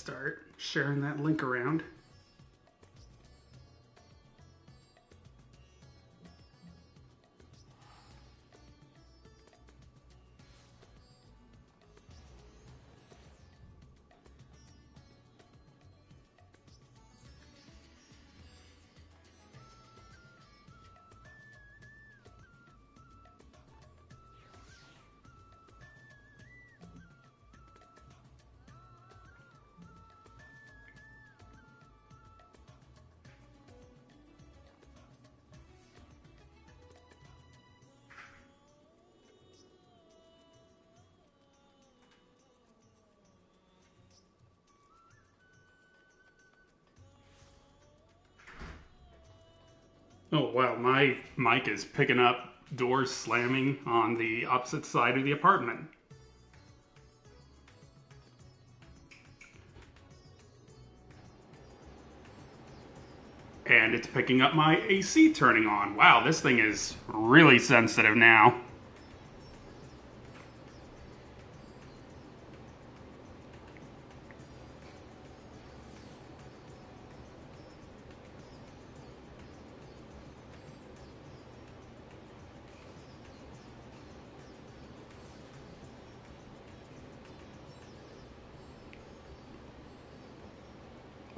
start sharing that link around. Oh wow, my mic is picking up doors slamming on the opposite side of the apartment. And it's picking up my AC turning on. Wow, this thing is really sensitive now.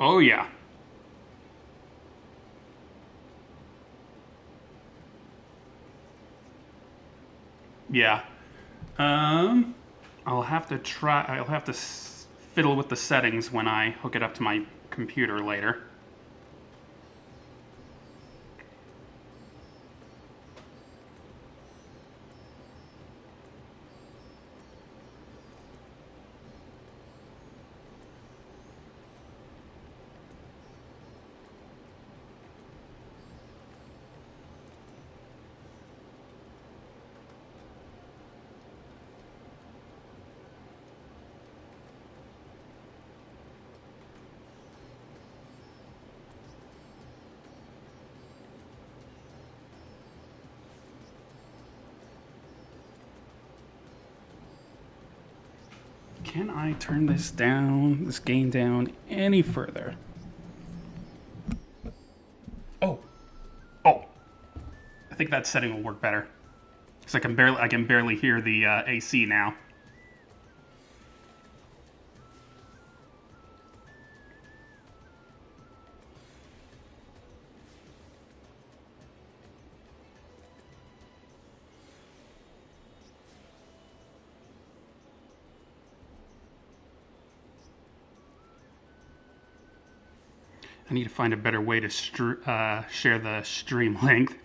Oh yeah. Yeah. I'll have to try. I'll have to fiddle with the settings when I hook it up to my computer later. Can I turn this down, this gain down any further? Oh, oh, I think that setting will work better. Because I can barely hear the AC now. I need to find a better way to share the stream link.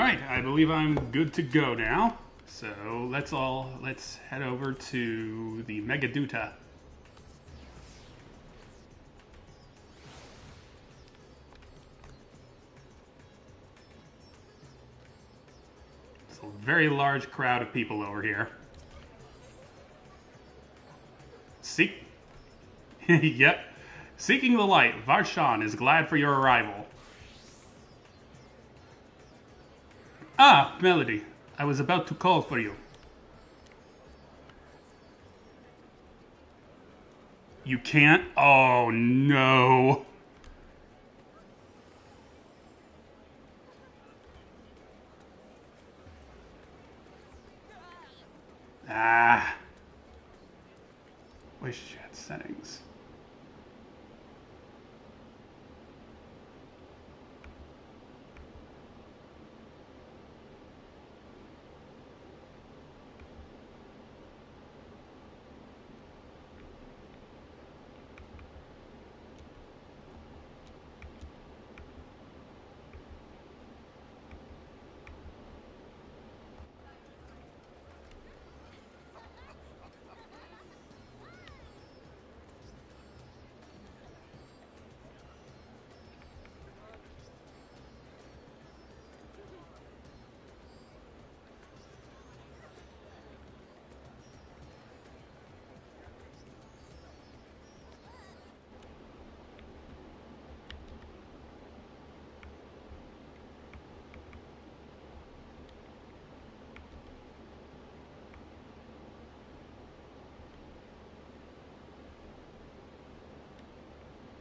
right, I believe I'm good to go now. So let's head over to the Megaduta. It's a very large crowd of people over here. Yep. Seeking the light, Varshan is glad for your arrival. Ah, Melody, I was about to call for you. You can't? Oh, no. Ah. Wish chat settings.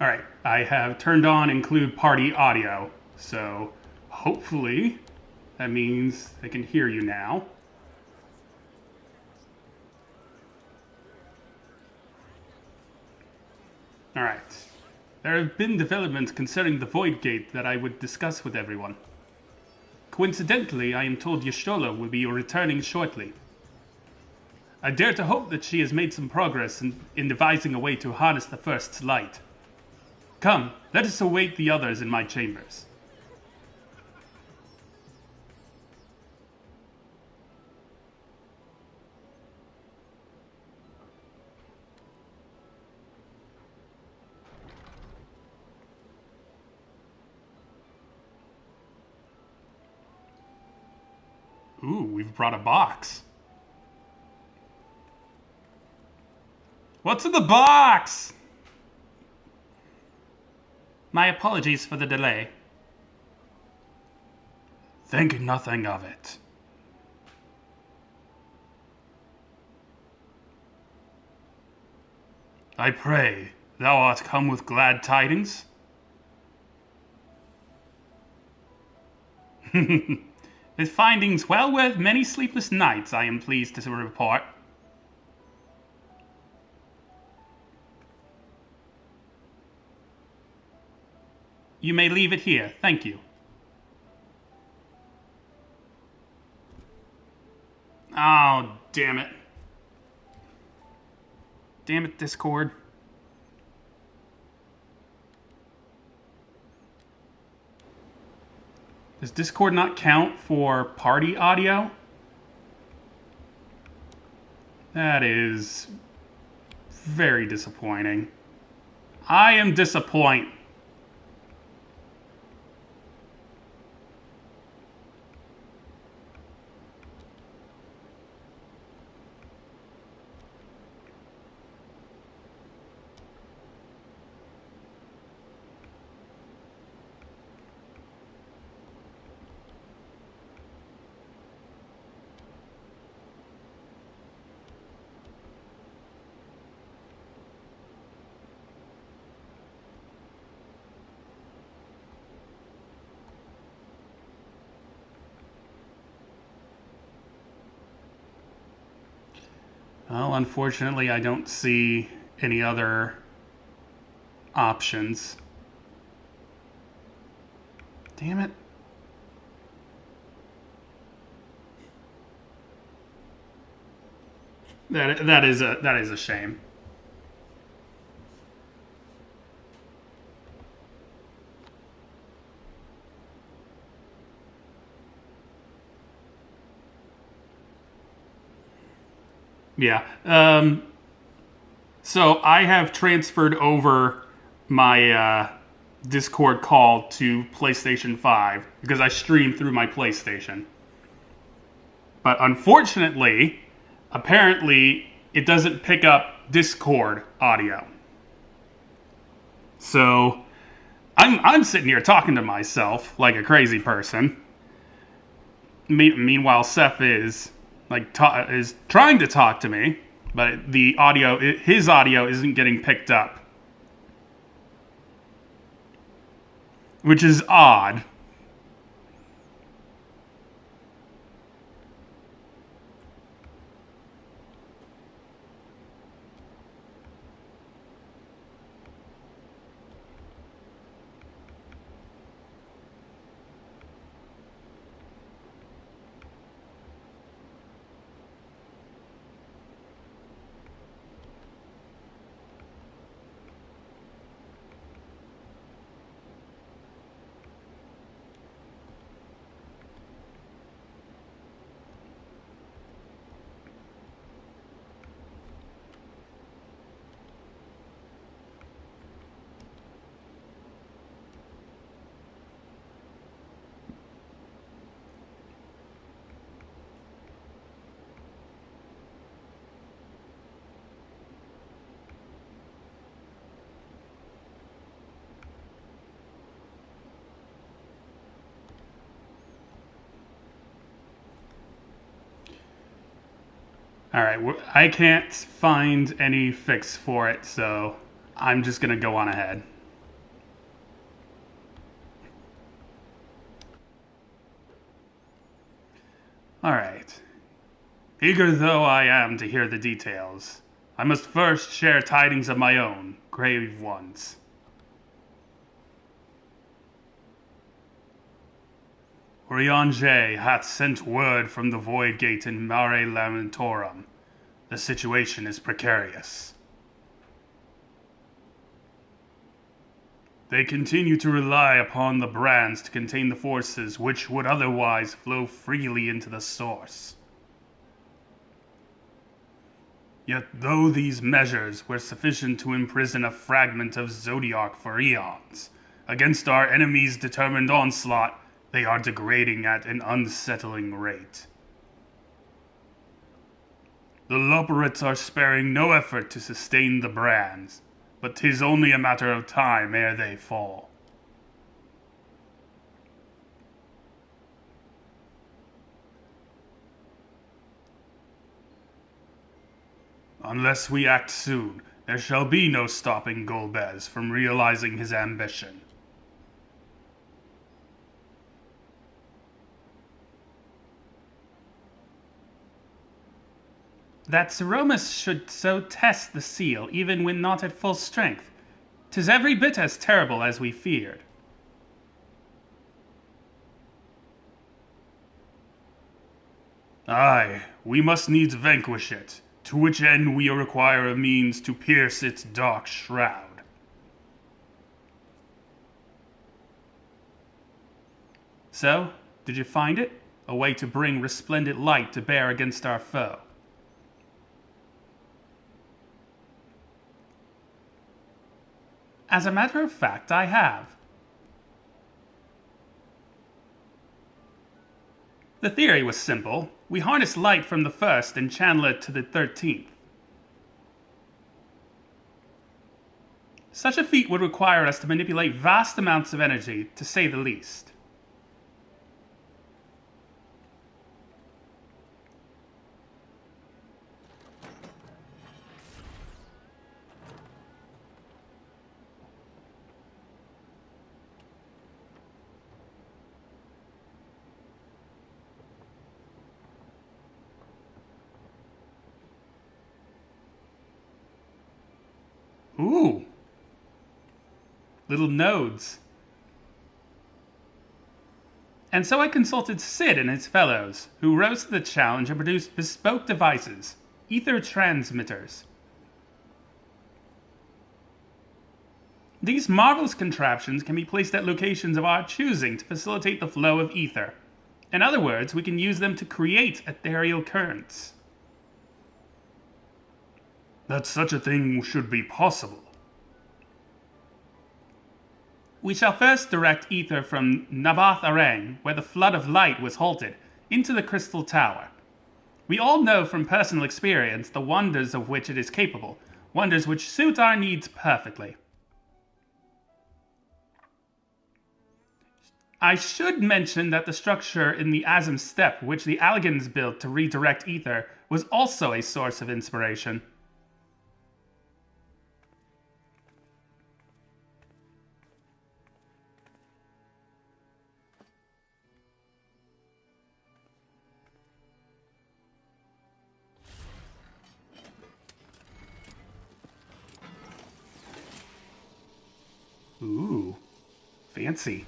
All right, I have turned on include party audio, so hopefully that means they can hear you now. All right. There have been developments concerning the Void Gate that I would discuss with everyone. Coincidentally, I am told Y'shtola will be returning shortly. I dare to hope that she has made some progress in devising a way to harness the First's light. Come, let us await the others in my chambers. Ooh, we've brought a box. What's in the box? My apologies for the delay. Think nothing of it. I pray thou art come with glad tidings. With findings well worth many sleepless nights, I am pleased to report. You may leave it here, thank you. Oh, damn it. Damn it, Discord. Does Discord not count for party audio? That is very disappointing. I am disappointed. Well, unfortunately, I don't see any other options. Damn it. That is a shame. Yeah. So I have transferred over my Discord call to PlayStation 5 because I stream through my PlayStation. But unfortunately, apparently, it doesn't pick up Discord audio. So I'm sitting here talking to myself like a crazy person. Meanwhile, Seth is is trying to talk to me, but his audio isn't getting picked up, which is odd. All right, I can't find any fix for it, so I'm just gonna go on ahead. All right. Eager though I am to hear the details, I must first share tidings of my own, grave ones. Oriange hath sent word from the Void Gate in Mare Lamentorum. The situation is precarious. They continue to rely upon the brands to contain the forces which would otherwise flow freely into the source. Yet though these measures were sufficient to imprison a fragment of Zodiac for eons, against our enemies' determined onslaught, they are degrading at an unsettling rate. The Loperates are sparing no effort to sustain the brands, but 'tis only a matter of time ere they fall. Unless we act soon, there shall be no stopping Golbez from realizing his ambition. That Seromus should so test the seal even when not at full strength. 'Tis every bit as terrible as we feared. Aye, we must needs vanquish it, to which end we require a means to pierce its dark shroud. So, did you find it? A way to bring resplendent light to bear against our foe. As a matter of fact, I have. The theory was simple. We harness light from the first and channel it to the 13th. Such a feat would require us to manipulate vast amounts of energy, to say the least. Ooh. Little nodes. And so I consulted Sid and his fellows, who rose to the challenge and produced bespoke devices, ether transmitters. These marvelous contraptions can be placed at locations of our choosing to facilitate the flow of ether. In other words, we can use them to create ethereal currents. that such a thing should be possible. We shall first direct ether from Nabath Arang, where the flood of light was halted, into the Crystal Tower. We all know from personal experience the wonders of which it is capable, wonders which suit our needs perfectly. I should mention that the structure in the Azim Steppe, which the Alligans built to redirect ether, was also a source of inspiration. Ooh, fancy.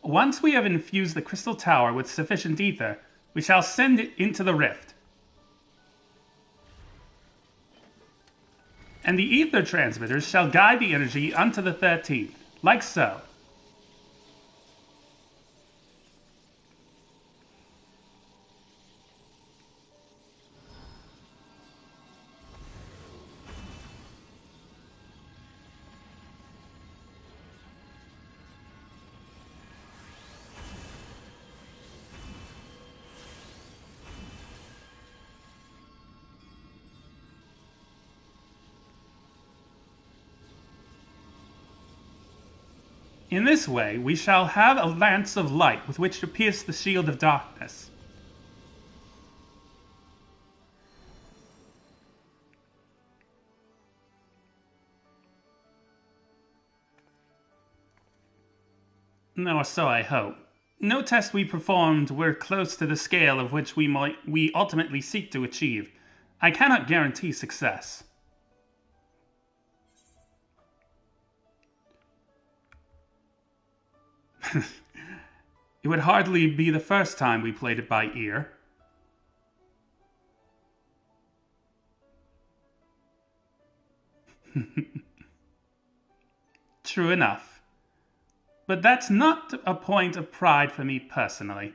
Once we have infused the Crystal Tower with sufficient ether, we shall send it into the rift. And the ether transmitters shall guide the energy unto the 13th, like so. In this way, we shall have a lance of light with which to pierce the shield of darkness. No, so I hope. No test we performed were close to the scale of which we ultimately seek to achieve. I cannot guarantee success. It would hardly be the first time we played it by ear. True enough. But that's not a point of pride for me personally.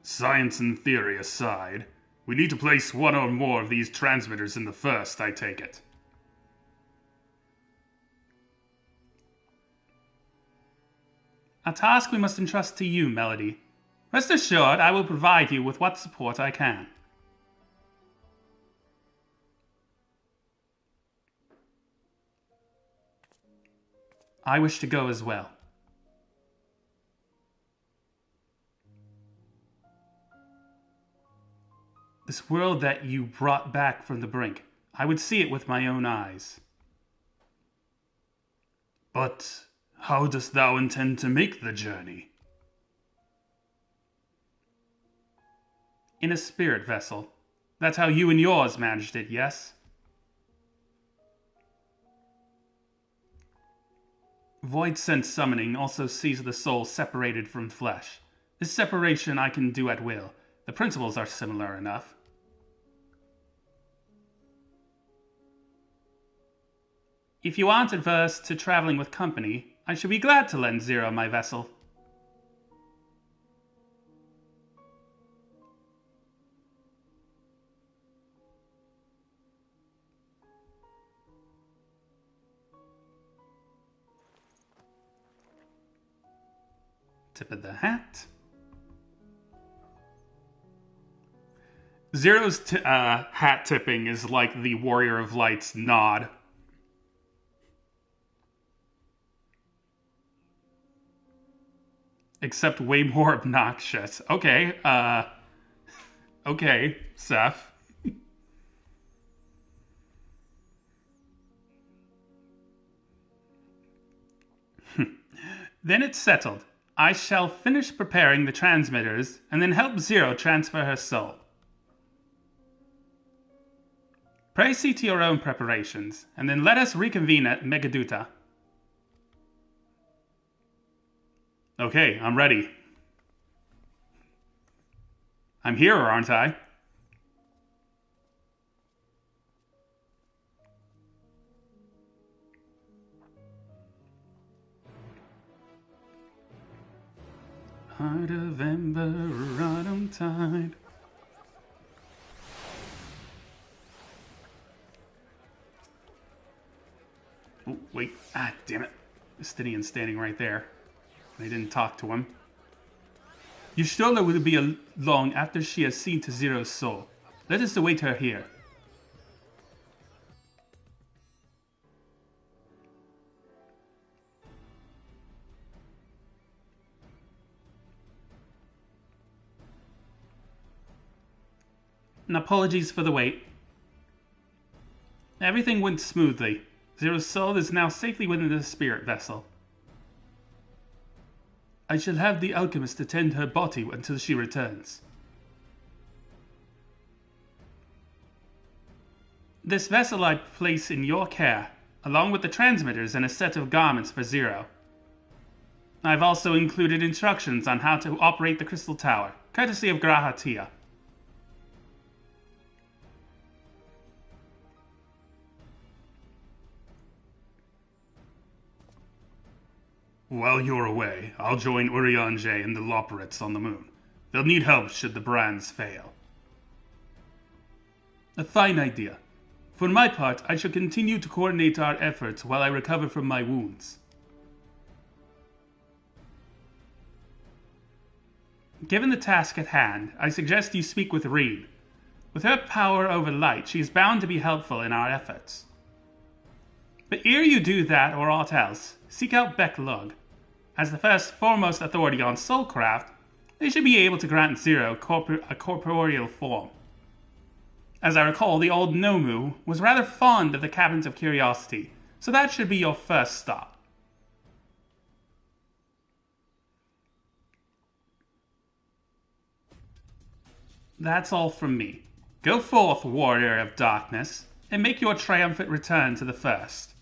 Science and theory aside, we need to place one or more of these transmitters in the first, I take it. A task we must entrust to you, Melody. Rest assured, I will provide you with what support I can. I wish to go as well. This world that you brought back from the brink, I would see it with my own eyes. But how dost thou intend to make the journey? In a spirit vessel. That's how you and yours managed it, yes? Void sense summoning also sees the soul separated from flesh. This separation I can do at will. The principles are similar enough. If you aren't averse to traveling with company, I should be glad to lend Zero my vessel. Tip of the hat. Zero's hat tipping is like the Warrior of Light's nod. Except way more obnoxious. Okay, okay, Seth. Then it's settled. I shall finish preparing the transmitters and then help Zero transfer her soul. Pray see to your own preparations, and then let us reconvene at Megaduta. Okay, I'm ready. I'm here, aren't I? Heart of ember, autumn tide. Oh, wait. Ah, damn it. Justinian's standing right there. I didn't talk to him. Y'shtola will be along after she has seen to Zero's soul. Let us await her here. And apologies for the wait. Everything went smoothly. Zero's soul is now safely within the spirit vessel. I shall have the alchemist attend her body until she returns. This vessel I place in your care, along with the transmitters and a set of garments for Zero. I've also included instructions on how to operate the crystal tower, courtesy of Grahatia. While you're away, I'll join Urianger and the Loporits on the moon. They'll need help should the brands fail. A fine idea. For my part, I shall continue to coordinate our efforts while I recover from my wounds. Given the task at hand, I suggest you speak with Reed. With her power over light, she is bound to be helpful in our efforts. But ere you do that or aught else, seek out Beck Lug. As the first foremost authority on soulcraft, they should be able to grant Zero a corporeal form. As I recall, the old Nomu was rather fond of the Cabins of Curiosity, so that should be your first stop. That's all from me. Go forth, warrior of darkness, and make your triumphant return to the First.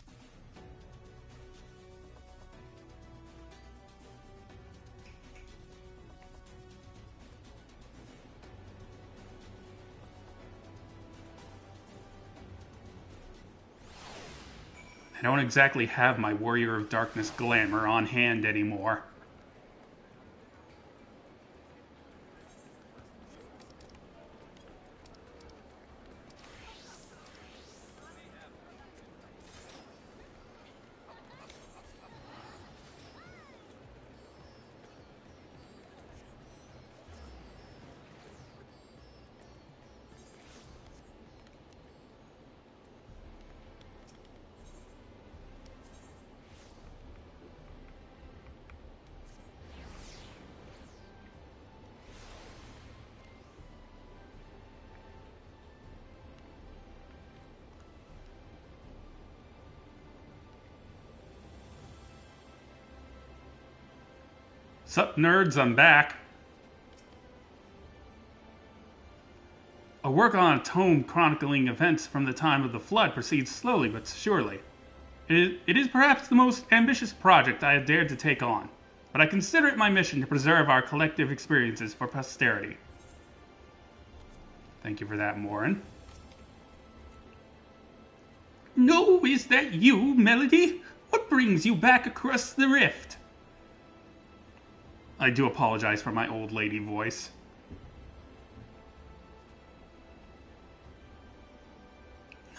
I don't exactly have my Warrior of Darkness glamour on hand anymore. Sup, nerds, I'm back. A work on a tome chronicling events from the time of the Flood proceeds slowly but surely. It is perhaps the most ambitious project I have dared to take on, but I consider it my mission to preserve our collective experiences for posterity. Thank you for that, Morin. No, is that you, Melody? What brings you back across the rift? I do apologize for my old lady voice.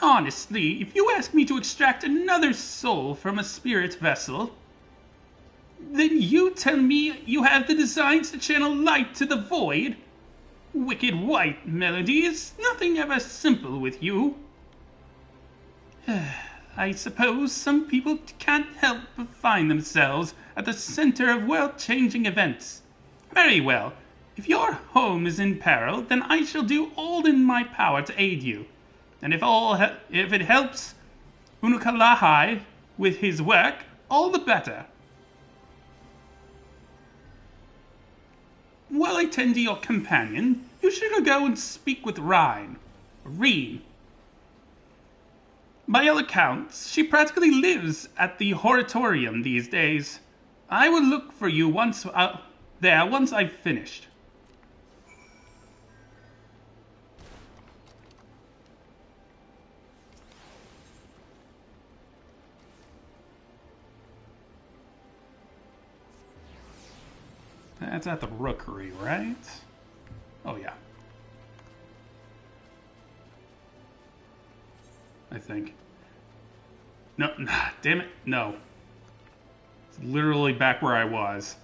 Honestly, if you ask me to extract another soul from a spirit vessel, then you tell me you have the designs to channel light to the void? Wicked white, Melody, is nothing ever simple with you. I suppose some people can't help but find themselves at the center of world-changing events. Very well. If your home is in peril, then I shall do all in my power to aid you. And if it helps Unukalahai with his work, all the better. While I tend to your companion, you should go and speak with Reen. By all accounts, she practically lives at the Horatorium these days. I will look for you once I've finished. That's at the Rookery, right? Oh, yeah. I think. No, damn it, no. It's literally back where I was.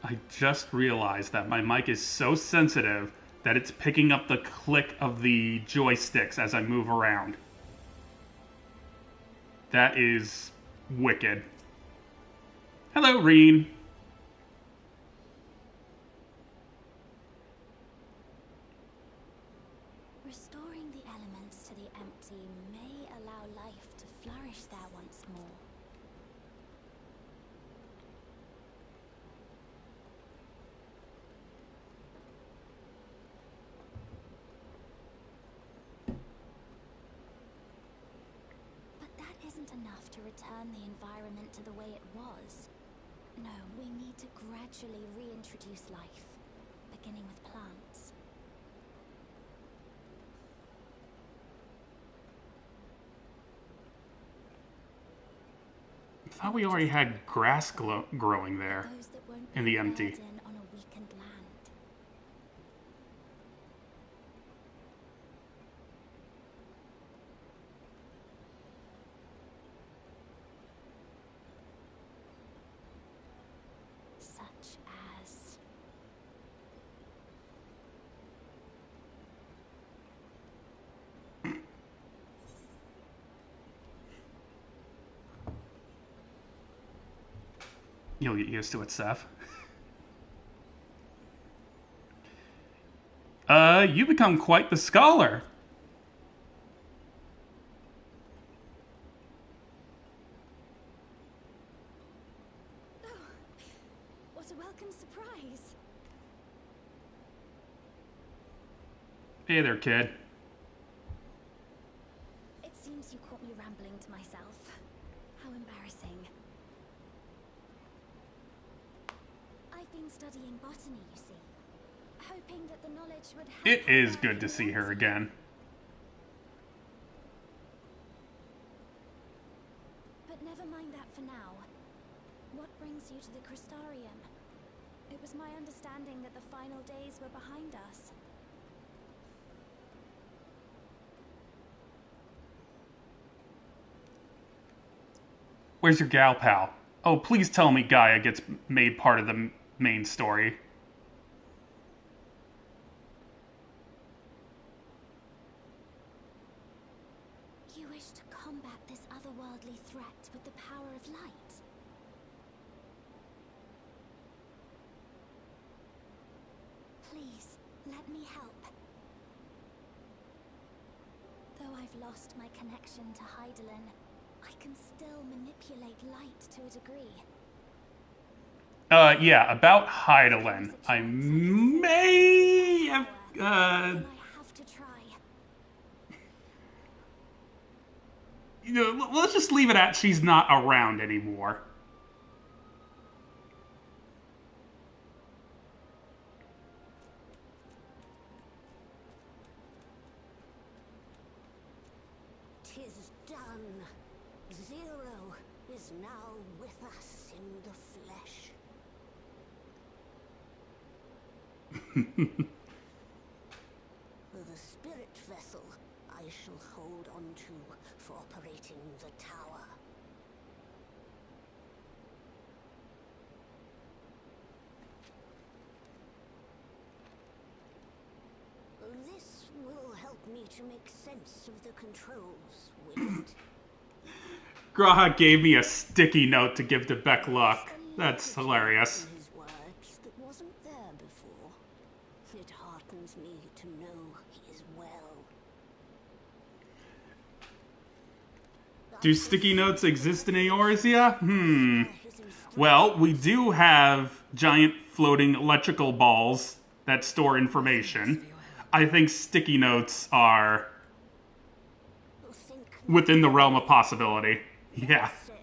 I just realized that my mic is so sensitive that it's picking up the click of the joysticks as I move around. That is wicked. Hello, Reen. Restoring the elements to the empty may allow life to flourish there once more. But that isn't enough to return the environment to the way it was. No, we need to gradually reintroduce life, beginning with plants. I thought we already had grass growing there in the empty. On a weakened land. Such as You'll get used to it, Seth. You become quite the scholar. what a welcome surprise. Hey there, kid. It seems you caught me rambling to myself. How embarrassing. I've been studying botany, you see. Hoping that the knowledge would help. It is good to see her again. But never mind that for now. What brings you to the Crystarium? It was my understanding that the final days were behind us. Where's your gal pal? Oh, please tell me Gaia gets made part of the main story. You wish to combat this otherworldly threat with the power of light? Please, let me help. Though I've lost my connection to Hydaelyn, I can still manipulate light to a degree. Yeah, about Hydaelyn. I may have, I have to try. You know, let's just leave it at she's not around anymore. "'Tis done. Zero is now with us in the flesh." The spirit vessel I shall hold on to for operating the tower. This will help me to make sense of the controls, will it? Graha gave me a sticky note to give to Beck Luck. That's hilarious. In his words that wasn't there before. It heartens me to know he is well. Do sticky notes exist in Eorzea? Well, we do have giant floating electrical balls that store information. I think sticky notes are within the realm of possibility. Yeah. Said,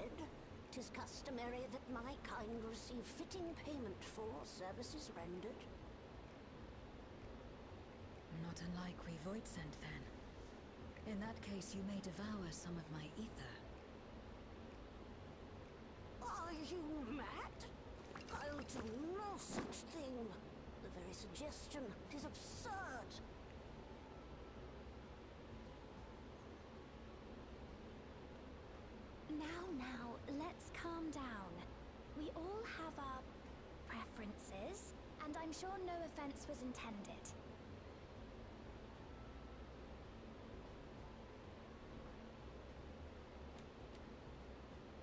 'tis customary that my kind receive fitting payment for services rendered. Not unlike we void sent then. In that case, you may devour some of my ether. Are you mad? I'll do no such thing. The very suggestion is absurd. Now, let's calm down. We all have our preferences, and I'm sure no offense was intended.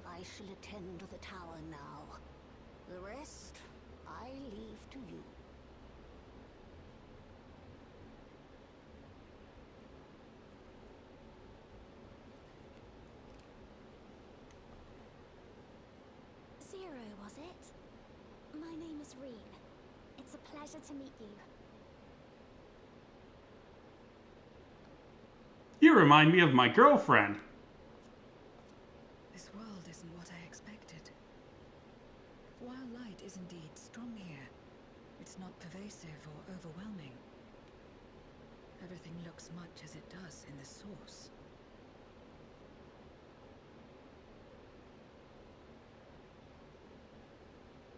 I shall attend to the tower now. The rest, I leave to you. Zero, was it? My name is Reen. It's a pleasure to meet you. You remind me of my girlfriend. This world isn't what I expected. While light is indeed strong here, it's not pervasive or overwhelming. Everything looks much as it does in the source.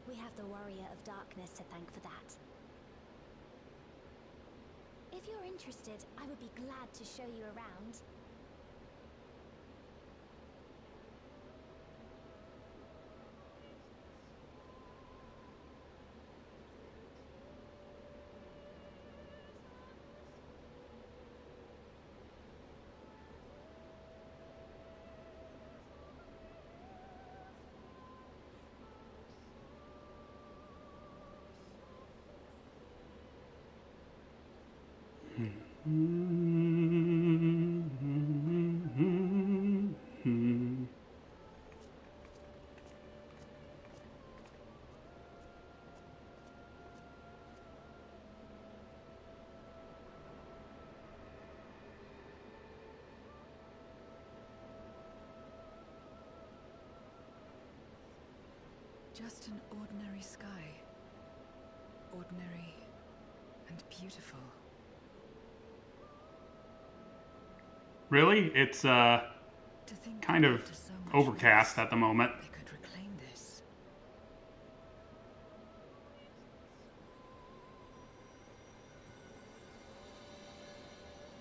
We have the Warrior of Darkness to thank for that. If you're interested, I would be glad to show you around. Just an ordinary sky. Ordinary and beautiful. Really? It's To think kind that of after so much overcast loss, at the moment. they could reclaim this.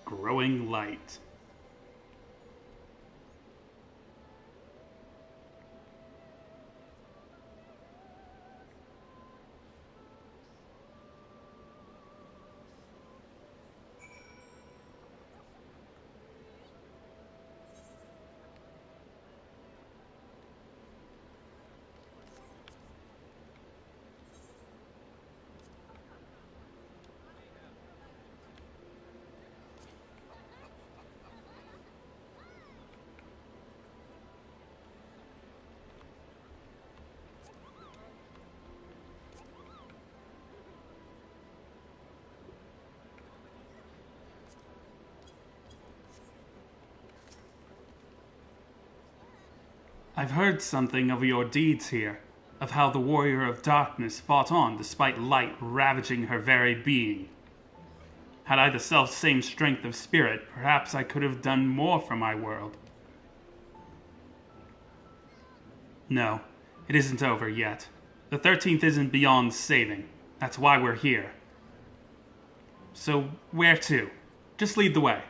Growing light. I've heard something of your deeds here, of how the Warrior of Darkness fought on despite light ravaging her very being. Had I the self-same strength of spirit, perhaps I could have done more for my world. No, it isn't over yet. The 13th isn't beyond saving. That's why we're here. So, where to? Just lead the way.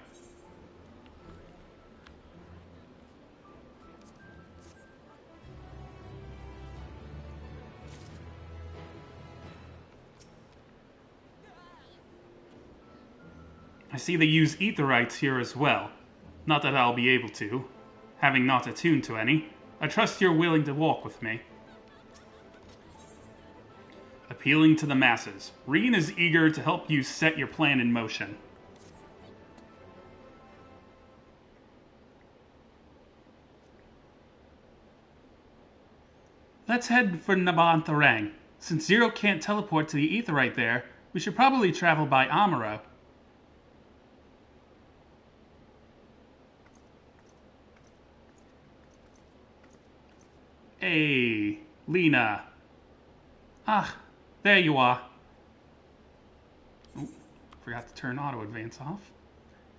I see they use aetherites here as well. Not that I'll be able to, having not attuned to any. I trust you're willing to walk with me. appealing to the masses. Reen is eager to help you set your plan in motion. Let's head for Naban-Thorang. Since Zero can't teleport to the Aetheryte there, we should probably travel by Amuro. Hey, Lena. Ah, there you are. Ooh, forgot to turn auto advance off.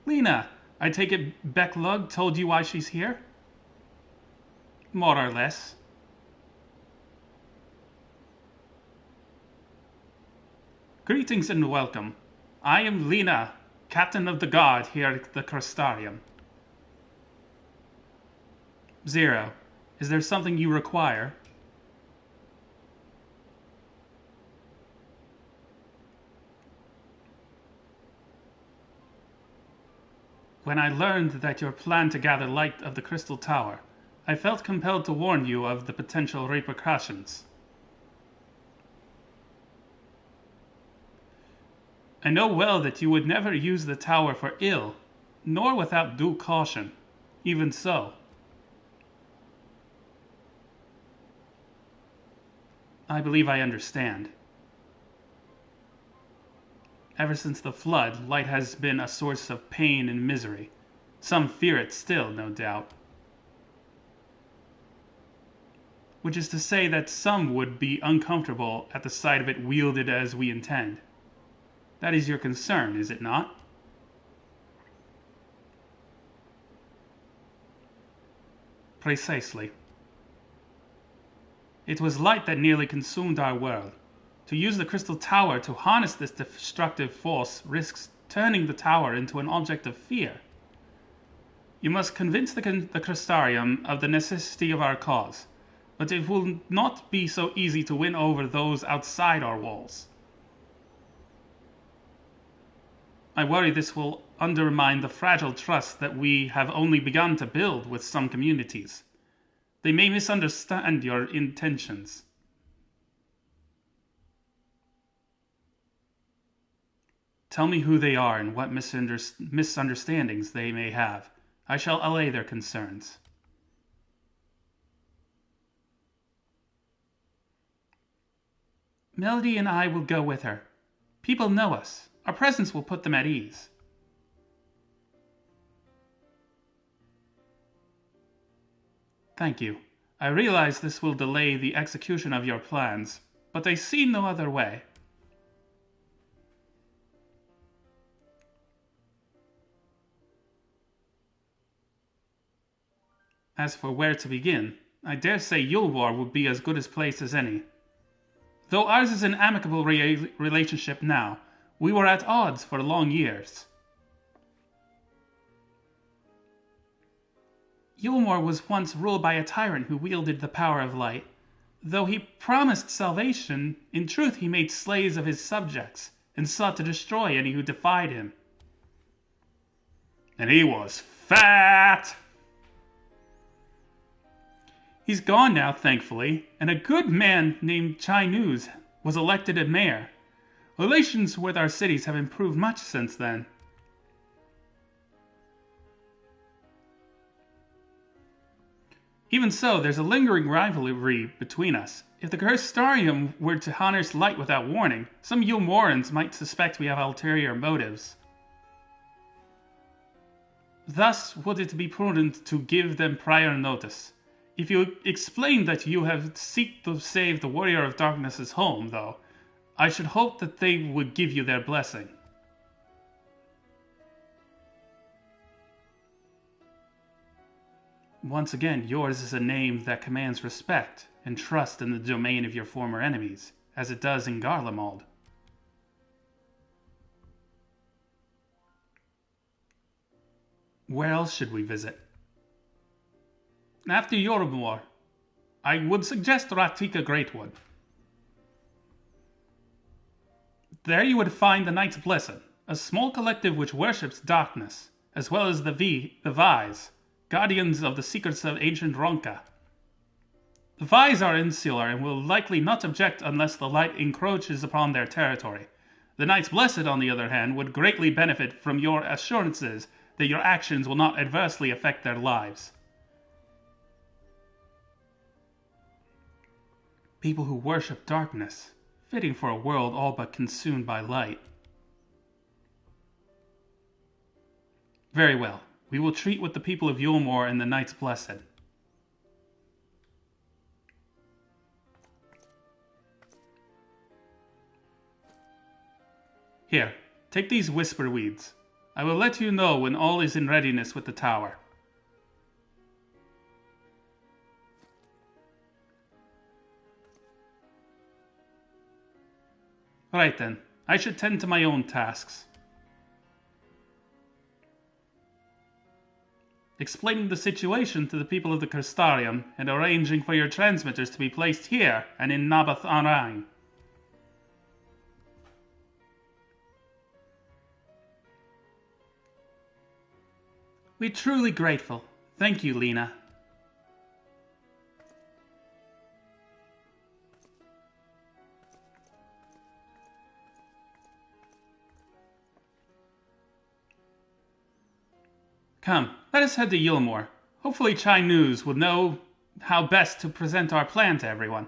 Lena, I take it Beck Lug told you why she's here? More or less. Greetings and welcome. I am Lena, Captain of the Guard here at the Crystarium. Zero, is there something you require? When I learned that your plan to gather light of the Crystal Tower, I felt compelled to warn you of the potential repercussions. I know well that you would never use the tower for ill, nor without due caution. Even so, I believe I understand. Ever since the flood, light has been a source of pain and misery. Some fear it still, no doubt. Which is to say that some would be uncomfortable at the sight of it wielded as we intend. That is your concern, is it not? Precisely. It was light that nearly consumed our world. To use the Crystal Tower to harness this destructive force risks turning the tower into an object of fear. You must convince the Crystarium of the necessity of our cause, but it will not be so easy to win over those outside our walls. I worry this will undermine the fragile trust that we have only begun to build with some communities. They may misunderstand your intentions. Tell me who they are and what misunderstandings they may have. I shall allay their concerns. Melody and I will go with her. People know us. Our presence will put them at ease. Thank you. I realize this will delay the execution of your plans, but I see no other way. As for where to begin, I dare say Yulwar would be as good a place as any. Though ours is an amicable relationship now, we were at odds for long years. Yulmore was once ruled by a tyrant who wielded the power of light. Though he promised salvation, in truth he made slaves of his subjects, and sought to destroy any who defied him. And he was fat! He's gone now, thankfully, and a good man named Chai News was elected a mayor. Relations with our cities have improved much since then. Even so, there's a lingering rivalry between us. If the Crystarium were to harness light without warning, some Yulmorans might suspect we have ulterior motives. Thus, would it be prudent to give them prior notice? If you explain that you have sought to save the Warrior of Darkness's home, though, I should hope that they would give you their blessing. Once again, yours is a name that commands respect and trust in the domain of your former enemies, as it does in Garlemald. Where else should we visit? After Yorubor, I would suggest Ratika Greatwood. There you would find the Knights Blessed, a small collective which worships darkness, as well as the Vise, guardians of the secrets of ancient Ronka. The Vais are insular and will likely not object unless the light encroaches upon their territory. The Knights Blessed, on the other hand, would greatly benefit from your assurances that your actions will not adversely affect their lives. People who worship darkness, fitting for a world all but consumed by light. Very well. We will treat with the people of Yulmore and the Knights Blessed. Here, take these whisper weeds. I will let you know when all is in readiness with the tower. Right then, I should tend to my own tasks. Explaining the situation to the people of the Crystarium and arranging for your transmitters to be placed here and in Nabath Anrain. We're truly grateful. Thank you, Lena. Come, let us head to Yulmore. Hopefully Chai News will know how best to present our plan to everyone.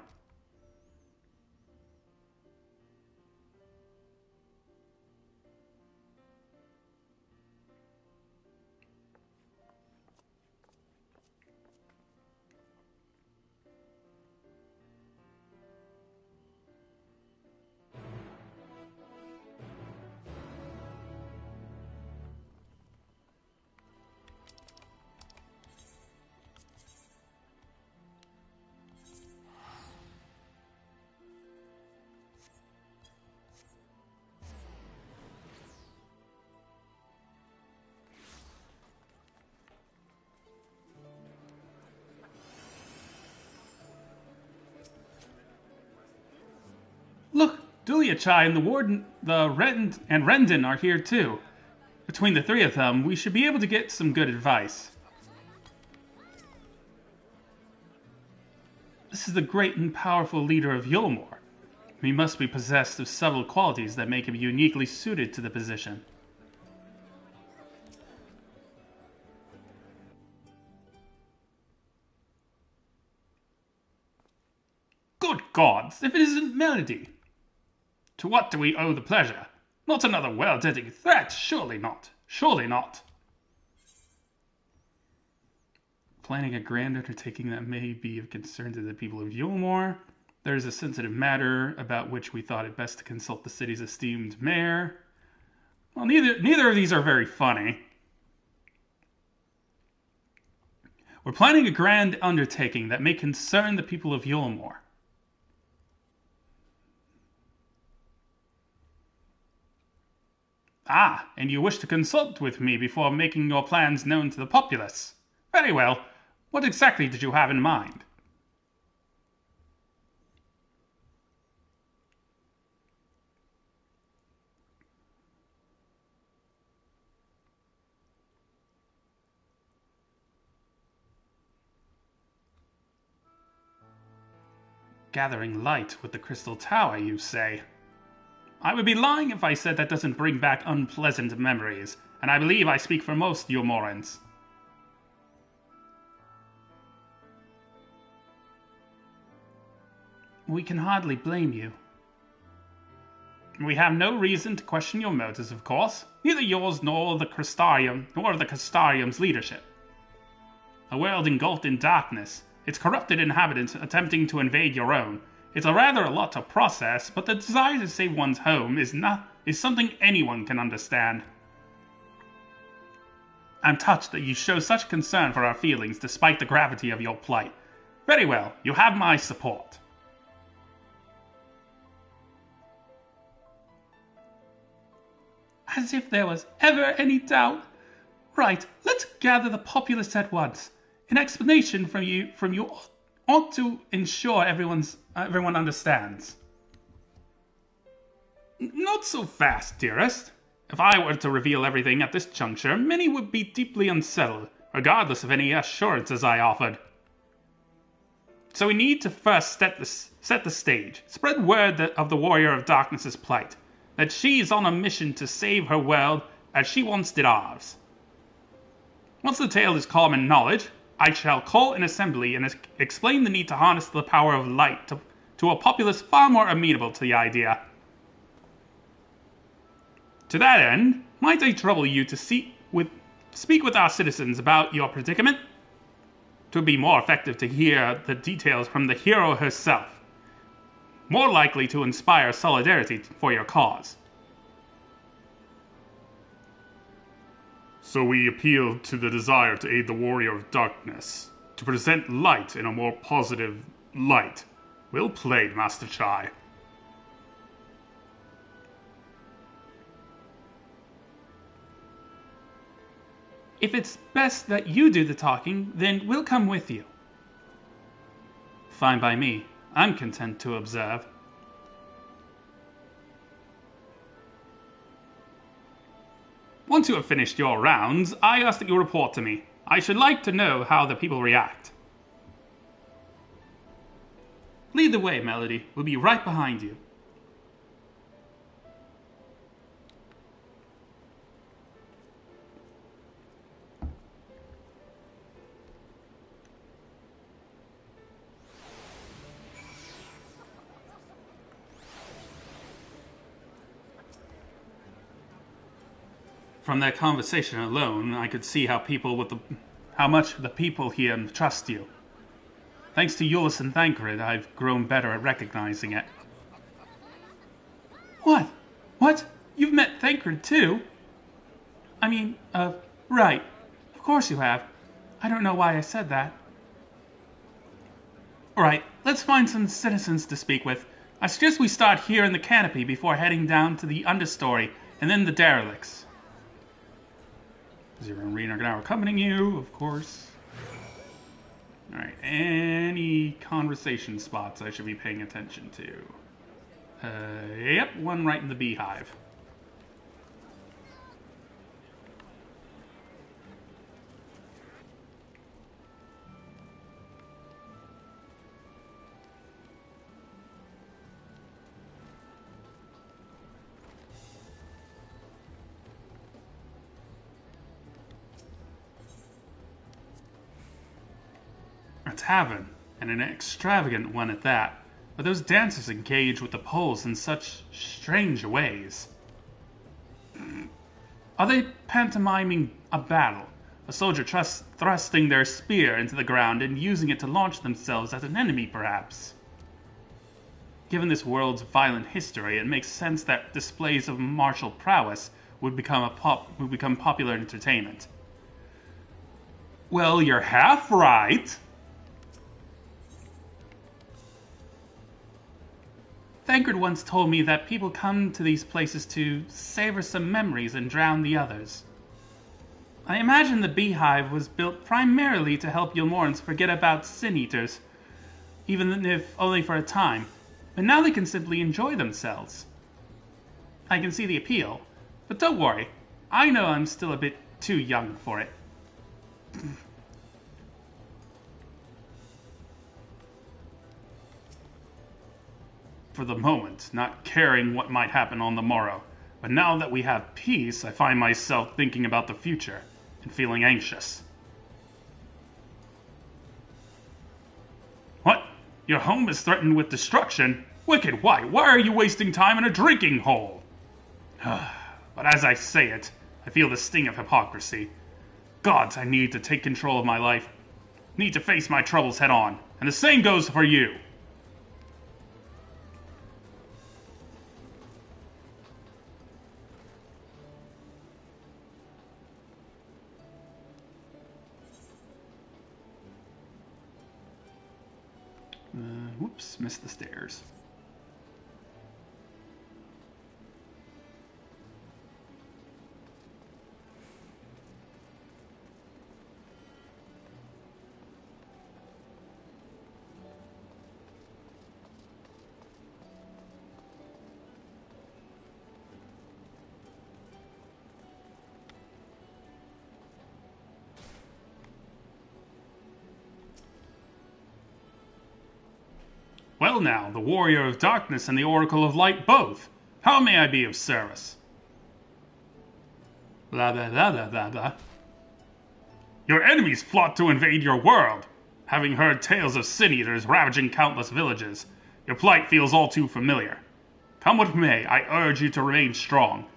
Look, Duliachai and the Warden, the Rend and Rendon are here too. Between the three of them, we should be able to get some good advice. This is the great and powerful leader of Yulmore. He must be possessed of several qualities that make him uniquely suited to the position. Good gods, if it isn't Melody! To what do we owe the pleasure? Not another well-deaded threat, surely not. Surely not. Planning a grand undertaking that may be of concern to the people of Yulmore. There is a sensitive matter about which we thought it best to consult the city's esteemed mayor. Well, neither of these are very funny. We're planning a grand undertaking that may concern the people of Yulmore. Ah, and you wish to consult with me before making your plans known to the populace. Very well. What exactly did you have in mind? Gathering light with the Crystal Tower, you say? I would be lying if I said that doesn't bring back unpleasant memories, and I believe I speak for most Yulmorans. We can hardly blame you. We have no reason to question your motives, of course, neither yours nor the Crystarium's leadership. A world engulfed in darkness, its corrupted inhabitants attempting to invade your own. It's rather a lot to process, but the desire to save one's home is something anyone can understand. I'm touched that you show such concern for our feelings despite the gravity of your plight. Very well, you have my support. As if there was ever any doubt. Right, let's gather the populace at once. An explanation from you ought to ensure everyone understands. Not so fast, dearest. If I were to reveal everything at this juncture, many would be deeply unsettled, regardless of any assurances I offered. So we need to first set the stage, spread word of the Warrior of Darkness's plight, that she's on a mission to save her world as she once did ours. Once the tale is common knowledge, I shall call an assembly and explain the need to harness the power of light to a populace far more amenable to the idea. To that end, might I trouble you to speak with our citizens about your predicament? 'Twould be more effective to hear the details from the hero herself, more likely to inspire solidarity for your cause. So we appeal to the desire to aid the Warrior of Darkness, to present light in a more positive light. Well played, Master Chai. If it's best that you do the talking, then we'll come with you. Fine by me. I'm content to observe. Once you have finished your rounds, I ask that you report to me. I should like to know how the people react. Lead the way, Melody. We'll be right behind you. From their conversation alone, I could see how much the people here trust you. Thanks to Euless and Thancred, I've grown better at recognizing it. What? What? You've met Thancred too? I mean, right. Of course you have. I don't know why I said that. Alright, let's find some citizens to speak with. I suggest we start here in the canopy before heading down to the understory, and then the derelicts. Zero and Reen are now accompanying you, of course. Alright, any conversation spots I should be paying attention to? Yep, one right in the beehive. A tavern, and an extravagant one at that, but those dancers engage with the poles in such strange ways. Are they pantomiming a battle? A soldier thrusting their spear into the ground and using it to launch themselves at an enemy, perhaps? Given this world's violent history, it makes sense that displays of martial prowess would become popular entertainment. Well, you're half right. Thancred once told me that people come to these places to savor some memories and drown the others. I imagine the beehive was built primarily to help Yulmorans forget about sin-eaters, even if only for a time, but now they can simply enjoy themselves. I can see the appeal, but don't worry, I know I'm still a bit too young for it. For the moment, not caring what might happen on the morrow. But now that we have peace, I find myself thinking about the future and feeling anxious. What? Your home is threatened with destruction? Wicked White, why are you wasting time in a drinking hole? But as I say it, I feel the sting of hypocrisy. Gods, I need to take control of my life. Need to face my troubles head on. And the same goes for you. Whoops, missed the stairs. Well now, the Warrior of Darkness and the Oracle of Light both. How may I be of service? Blah blah blah blah blah blah. Your enemies plot to invade your world. Having heard tales of sin-eaters ravaging countless villages, your plight feels all too familiar. Come what may, I urge you to remain strong.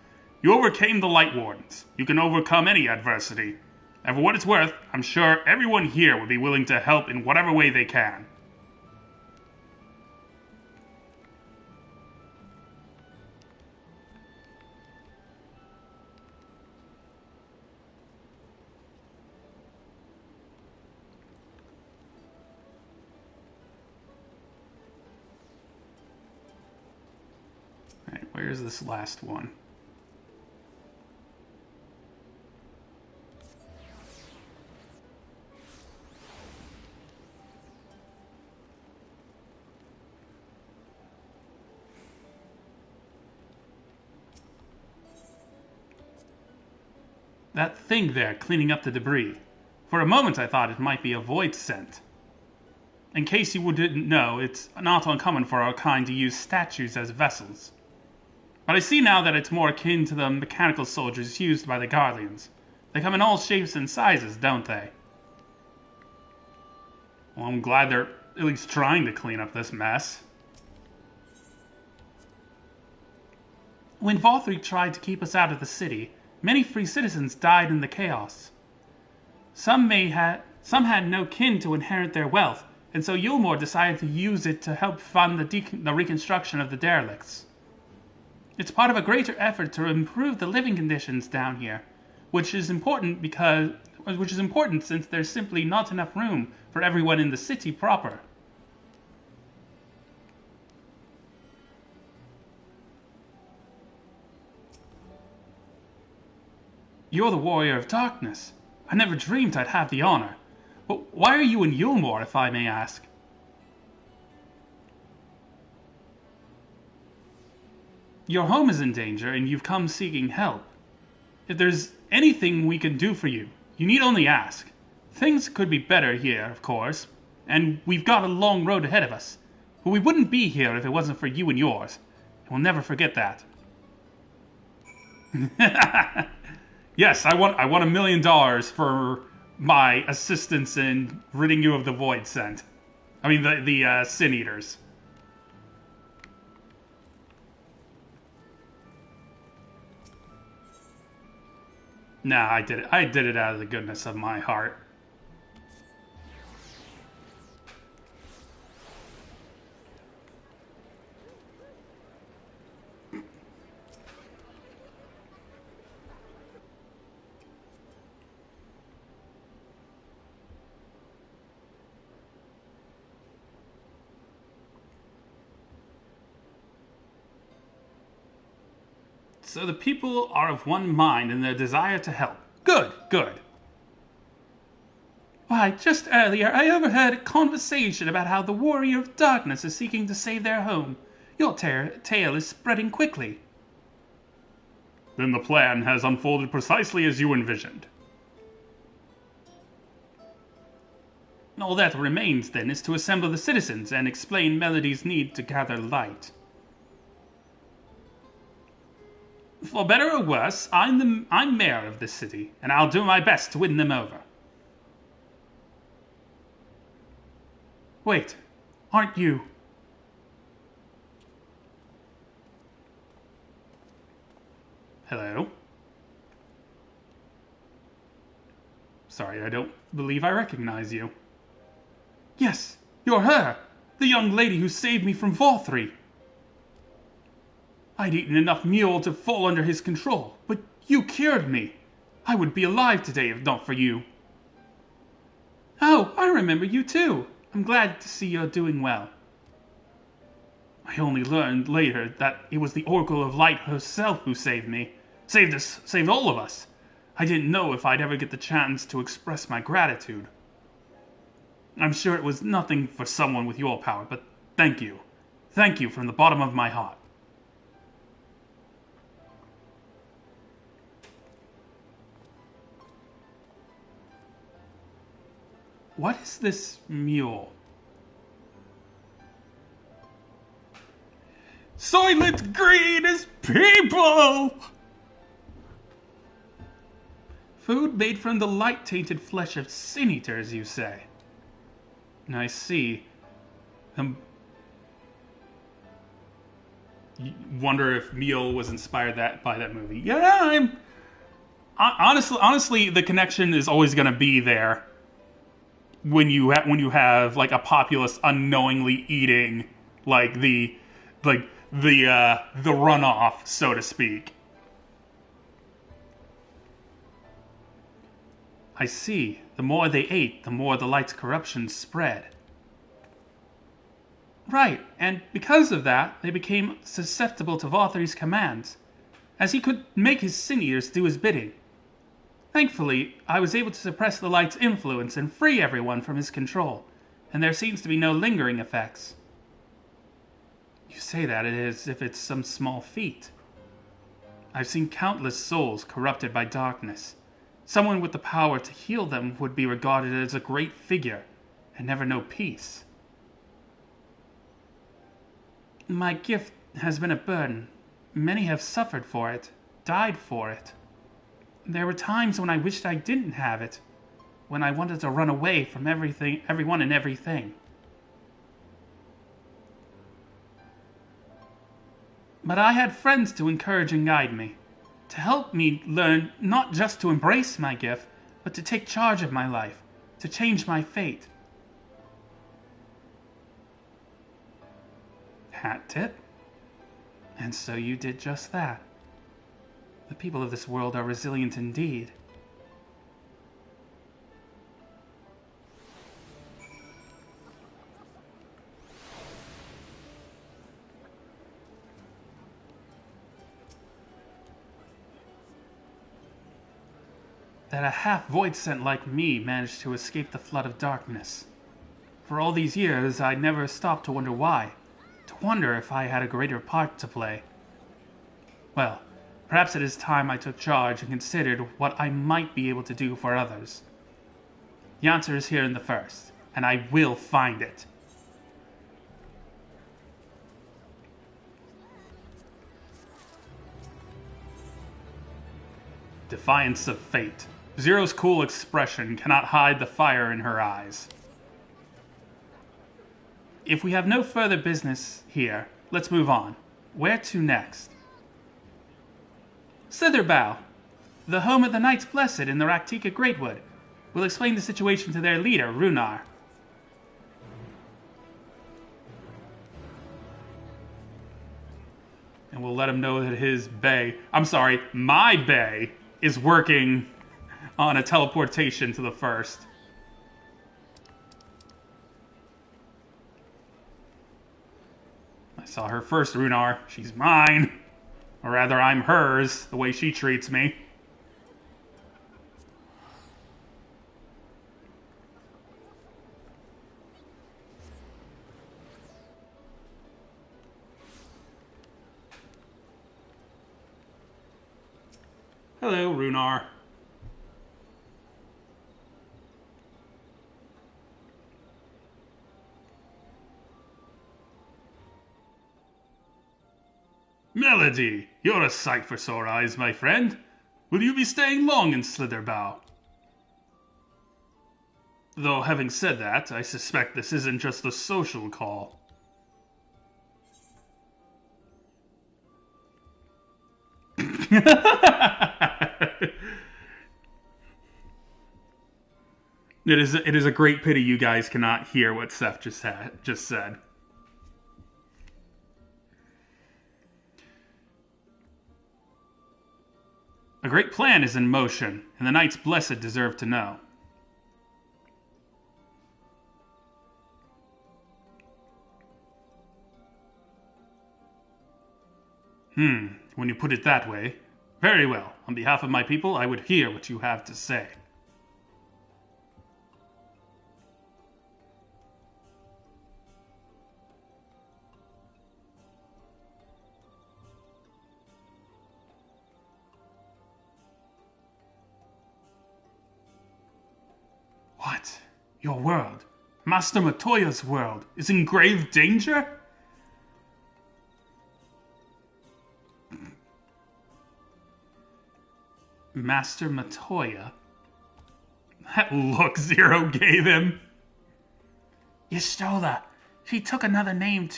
You overcame the Light Wardens. You can overcome any adversity. And for what it's worth, I'm sure everyone here would be willing to help in whatever way they can. Alright, where's this last one? That thing there cleaning up the debris. For a moment I thought it might be a void scent. In case you didn't know, it's not uncommon for our kind to use statues as vessels. But I see now that it's more akin to the mechanical soldiers used by the Guardians. They come in all shapes and sizes, don't they? Well, I'm glad they're at least trying to clean up this mess. When Valkyrie tried to keep us out of the city, many free citizens died in the chaos. Some had no kin to inherit their wealth, and so Yulmore decided to use it to help fund the reconstruction of the derelicts. It's part of a greater effort to improve the living conditions down here, which is important since there's simply not enough room for everyone in the city proper. You're the Warrior of Darkness. I never dreamed I'd have the honor. But why are you in Yulmore, if I may ask? Your home is in danger, and you've come seeking help. If there's anything we can do for you, you need only ask. Things could be better here, of course, and we've got a long road ahead of us. But we wouldn't be here if it wasn't for you and yours. And we'll never forget that. Yes, I want $1 million for my assistance in ridding you of the void scent. I mean, the sin eaters. Nah, I did it. I did it out of the goodness of my heart. So the people are of one mind in their desire to help. Good, good. Why, just earlier I overheard a conversation about how the Warrior of Darkness is seeking to save their home. Your tale is spreading quickly. Then the plan has unfolded precisely as you envisioned. All that remains, then, is to assemble the citizens and explain Melody's need to gather light. For better or worse, I'm mayor of this city, and I'll do my best to win them over. Wait, aren't you? Hello? Sorry, I don't believe I recognize you. Yes, you're her, the young lady who saved me from Valkyrie. I'd eaten enough mule to fall under his control, but you cured me. I would be alive today if not for you. Oh, I remember you too. I'm glad to see you're doing well. I only learned later that it was the Oracle of Light herself who saved me. Saved all of us. I didn't know if I'd ever get the chance to express my gratitude. I'm sure it was nothing for someone with your power, but thank you. Thank you from the bottom of my heart. What is this mule? Soylent Green is people! Food made from the light-tainted flesh of sin-eaters, you say? I see. Wonder if Meal was inspired by that movie. Yeah, honestly, the connection is always going to be there when you have like a populace unknowingly eating like the runoff, so to speak. I see. The more they ate, the more the light's corruption spread. Right, and because of that, they became susceptible to Vauthry's commands, as he could make his sin-eaters do his bidding. Thankfully, I was able to suppress the light's influence and free everyone from his control, and there seems to be no lingering effects. You say that as if it's some small feat. I've seen countless souls corrupted by darkness. Someone with the power to heal them would be regarded as a great figure, and never know peace. My gift has been a burden. Many have suffered for it, died for it. There were times when I wished I didn't have it, when I wanted to run away from everyone and everything. But I had friends to encourage and guide me, to help me learn not just to embrace my gift, but to take charge of my life, to change my fate. Hat tip. And so you did just that. The people of this world are resilient indeed. That a half-void scent like me managed to escape the flood of darkness. For all these years, I never stopped to wonder why. To wonder if I had a greater part to play. Well, perhaps it is time I took charge and considered what I might be able to do for others. The answer is here in the first, and I will find it. Defiance of fate. Zero's cool expression cannot hide the fire in her eyes. If we have no further business here, let's move on. Where to next? Slitherbow, the home of the Knights Blessed in the Raktika Greatwood. We'll explain the situation to their leader, Runar. And we'll let him know that my bay, is working on a teleportation to the first. I saw her first, Runar. She's mine. Or rather, I'm hers, the way she treats me. Hello, Runar. Melody, you're a sight for sore eyes, my friend. Will you be staying long in Slitherbow? Though, having said that, I suspect this isn't just a social call. It is a great pity you guys cannot hear what Seth just said. A great plan is in motion, and the Knights Blessed deserve to know. When you put it that way. Very well. On behalf of my people, I would hear what you have to say. What? Your world, Master Matoya's world, is in grave danger? Master Matoya? That look Zero gave him. Y'shtola. She took another name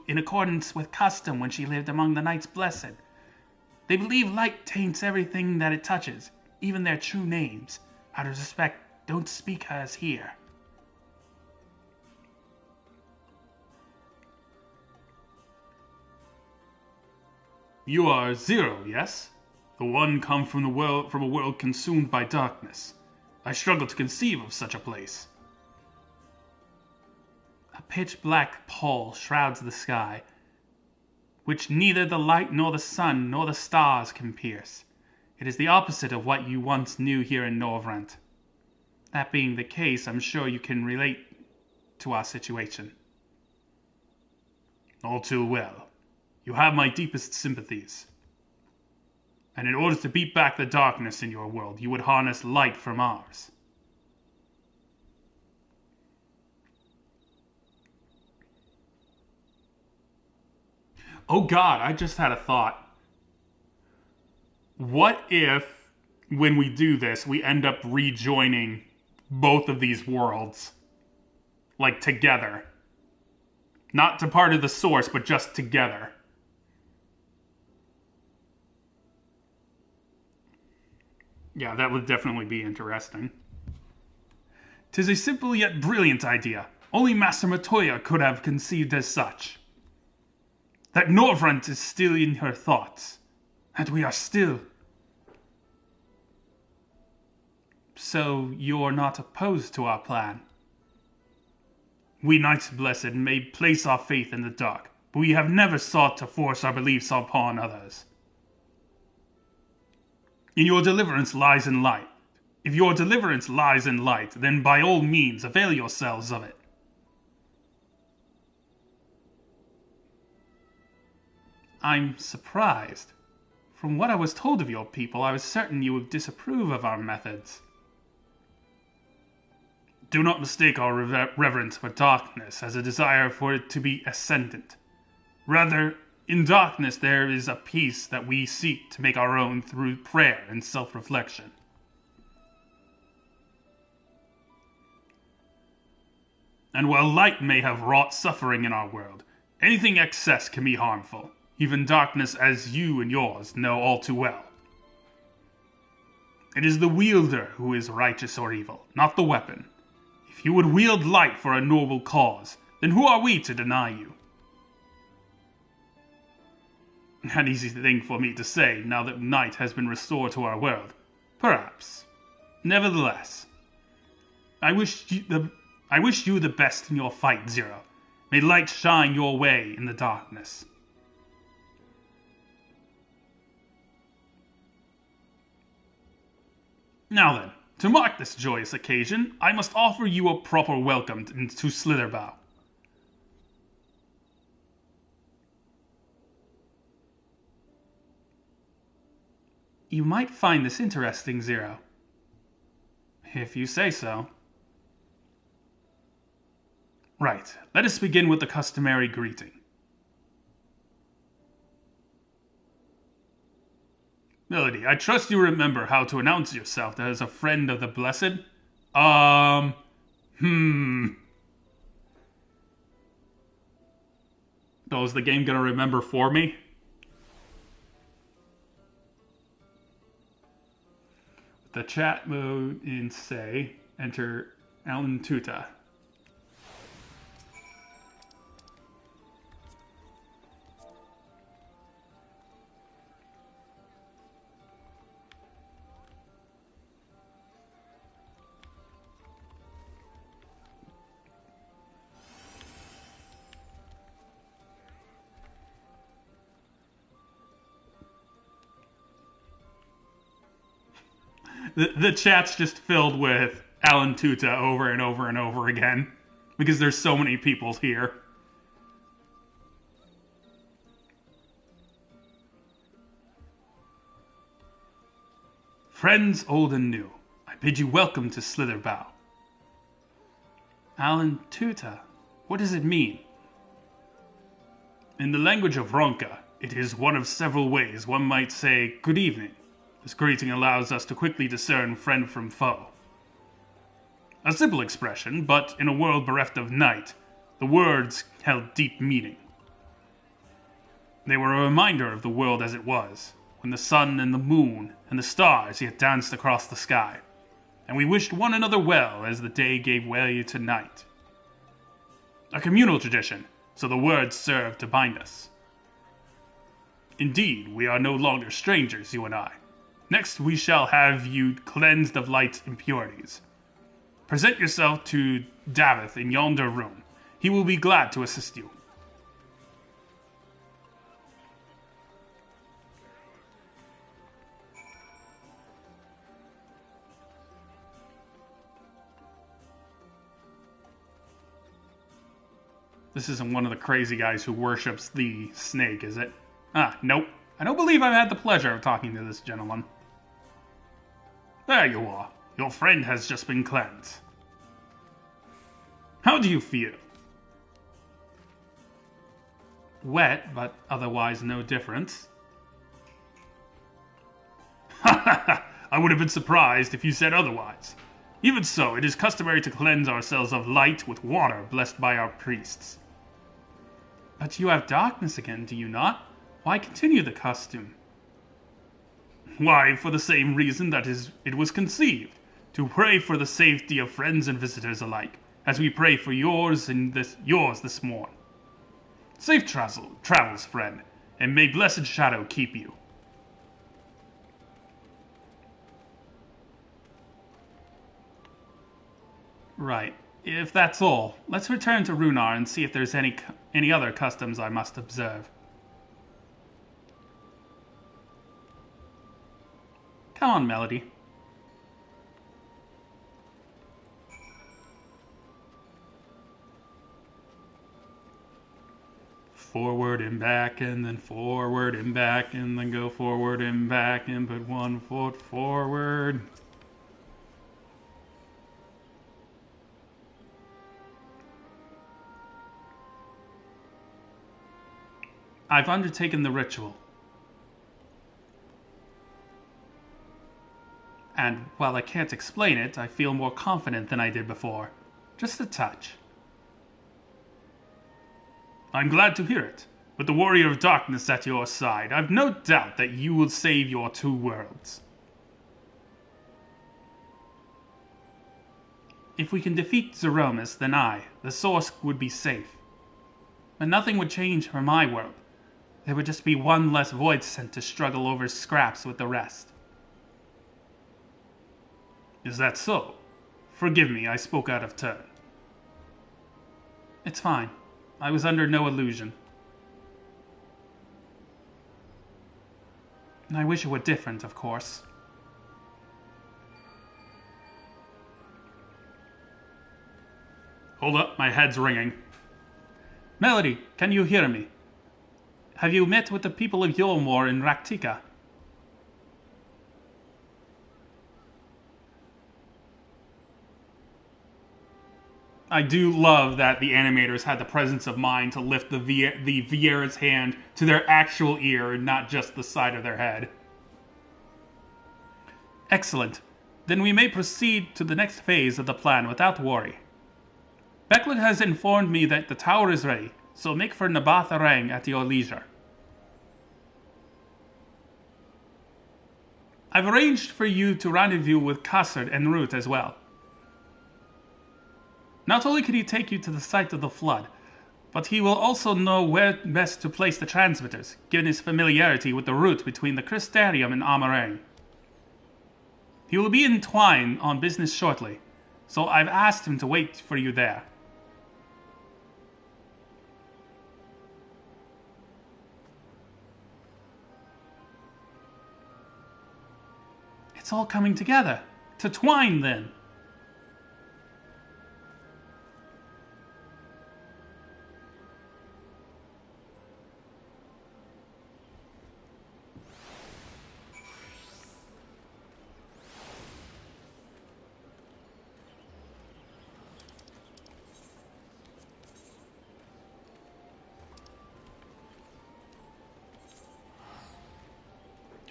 in accordance with custom when she lived among the Knights Blessed. They believe light taints everything that it touches, even their true names. Out of respect, don't speak hers here. You are Zero, yes? The one come from a world consumed by darkness. I struggle to conceive of such a place. A pitch-black pall shrouds the sky, which neither the light nor the sun nor the stars can pierce. It is the opposite of what you once knew here in Norvrent. That being the case, I'm sure you can relate to our situation. All too well. You have my deepest sympathies. And in order to beat back the darkness in your world, you would harness light from ours. Oh God, I just had a thought. What if, when we do this, we end up rejoining both of these worlds? Like, together. Not to part of the source, but just together. Yeah, that would definitely be interesting. 'Tis a simple yet brilliant idea. Only Master Matoya could have conceived as such. That Norvrent is still in her thoughts. And we are still. So you're not opposed to our plan? We Knights Blessed may place our faith in the dark, but we have never sought to force our beliefs upon others. In your deliverance lies in light. If your deliverance lies in light, then by all means avail yourselves of it. I'm surprised. From what I was told of your people, I was certain you would disapprove of our methods. Do not mistake our reverence for darkness as a desire for it to be ascendant. Rather, in darkness there is a peace that we seek to make our own through prayer and self-reflection. And while light may have wrought suffering in our world, anything excess can be harmful, even darkness as you and yours know all too well. It is the wielder who is righteous or evil, not the weapon. If you would wield light for a noble cause, then who are we to deny you? An easy thing for me to say, now that night has been restored to our world. Perhaps. Nevertheless, I wish you the best in your fight, Zero. May light shine your way in the darkness. Now then, to mark this joyous occasion, I must offer you a proper welcome to Slitherbow. You might find this interesting, Zero. If you say so. Right, let us begin with the customary greeting. Melody, I trust you remember how to announce yourself as a friend of the Blessed? Oh, is the game gonna remember for me? The chat mode in say, enter Alan Tuta. The chat's just filled with Alan Tuta over and over and over again, because there's so many people here. Friends old and new, I bid you welcome to Slitherbow. Alan Tuta, what does it mean? In the language of Ronka, it is one of several ways one might say good evening, This greeting allows us to quickly discern friend from foe. A simple expression, but in a world bereft of night, the words held deep meaning. They were a reminder of the world as it was, when the sun and the moon and the stars yet danced across the sky, and we wished one another well as the day gave way to night. A communal tradition, so the words served to bind us. Indeed, we are no longer strangers, you and I. Next, we shall have you cleansed of light's impurities. Present yourself to Davith in yonder room. He will be glad to assist you. This isn't one of the crazy guys who worships the snake, is it? Ah, nope. I don't believe I've had the pleasure of talking to this gentleman. There you are. Your friend has just been cleansed. How do you feel? Wet, but otherwise no difference. I would have been surprised if you said otherwise. Even so, it is customary to cleanse ourselves of light with water blessed by our priests. But you have darkness again, do you not? Why continue the custom? Why, for the same reason that it was conceived, to pray for the safety of friends and visitors alike, as we pray for yours this morn. Safe travels, friend, and may blessed shadow keep you. Right. If that's all, let's return to Runar and see if there's any other customs I must observe. Come on, Melody. Forward and back, and then forward and back, and then go forward and back, and put one foot forward. I've undertaken the ritual. And while I can't explain it, I feel more confident than I did before. Just a touch. I'm glad to hear it. With the warrior of darkness at your side, I've no doubt that you will save your two worlds. If we can defeat Zeromus, then the source, would be safe. But nothing would change for my world. There would just be one less void sent to struggle over scraps with the rest. Is that so? Forgive me, I spoke out of turn. It's fine. I was under no illusion. I wish it were different, of course. Hold up, my head's ringing. Melody, can you hear me? Have you met with the people of Yolmor in Raktika? I do love that the animators had the presence of mind to lift the Viera's hand to their actual ear and not just the side of their head. Excellent. Then we may proceed to the next phase of the plan without worry. Becklet has informed me that the tower is ready, so make for Nabath Arang at your leisure. I've arranged for you to rendezvous with Kassard and Root as well. Not only can he take you to the site of the flood, but he will also know where best to place the transmitters, given his familiarity with the route between the Crystarium and Amarang. He will be in Twine on business shortly, so I've asked him to wait for you there. It's all coming together. To Twine, then.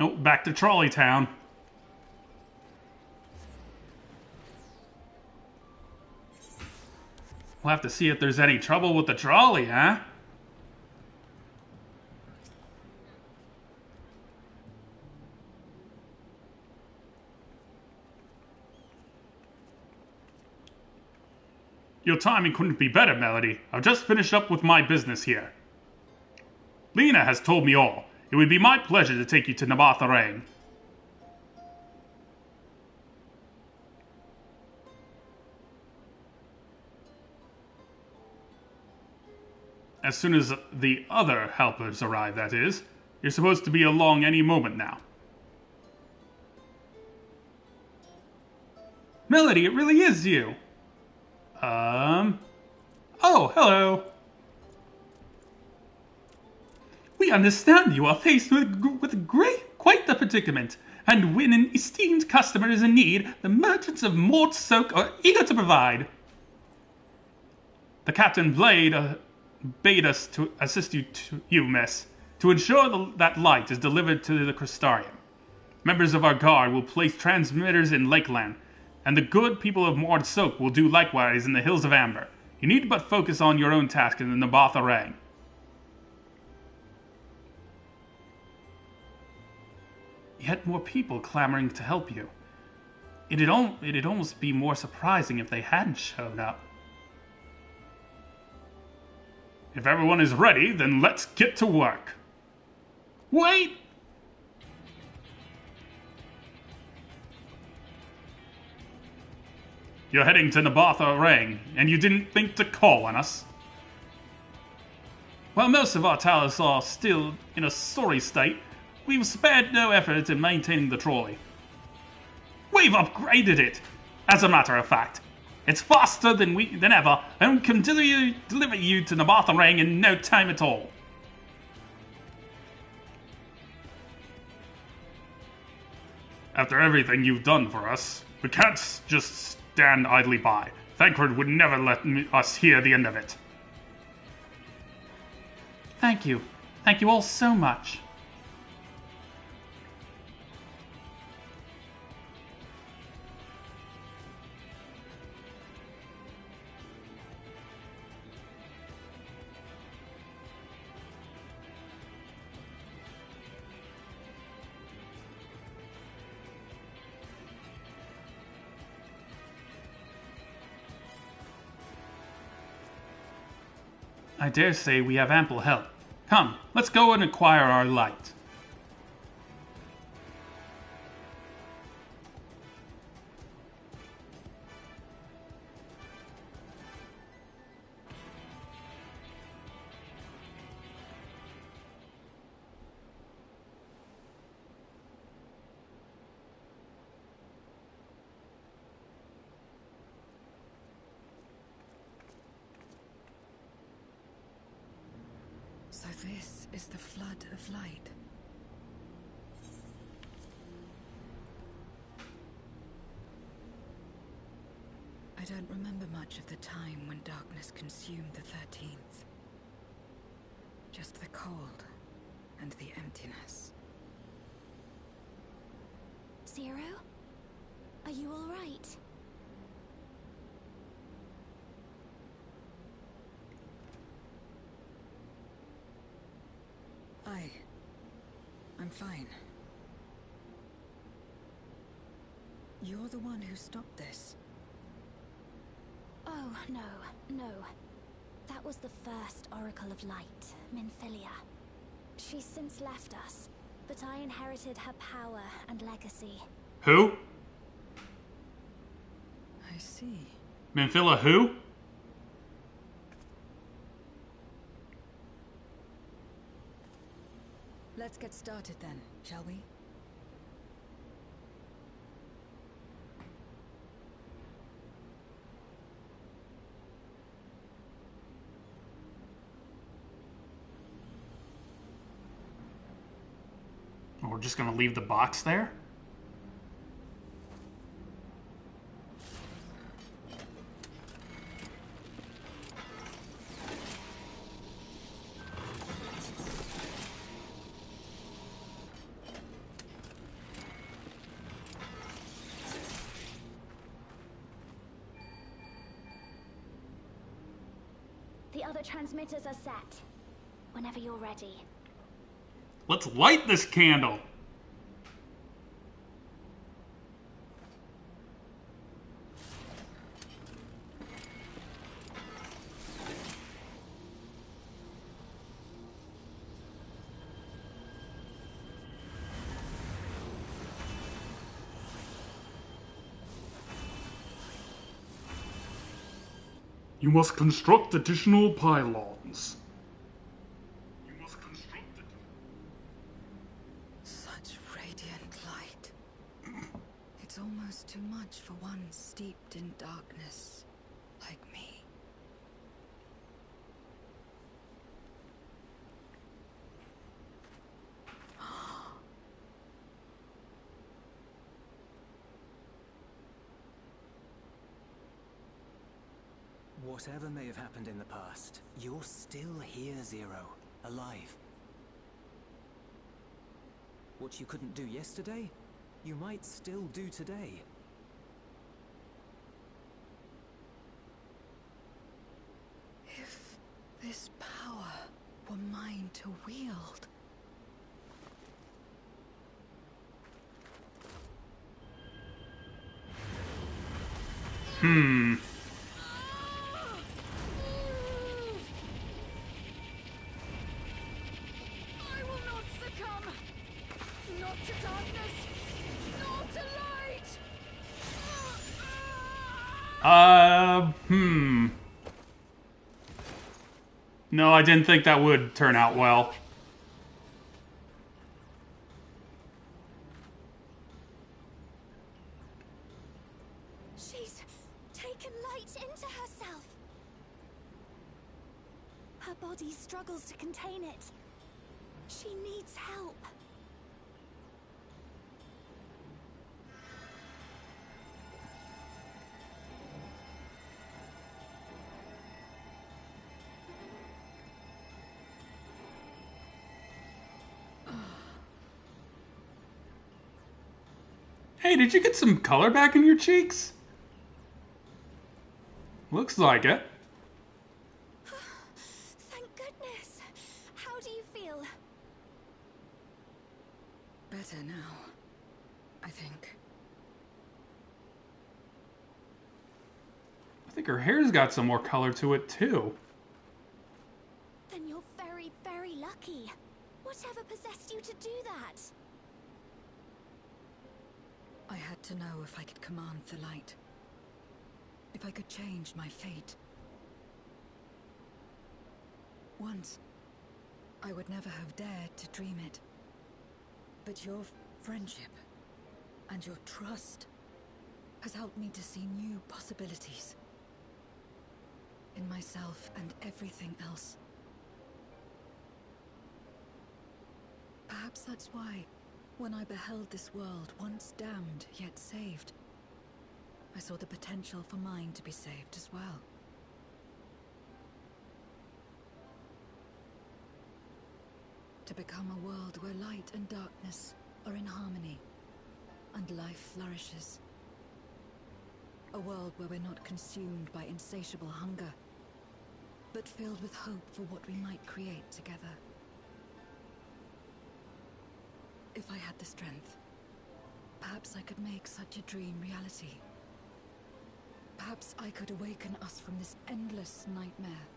Oh, back to Trolley Town. We'll have to see if there's any trouble with the trolley, huh? Your timing couldn't be better, Melody. I've just finished up with my business here. Lena has told me all. It would be my pleasure to take you to Nabatha. As soon as the other helpers arrive, that is. You're supposed to be along any moment now. Melody, it really is you. Oh, hello. We understand you are faced with quite the predicament, and when an esteemed customer is in need, the merchants of Mort Soak are eager to provide. The Captain bade us to assist you, miss, to ensure that light is delivered to the Crystarium. Members of our guard will place transmitters in Lakeland, and the good people of Mort Soak will do likewise in the Hills of Amber. You need but focus on your own task in the Nabatha. Yet more people clamoring to help you. It'd almost be more surprising if they hadn't shown up. If everyone is ready, then let's get to work. Wait! You're heading to Nabatha, and you didn't think to call on us? While most of our towers are still in a sorry state, we've spared no effort in maintaining the trolley. We've upgraded it, as a matter of fact. It's faster than ever, and can deliver you to Nabatha in no time at all. After everything you've done for us, we can't just stand idly by. Thancred would never let us hear the end of it. Thank you. Thank you all so much. I dare say we have ample help. Come, let's go and acquire our light. So this is the flood of light. I don't remember much of the time when darkness consumed the 13th. Just the cold and the emptiness. Zero? Are you all right? I'm fine. You're the one who stopped this. Oh, no. That was the first Oracle of Light, Minfilia. She's since left us, but I inherited her power and legacy. Who? I see. Minfilia who? Let's get started then, shall we? We're just gonna leave the box there? The other transmitters are set. Whenever you're ready. Let's light this candle! You must construct additional pylons. Such radiant light. It's almost too much for one steeped in darkness like me. Whatever may have happened in the past, you're still here, Zero. Alive. What you couldn't do yesterday, you might still do today. If this power were mine to wield... I will not succumb! Not to darkness! Not to light! No, I didn't think that would turn out well. She's taken light into herself. Her body struggles to contain it. She needs help. Hey, did you get some color back in your cheeks? Looks like it. Thank goodness. How do you feel? better now, I think. I think her hair's got some more color to it, too. Then you're very, very lucky. Whatever possessed you to do that? I had to know if I could command the light. If I could change my fate. Once, I would never have dared to dream it. But your friendship and your trust has helped me to see new possibilities. In myself and everything else. Perhaps that's why, when I beheld this world once damned yet saved, I saw the potential for mine to be saved as well. To become a world where light and darkness are in harmony, and life flourishes. A world where we're not consumed by insatiable hunger, but filled with hope for what we might create together. If I had the strength, perhaps I could make such a dream reality. Perhaps I could awaken us from this endless nightmare.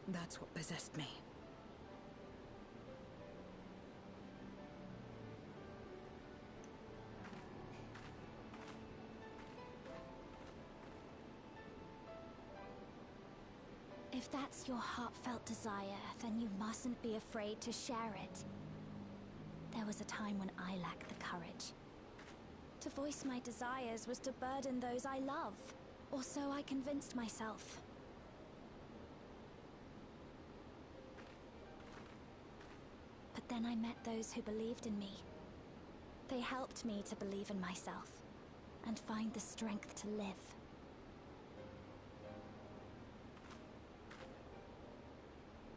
That's what possessed me. If that's your heartfelt desire, then you mustn't be afraid to share it. There was a time when I lacked the courage. To voice my desires was to burden those I love, or so I convinced myself. But then I met those who believed in me. They helped me to believe in myself, and find the strength to live.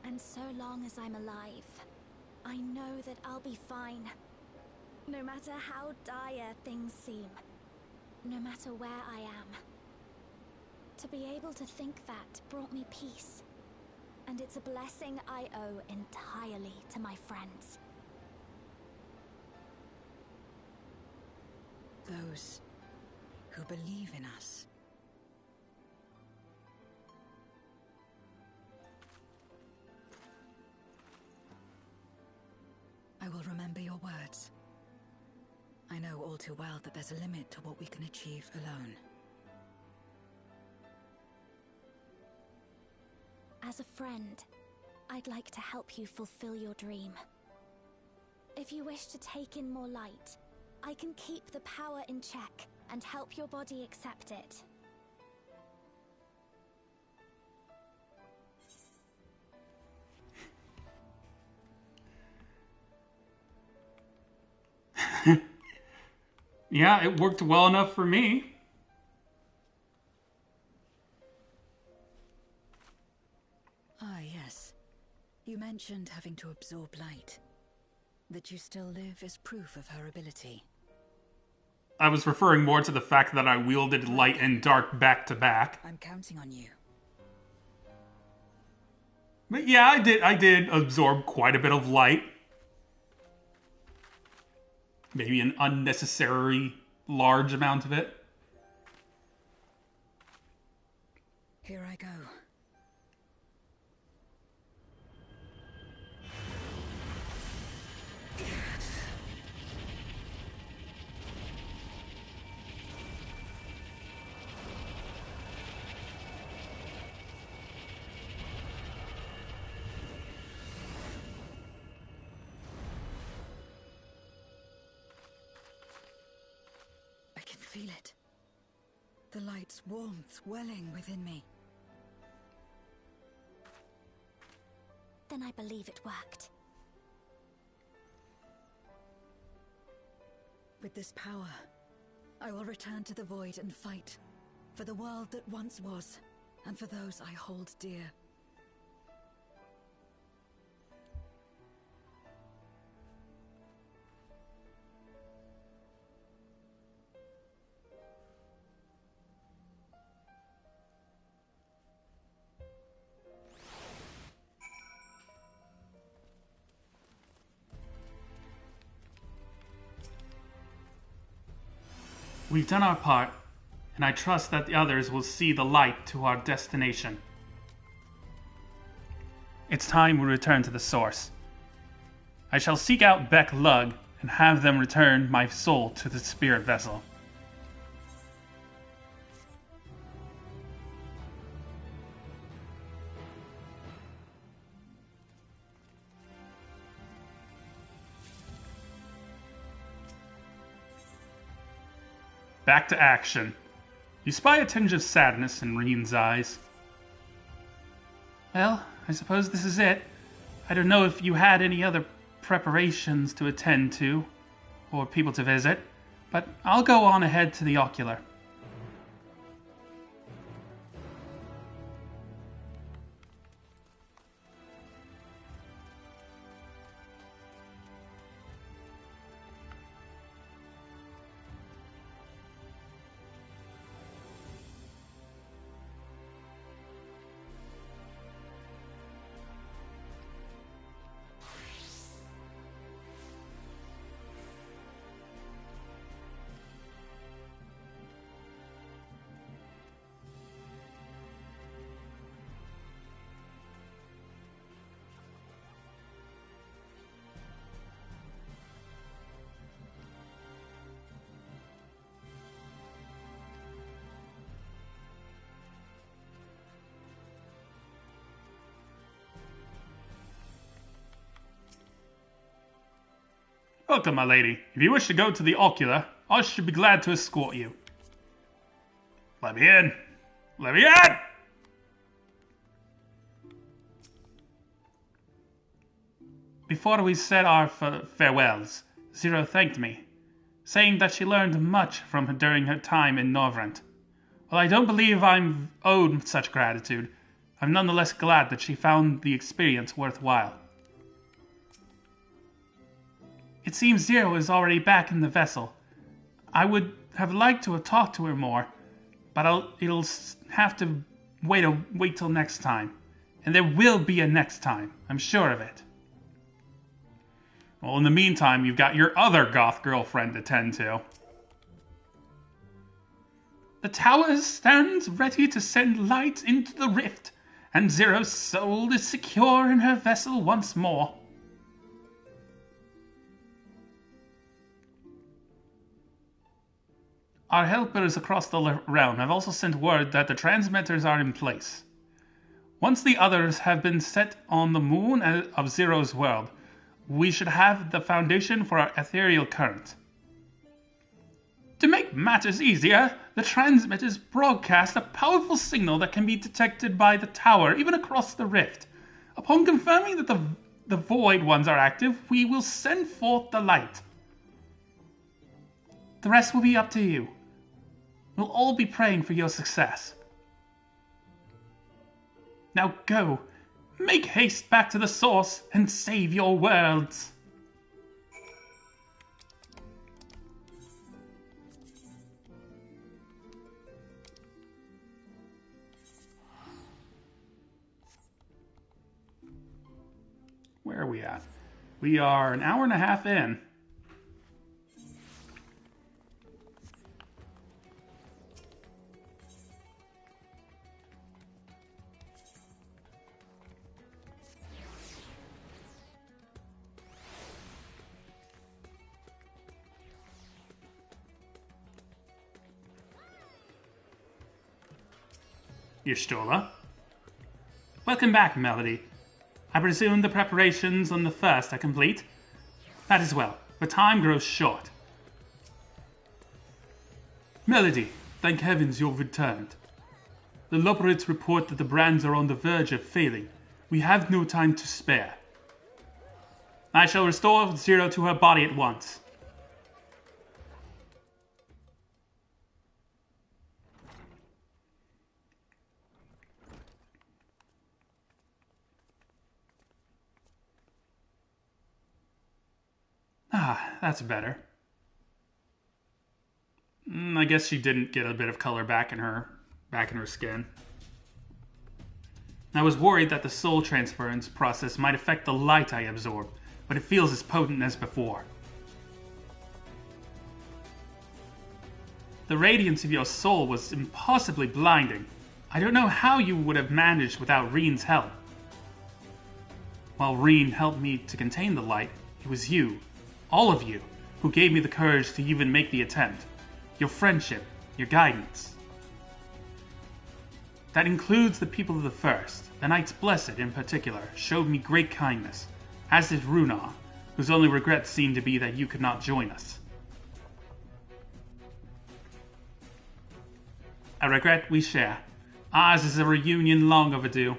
And so long as I'm alive, I know that I'll be fine. No matter how dire things seem. No matter where I am. To be able to think that brought me peace. And it's a blessing I owe entirely to my friends. Those who believe in us. I will remember your words. I know all too well that there's a limit to what we can achieve alone. As a friend, I'd like to help you fulfill your dream. If you wish to take in more light, I can keep the power in check and help your body accept it. Yeah, it worked well enough for me. Ah, yes. You mentioned having to absorb light. That you still live is proof of her ability. I was referring more to the fact that I wielded light and dark back to back. I'm counting on you. But yeah, I did absorb quite a bit of light. Maybe an unnecessary large amount of it. Here I go. I can feel it. The light's warmth welling within me. Then I believe it worked. With this power, I will return to the void and fight for the world that once was, and for those I hold dear. We've done our part, and I trust that the others will see the light to our destination. It's time we return to the source. I shall seek out Beck Lug and have them return my soul to the spirit vessel. Back to action. You spy a tinge of sadness in Reen's eyes. Well, I suppose this is it. I don't know if you had any other preparations to attend to, or people to visit, but I'll go on ahead to the ocular. Welcome, my lady. If you wish to go to the ocular, I should be glad to escort you. Let me in! Let me in! Before we said our farewells, Zero thanked me, saying that she learned much from her during her time in Norvrent. While I don't believe I'm owed such gratitude, I'm nonetheless glad that she found the experience worthwhile. It seems Zero is already back in the vessel. I would have liked to have talked to her more, but it'll have to wait till next time. And there will be a next time. I'm sure of it. Well, in the meantime, you've got your other goth girlfriend to tend to. The tower stands ready to send light into the rift, and Zero's soul is secure in her vessel once more. Our helpers across the realm have also sent word that the transmitters are in place. Once the others have been set on the moon of Zero's world, we should have the foundation for our ethereal current. To make matters easier, the transmitters broadcast a powerful signal that can be detected by the tower, even across the rift. Upon confirming that the void ones are active, we will send forth the light. The rest will be up to you. We'll all be praying for your success. Now go, make haste back to the source and save your worlds. Where are we at? We are an hour and a half in. Y'shtola. Welcome back, Melody. I presume the preparations on the first are complete? That is well, for time grows short. Melody, thank heavens you've returned. The Loperids report that the brands are on the verge of failing. We have no time to spare. I shall restore Zero to her body at once. Ah, that's better. I guess she didn't get a bit of color back in her skin. I was worried that the soul transference process might affect the light I absorb, but it feels as potent as before. The radiance of your soul was impossibly blinding. I don't know how you would have managed without Reen's help. While Reen helped me to contain the light, it was you, all of you, who gave me the courage to even make the attempt. Your friendship, your guidance. That includes the people of the First. The Knights Blessed, in particular, showed me great kindness, as did Runa, whose only regret seemed to be that you could not join us. A regret we share. Ours is a reunion long overdue.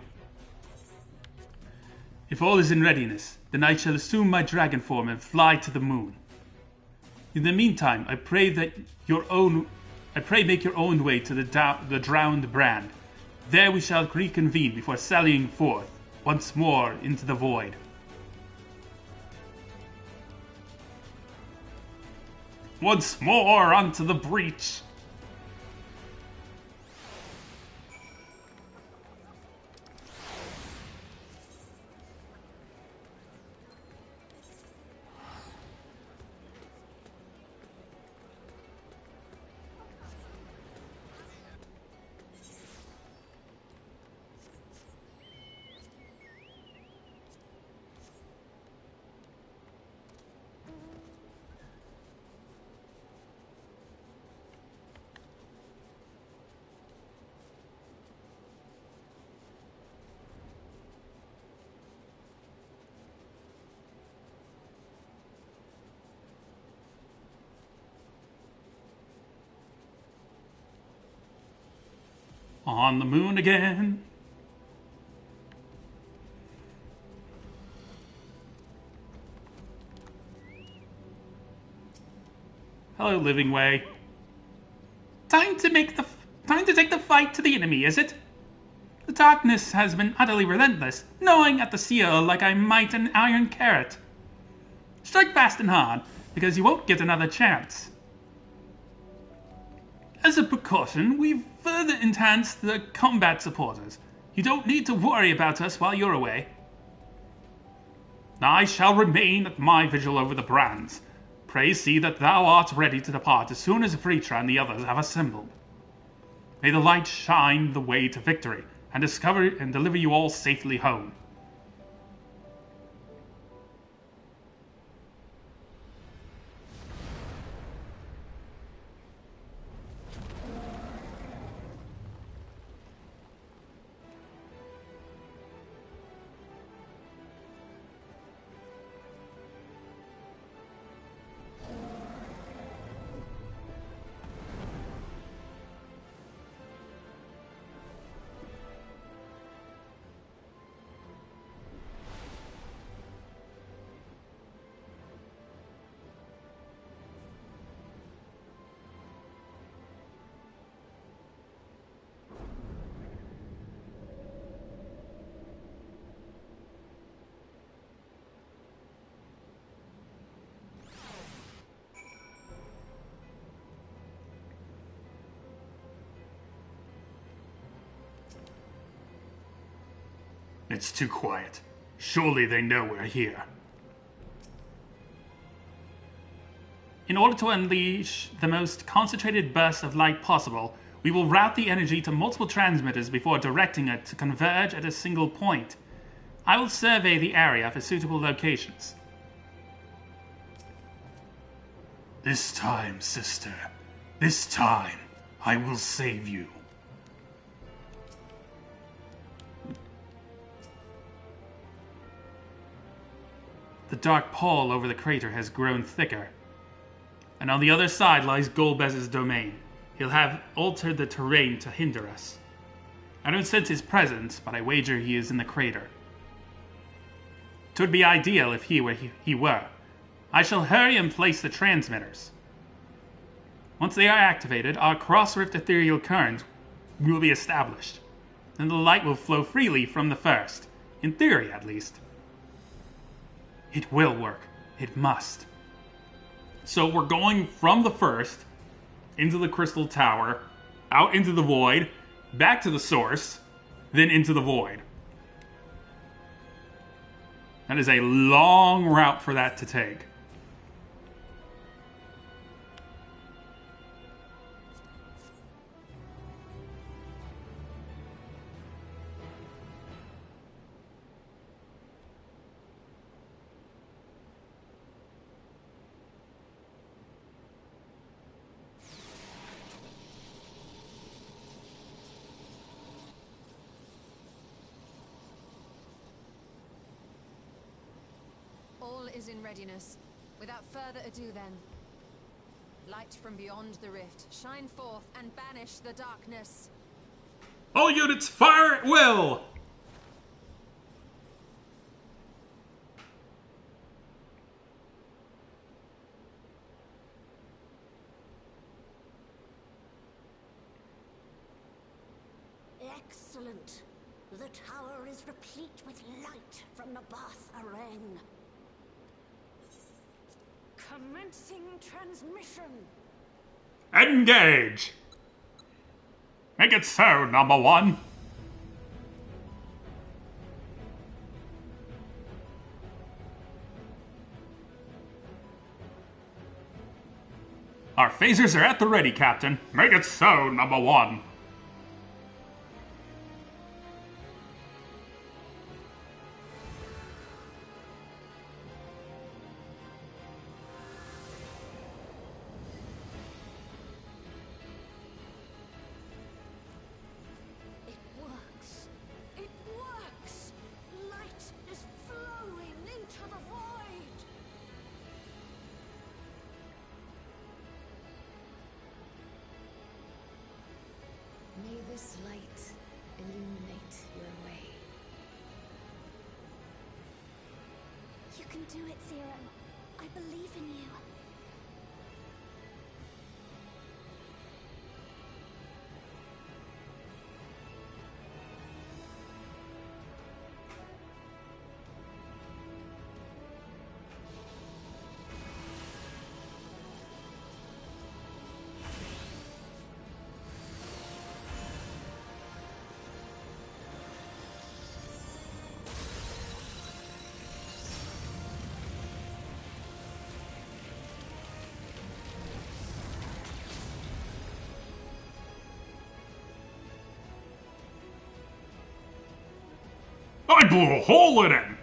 If all is in readiness, then I shall assume my dragon form and fly to the moon. In the meantime, I pray make your own way to the drowned brand. There we shall reconvene before sallying forth once more into the void. Once more onto the breach. On the moon again. Hello, Living Way. Time to take the fight to the enemy, is it? The darkness has been utterly relentless, gnawing at the seal like I might an iron carrot. Strike fast and hard, because you won't get another chance. As a precaution, we've further enhanced the combat supporters. You don't need to worry about us while you're away. I shall remain at my vigil over the brands. Pray see that thou art ready to depart as soon as Vritra and the others have assembled. May the light shine the way to victory, and discover and deliver you all safely home. It's too quiet. Surely they know we're here. In order to unleash the most concentrated burst of light possible, we will route the energy to multiple transmitters before directing it to converge at a single point. I will survey the area for suitable locations. This time, sister. This time, I will save you. The dark pall over the crater has grown thicker, and on the other side lies Golbez's domain. He'll have altered the terrain to hinder us. I don't sense his presence, but I wager he is in the crater. 'Twould be ideal if he were. I shall hurry and place the transmitters. Once they are activated, our cross-rift ethereal current will be established. Then the light will flow freely from the first, in theory at least. It will work. It must. So we're going from the first, into the crystal tower, out into the void, back to the source, then into the void. That is a long route for that to take. All is in readiness. Without further ado then. Light from beyond the rift, shine forth and banish the darkness. All units fire at will! Excellent. The tower is replete with light from the Bath Arang. Commencing transmission. Engage! Make it so, number one. Our phasers are at the ready, Captain. Make it so, number one. May this light illuminate your way. You can do it, Zero. I believe in you. I blew a hole in him!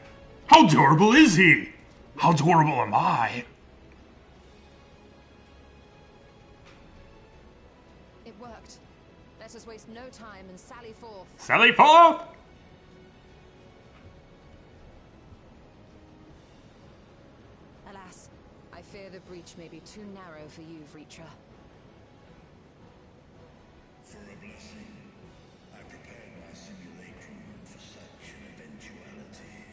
How durable is he? How durable am I? It worked. Let us waste no time and sally forth. Sally forth! Alas, I fear the breach may be too narrow for you, Vritra. For a blessing, I prepared my simulacrum for such an eventuality.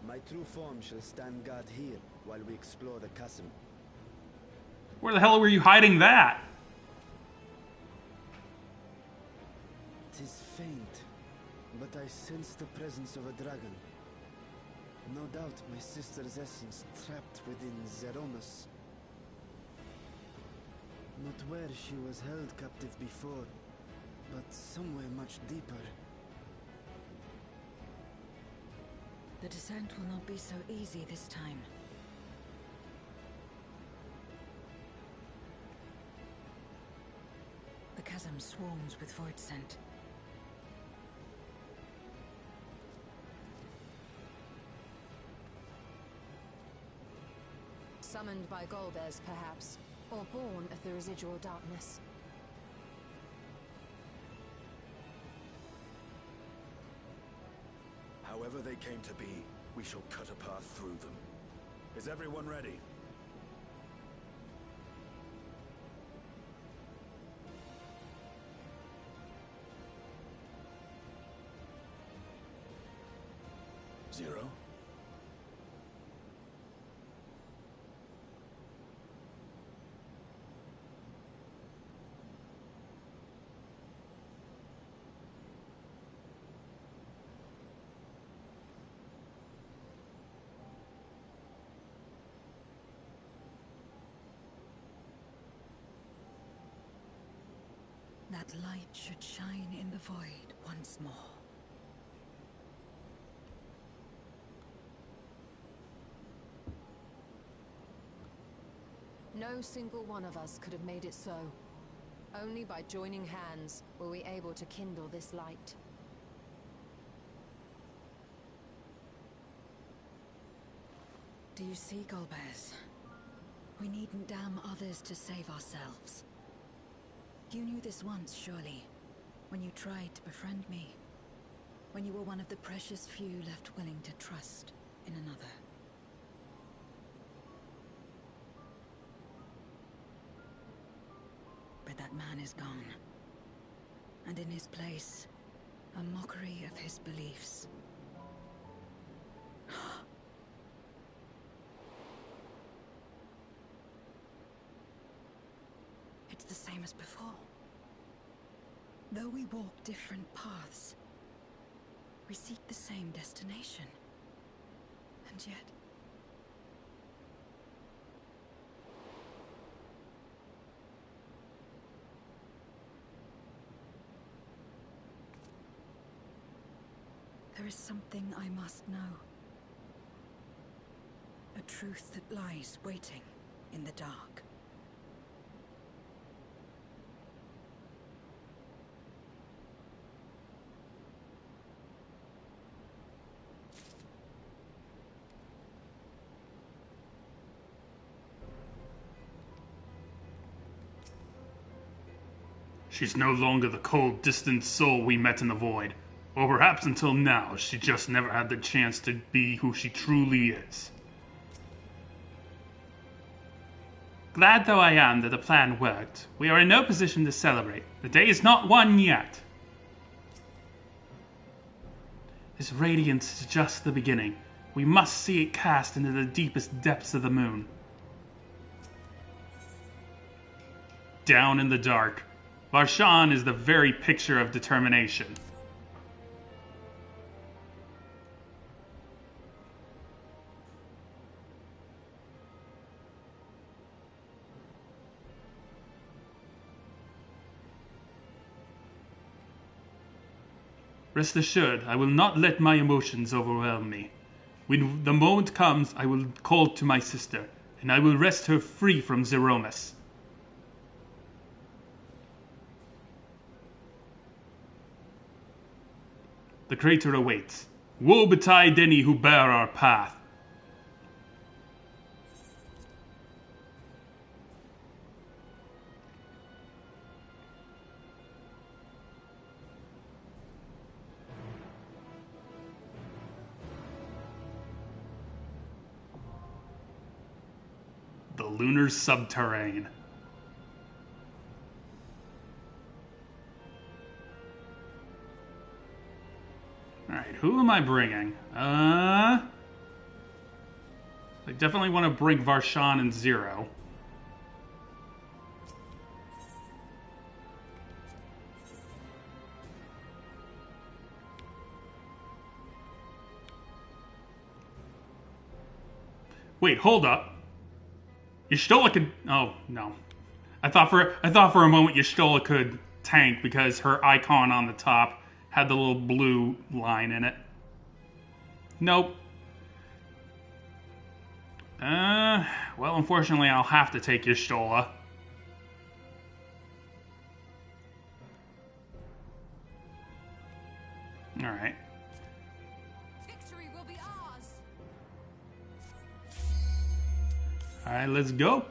My true form shall stand guard here while we explore the chasm. Where the hell were you hiding that? 'Tis faint, but I sense the presence of a dragon. No doubt my sister's essence trapped within Zeromus. Not where she was held captive before, but somewhere much deeper. The descent will not be so easy this time. The chasm swarms with void scent. Summoned by Golbez, perhaps, or born of the residual darkness. However they came to be, we shall cut a path through them. Is everyone ready? Zero? That light should shine in the void once more. No single one of us could have made it so. Only by joining hands were we able to kindle this light. Do you see, Golbez? We needn't damn others to save ourselves. You knew this once, surely, when you tried to befriend me. When you were one of the precious few left willing to trust in another. But that man is gone. And in his place, a mockery of his beliefs. It's the same as before. Though we walk different paths, we seek the same destination. And yet... there is something I must know. A truth that lies waiting in the dark. She's no longer the cold, distant soul we met in the void. Or perhaps until now, she just never had the chance to be who she truly is. Glad though I am that the plan worked, we are in no position to celebrate. The day is not won yet. This radiance is just the beginning. We must see it cast into the deepest depths of the moon. Down in the dark, Varshan is the very picture of determination. Rest assured, I will not let my emotions overwhelm me. When the moment comes, I will call to my sister, and I will wrest her free from Zeromus. The crater awaits. Woe betide any who bear our path. The lunar subterrane. Alright, who am I bringing? I definitely want to bring Varshan and Zero. Wait, hold up. Y'shtola could... Oh, no. I thought for a moment Y'shtola could tank because her icon on the top had the little blue line in it. Nope. Well, unfortunately, I'll have to take Y'shtola. Alright. Victory will be ours. Alright, let's go.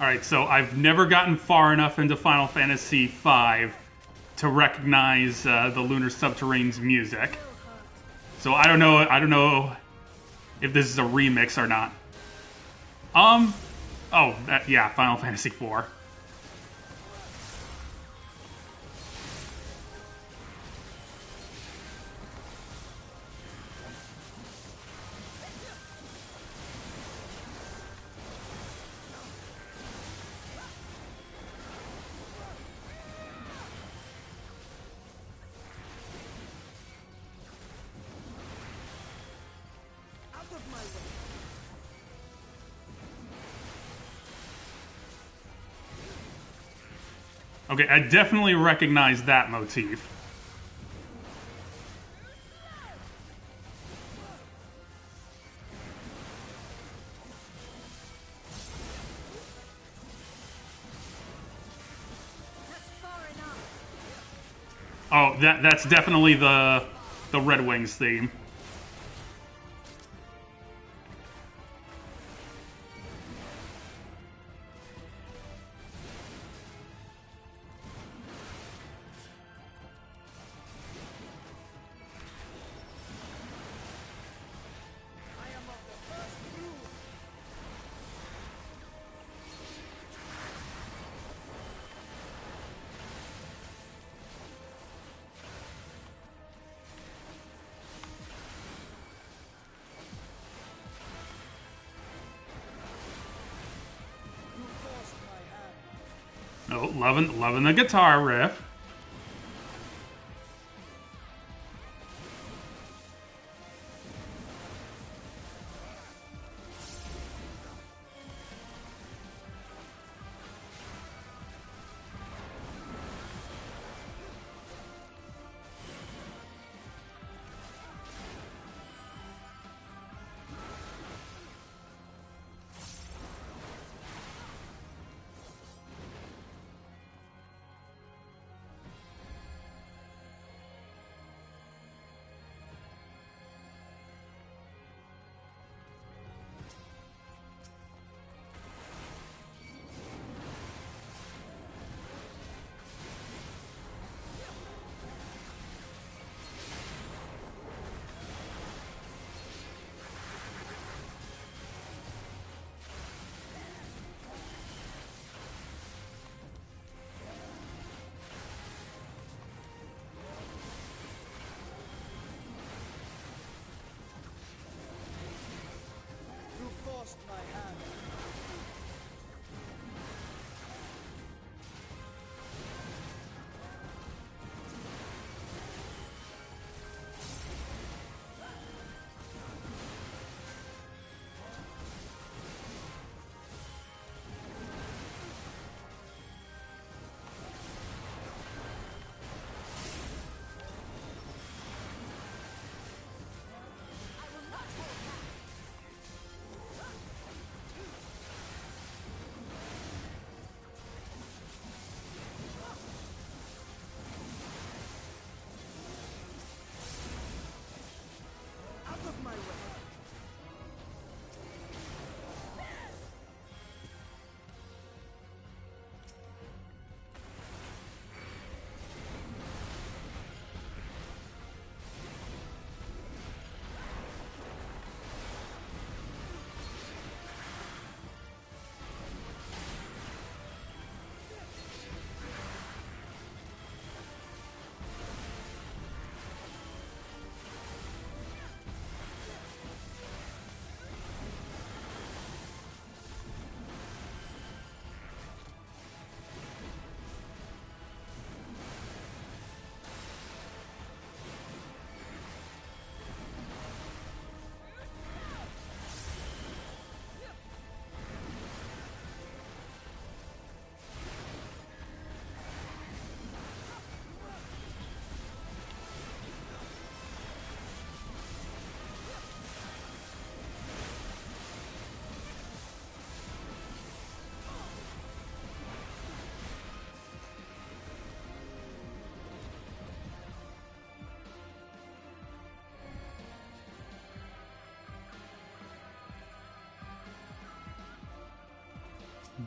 Alright, so I've never gotten far enough into Final Fantasy V to recognize the Lunar Subterrane's music. So I don't know if this is a remix or not. Yeah, Final Fantasy IV. Okay, I definitely recognize that motif. Oh, that's definitely the Red Wings theme. Oh, loving the guitar riff.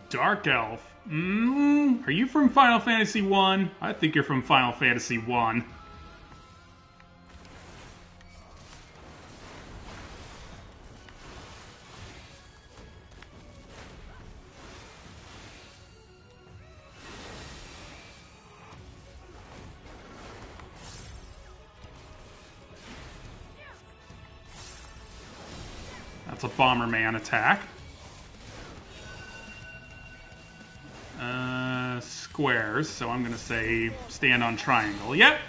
Dark Elf. Are you from Final Fantasy 1? I think you're from Final Fantasy 1. That's a Bomberman attack. Squares, so I'm gonna say stand on triangle. Yep.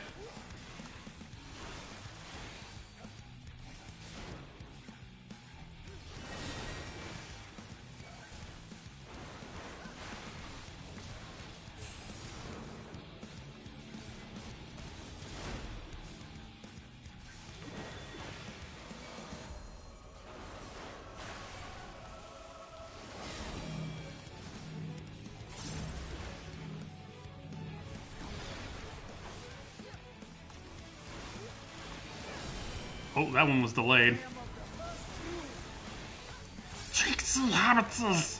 Oh, that one was delayed. Cheeks and hobbitses!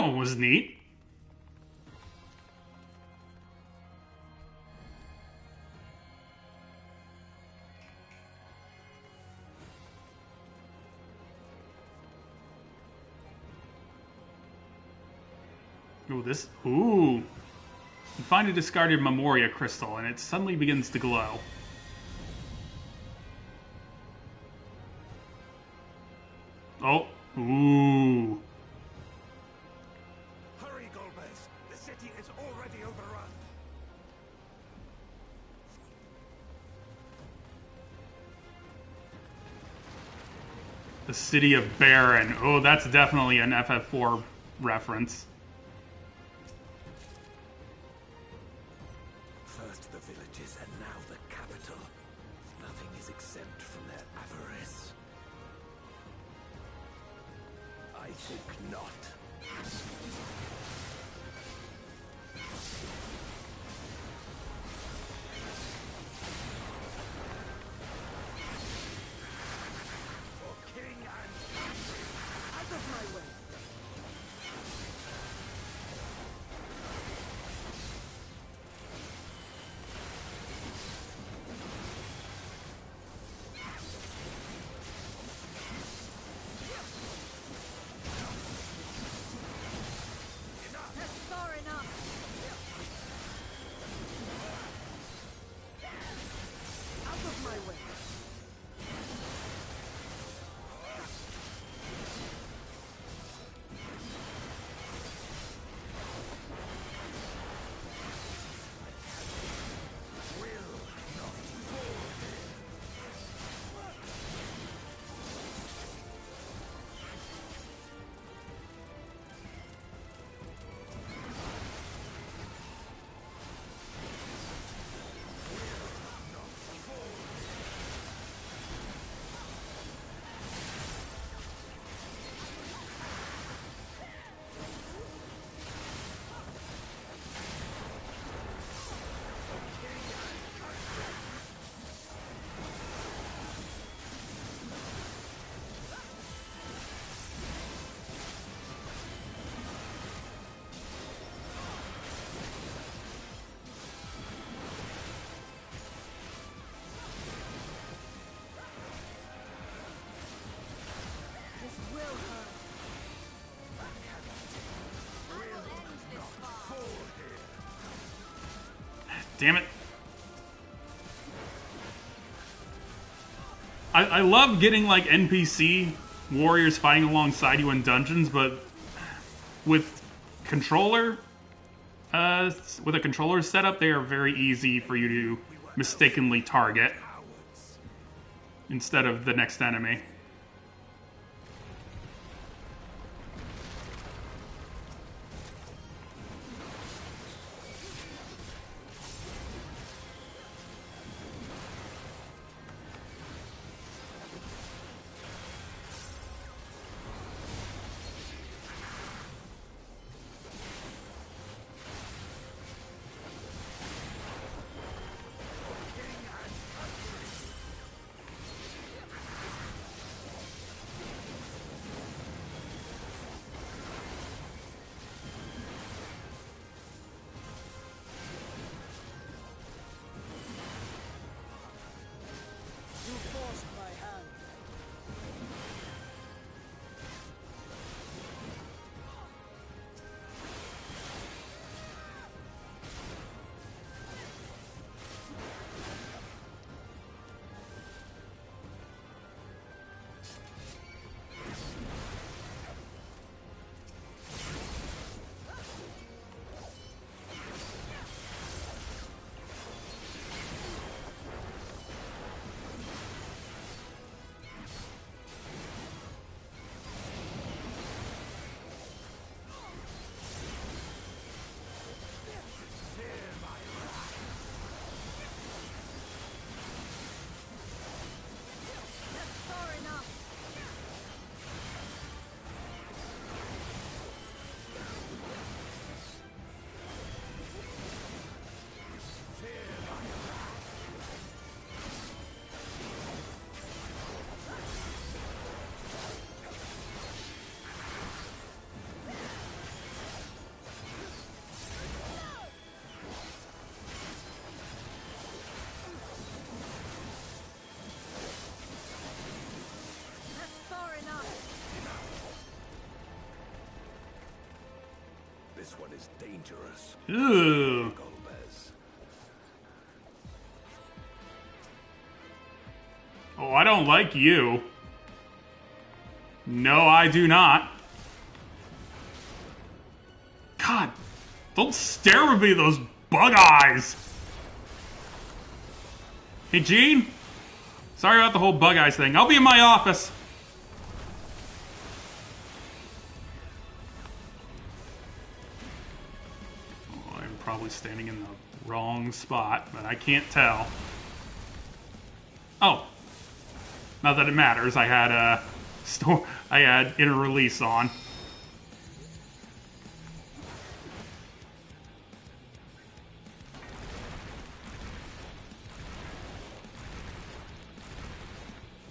That one was neat. Ooh, this... Ooh. You find a discarded Memoria crystal, and it suddenly begins to glow. Oh. Ooh. Hurry, Golbez. The city is already overrun. The City of Baron. Oh, that's definitely an FF4 reference. First the villages and now the capital. Nothing is exempt from their avarice. I think not. For king and country, out of my way! That's far enough. Out of my way! This will hurt. I will end this fight. Damn it. I love getting like NPC warriors fighting alongside you in dungeons, but with controller, with a controller setup, they are very easy for you to mistakenly target instead of the next enemy. This one is dangerous. Ooh. Golbez. Oh, I don't like you. No, I do not. God, don't stare at me, those bug eyes. Hey, Gene? Sorry about the whole bug eyes thing. I'll be in my office. Oh, I'm probably standing in the wrong spot, but I can't tell. Oh. Not that it matters. I had I had inner release on.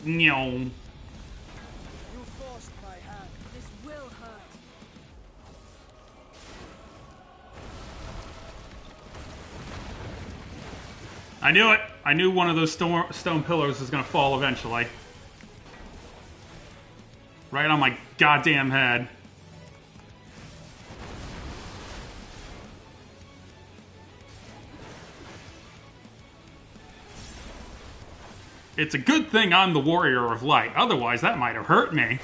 No. You forced my hand. This will hurt. I knew it. I knew one of those stone pillars was going to fall eventually. Right on my goddamn head. It's a good thing I'm the warrior of light. Otherwise, that might have hurt me.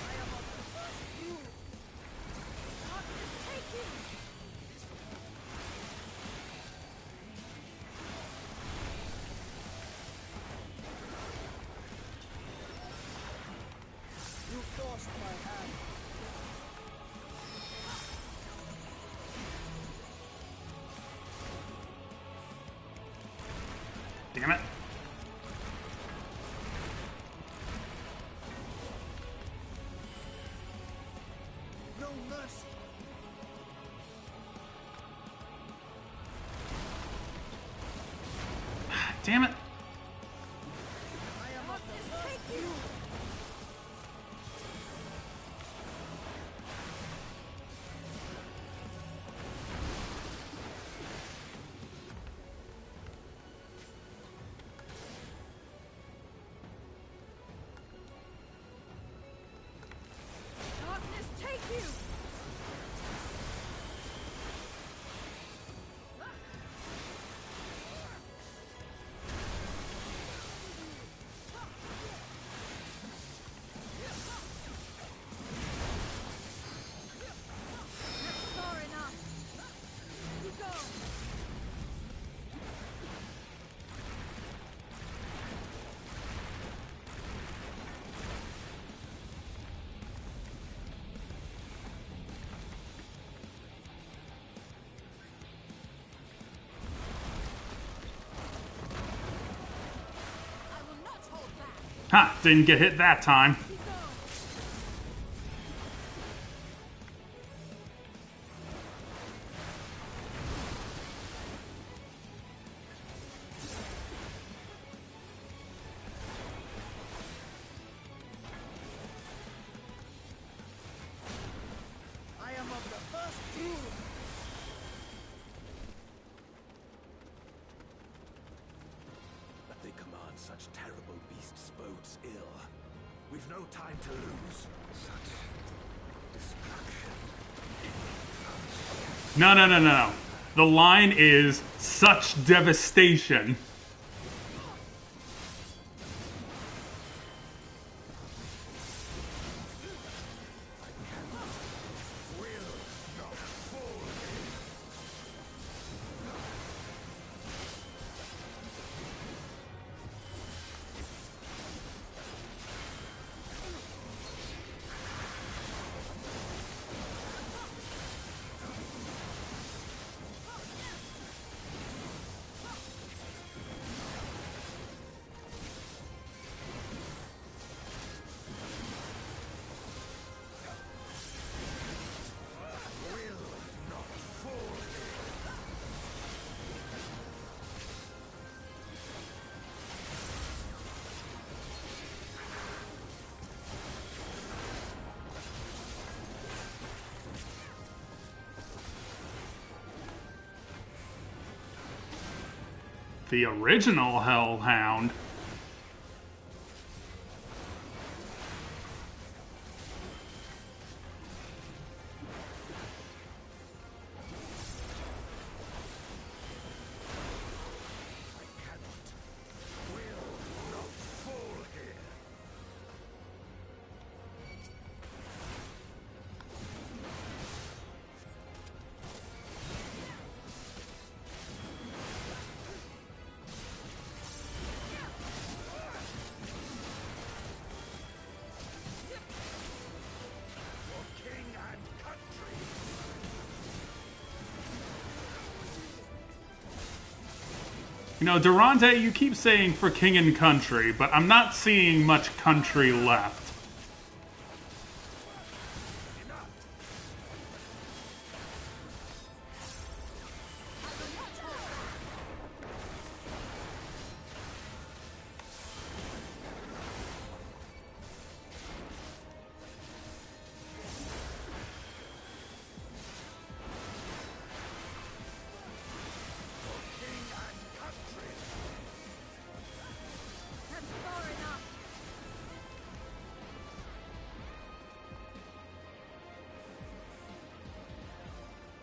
You forced my hand. Damn it. No mercy. Damn it. I am of the first few. Darkness, take you! Far enough. Keep going. I will not hold back. Ha! Didn't get hit that time. Keep going. I am of the first few. That they command such terrible beasts bodes ill. We've no time to lose. Such destruction. No, no, no, no, no. The line is such devastation. The original Hellhound. You know, Durante, you keep saying for king and country, but I'm not seeing much country left.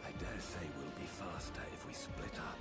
I dare say we'll be faster if we split up.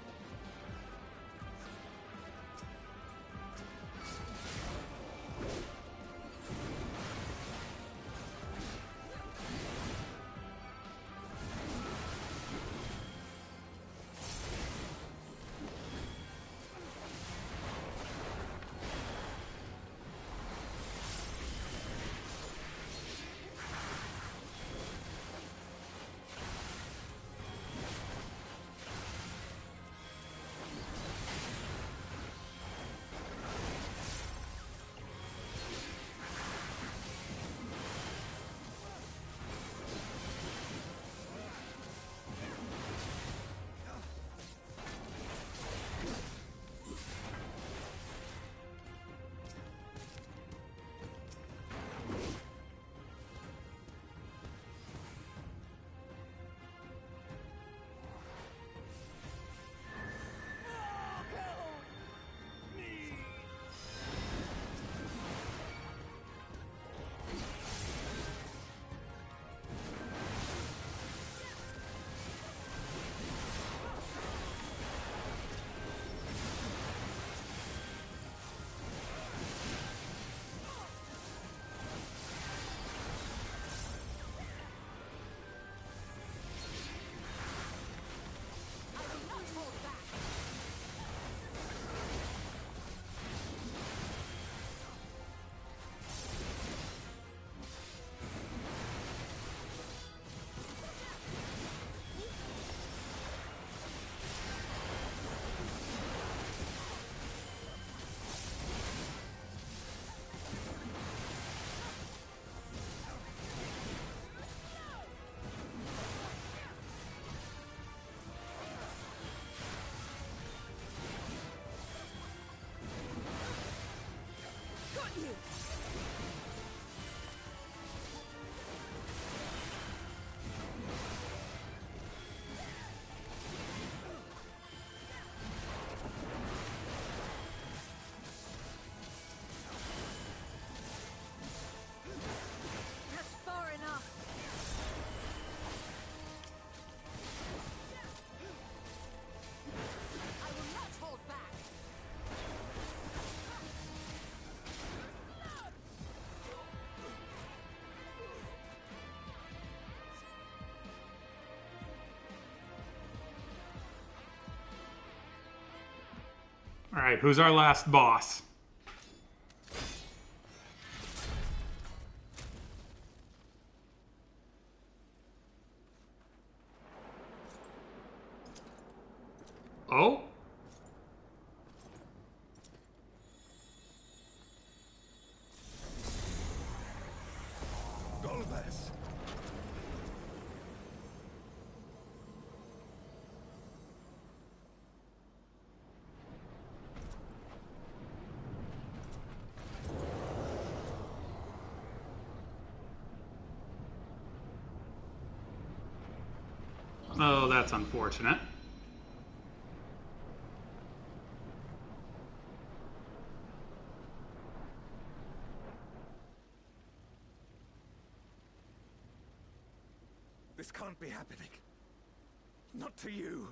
Alright, who's our last boss? Oh? Golbez! Oh, that's unfortunate. This can't be happening. Not to you.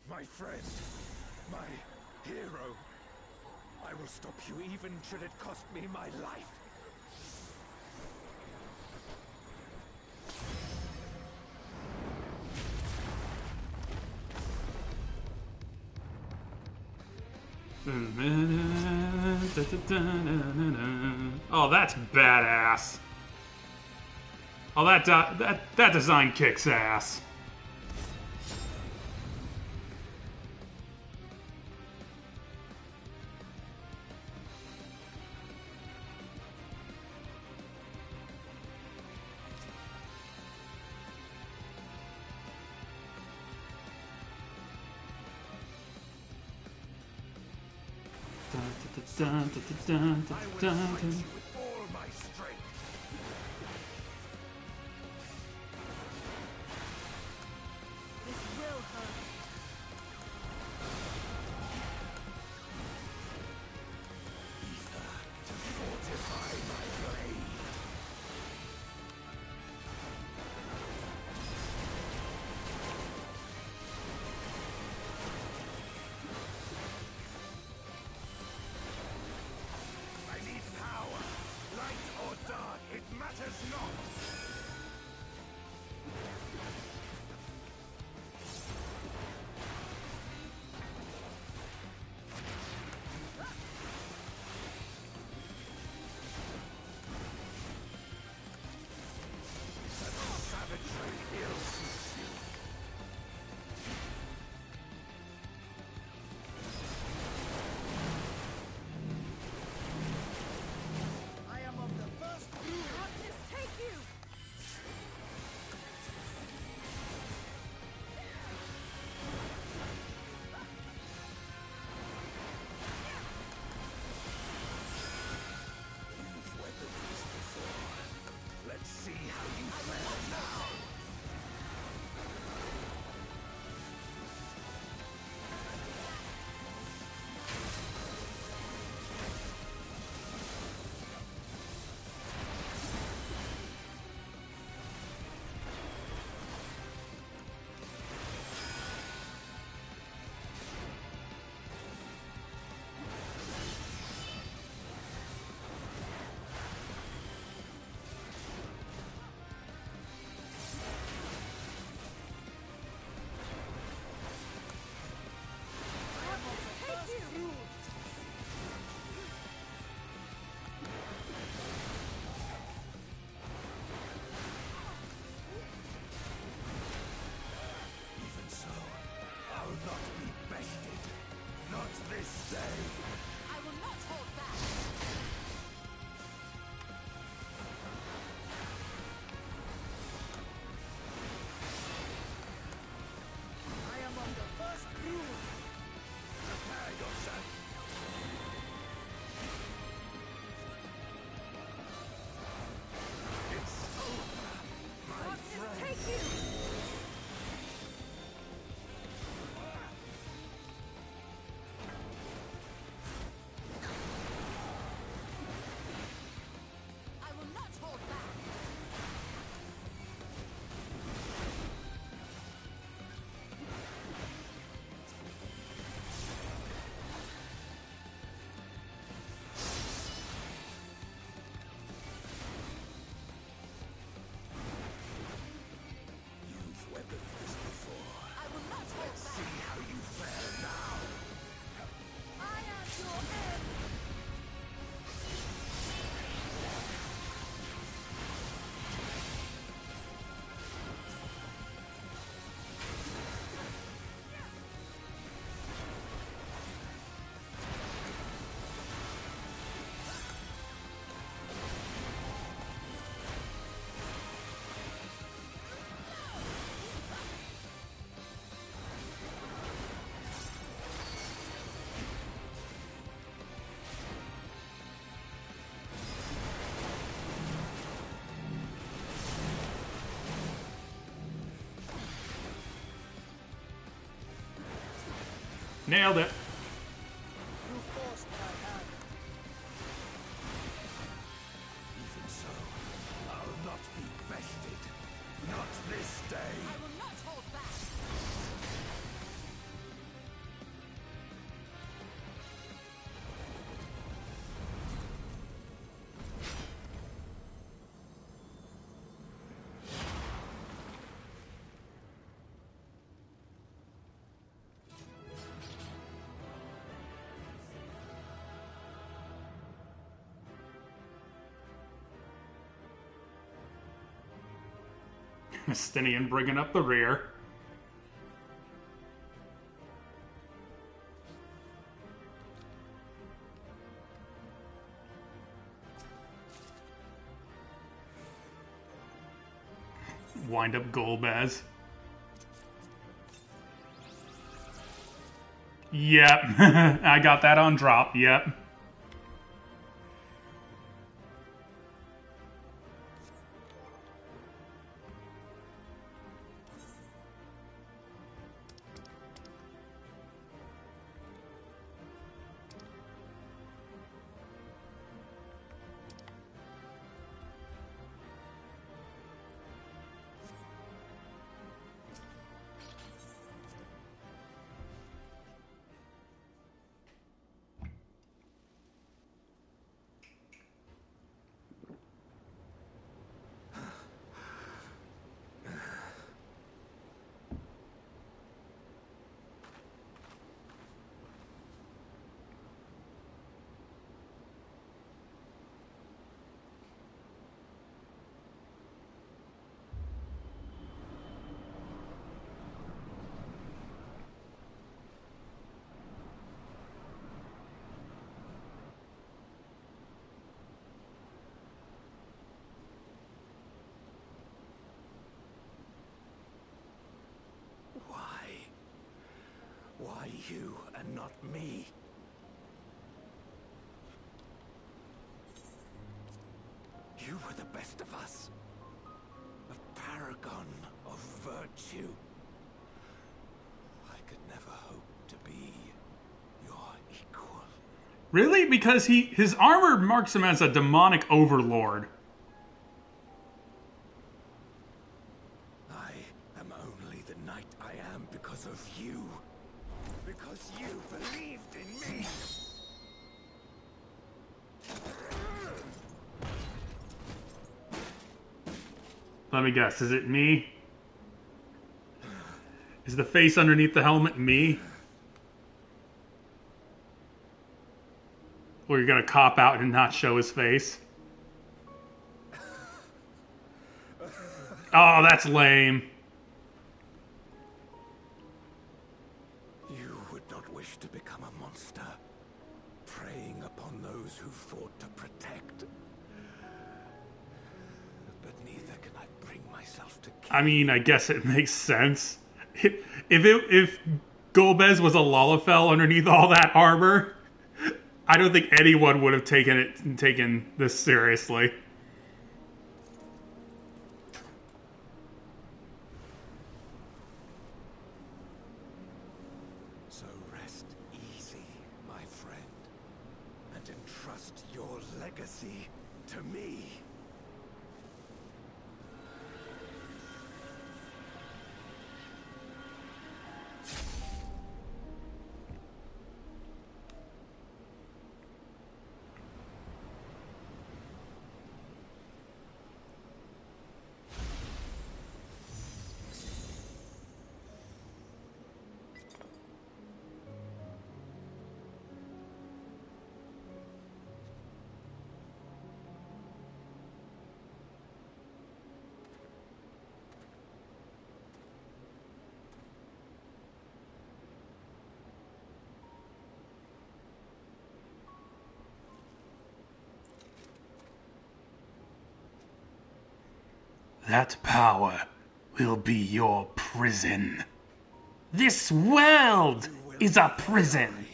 My friend. My hero. I will stop you even should it cost me my life. Oh, that's badass. Oh, that design kicks ass. I will fight you with all my strength. This will hurt. Ether to fortify my blade. I need power. Light or dark, it matters not. Such savagery ill suits you. I am of the first rule. Darkness, take you! You've weathered this before. Let's see how you fare now. Even so, I'll not be bested. Not this day. I will not hold back. I am of the first rule. Prepare yourself. It's over, my friend. Take you! I will not hold back. You've weathered this before. I will not hold Let's back. see how you fare now. I am your end! Nailed it. You forced my hand. Even so, I'll not be bested. Not this day. I will not hold back. Justinian bringing up the rear. Wind up Golbez. Yep. I got that on drop. Yep. Why you and not me? You were the best of us. A paragon of virtue. I could never hope to be your equal. Really? Because his armor marks him as a demonic overlord. I am only the knight I am because of you. Because you believed in me. Let me guess, is it me? Is the face underneath the helmet me? Or you're gonna cop out and not show his face? Oh, that's lame. You would not wish to become a monster, preying upon those who fought to protect. But neither can I bring myself to kill. I mean, I guess it makes sense. If Golbez was a Lalafell underneath all that armor, I don't think anyone would have taken this seriously. So rest easy, my friend, and entrust your legacy to me. That power will be your prison. This world is a prison.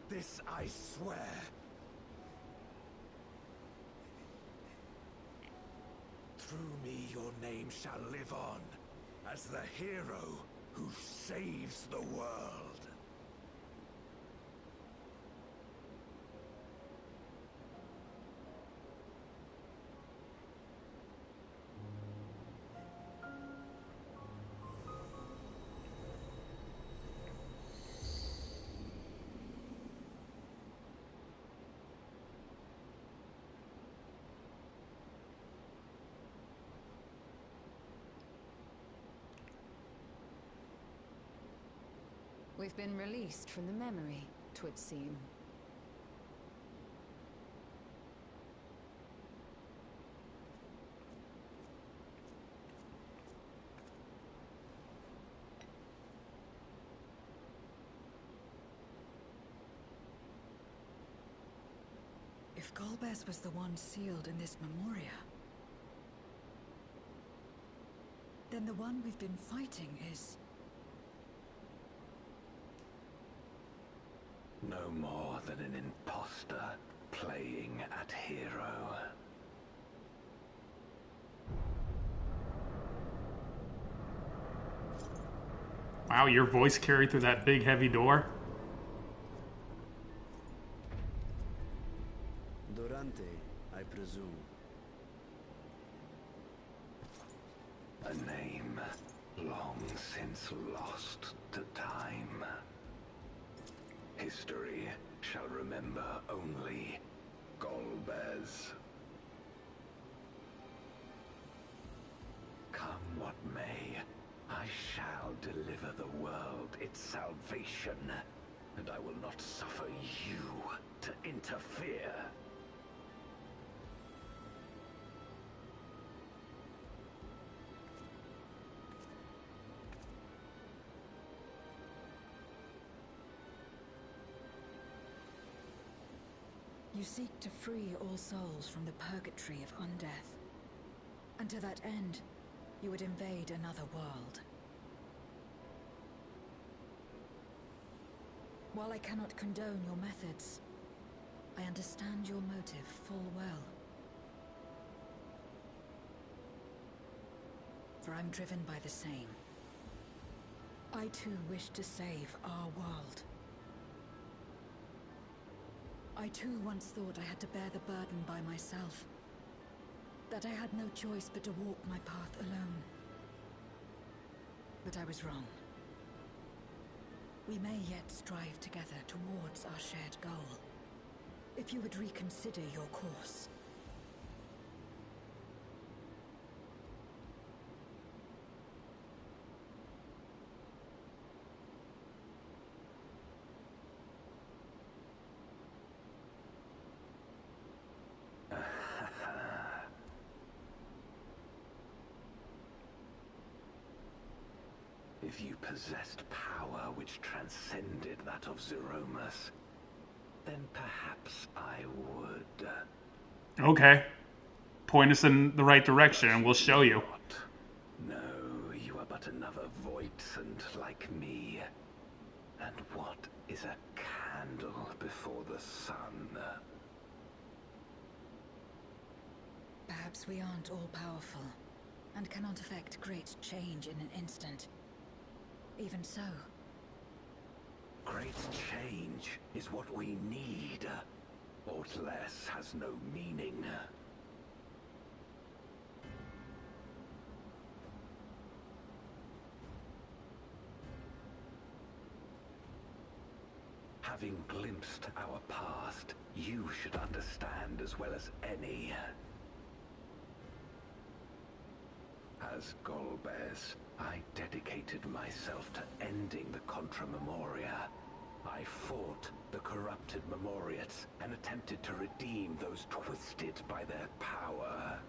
This I swear. Through me your name shall live on as the hero who saves the world. We've been released from the memory, 'twould seem. If Golbez was the one sealed in this memoria, then the one we've been fighting is... No more than an imposter playing at hero. Wow, your voice carried through that big heavy door? Durante, I presume. A name long since lost to time. History shall remember only Golbez. Come what may, I shall deliver the world its salvation, and I will not suffer you to interfere. You seek to free all souls from the purgatory of undeath. And to that end, you would invade another world. While I cannot condone your methods, I understand your motive full well. For I'm driven by the same. I too wish to save our world. I too once thought I had to bear the burden by myself. That I had no choice but to walk my path alone. But I was wrong. We may yet strive together towards our shared goal. If you would reconsider your course. If you possessed power which transcended that of Zeromus, then perhaps I would. Okay. Point us in the right direction and we'll show you. No, you are but another Voidsent like me. And what is a candle before the sun? Perhaps we aren't all-powerful, and cannot effect great change in an instant. Even so. Great change is what we need. Aught less has no meaning. Having glimpsed our past, you should understand as well as any. As Golbez, I dedicated myself to ending the Contra Memoria. I fought the corrupted Memoriates and attempted to redeem those twisted by their power.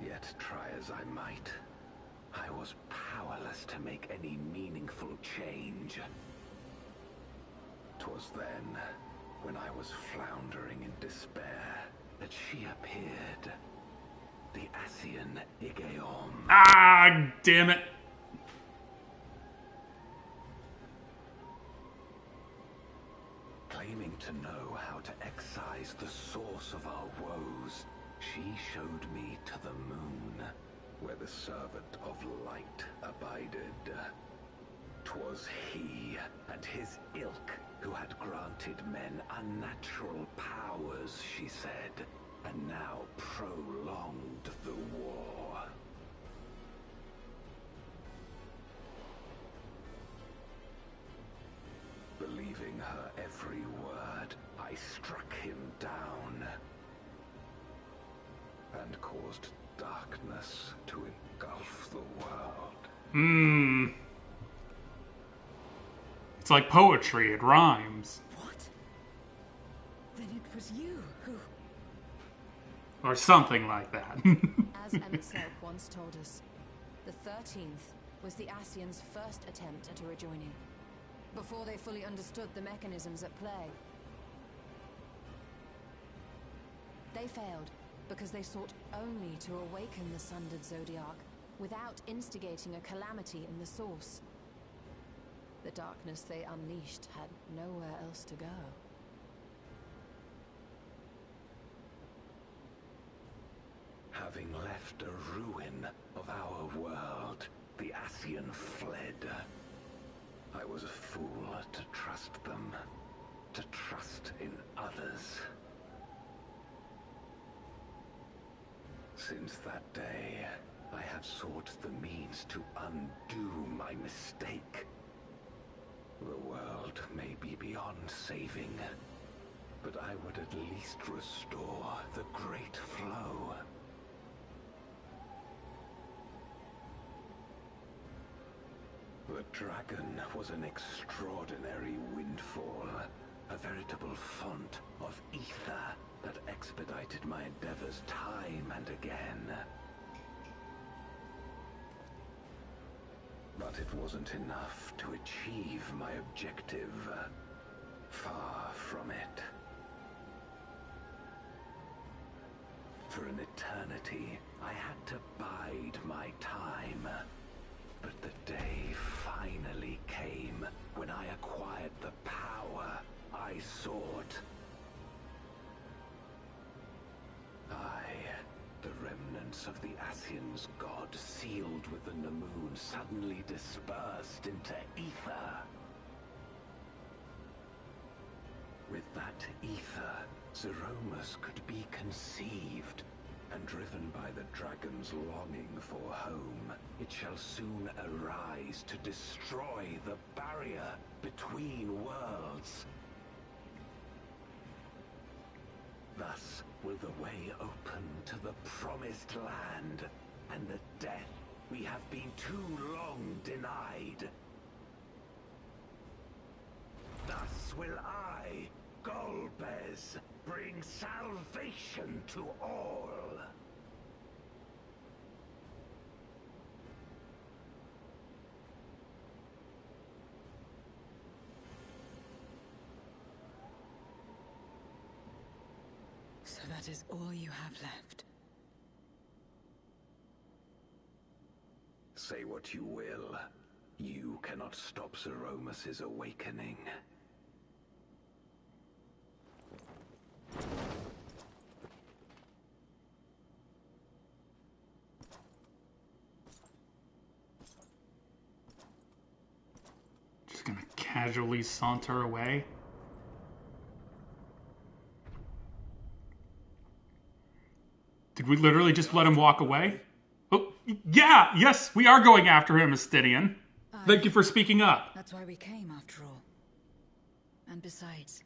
Yet try as I might, I was powerless to make any meaningful change. 'Twas then, when I was floundering in despair, that she appeared. The Ascian Igeom. Ah, damn it. Claiming to know how to excise the source of our woes, she showed me to the moon, where the servant of light abided. 'Twas he and his ilk who had granted men unnatural powers, she said, and now prolonged the war. Believing her every word, I struck him down and caused darkness to engulf the world. It's like poetry, it rhymes. What? Then it was you who... Or something like that. As MSQ once told us, the 13th was the Ascians' first attempt at a rejoining. Before they fully understood the mechanisms at play, They failed because they sought only to awaken the sundered Zodiac without instigating a calamity in the source. The darkness they unleashed had nowhere else to go. Having left a ruin of our world, the Ascian fled. I was a fool to trust them, to trust in others. Since that day, I have sought the means to undo my mistake. The world may be beyond saving, but I would at least restore the great flow. The dragon was an extraordinary windfall, a veritable font of ether that expedited my endeavors time and again. But it wasn't enough to achieve my objective. Far from it. For an eternity, I had to bide my time. But the day finally came when I acquired the power I sought. The remnants of the Ascian's god, sealed within the moon, suddenly dispersed into ether. With that ether, Zeromus could be conceived, and driven by the dragon's longing for home, it shall soon arise to destroy the barrier between worlds. Thus will the way open to the promised land, and the death we have been too long denied. Thus will I, Golbez, bring salvation to all. So that is all you have left. Say what you will. You cannot stop Zeromus's awakening. Just gonna casually saunter away. Did we literally just let him walk away? Oh, yeah, yes, we are going after him, Astidian. Thank you for speaking up. That's why we came, after all. And besides...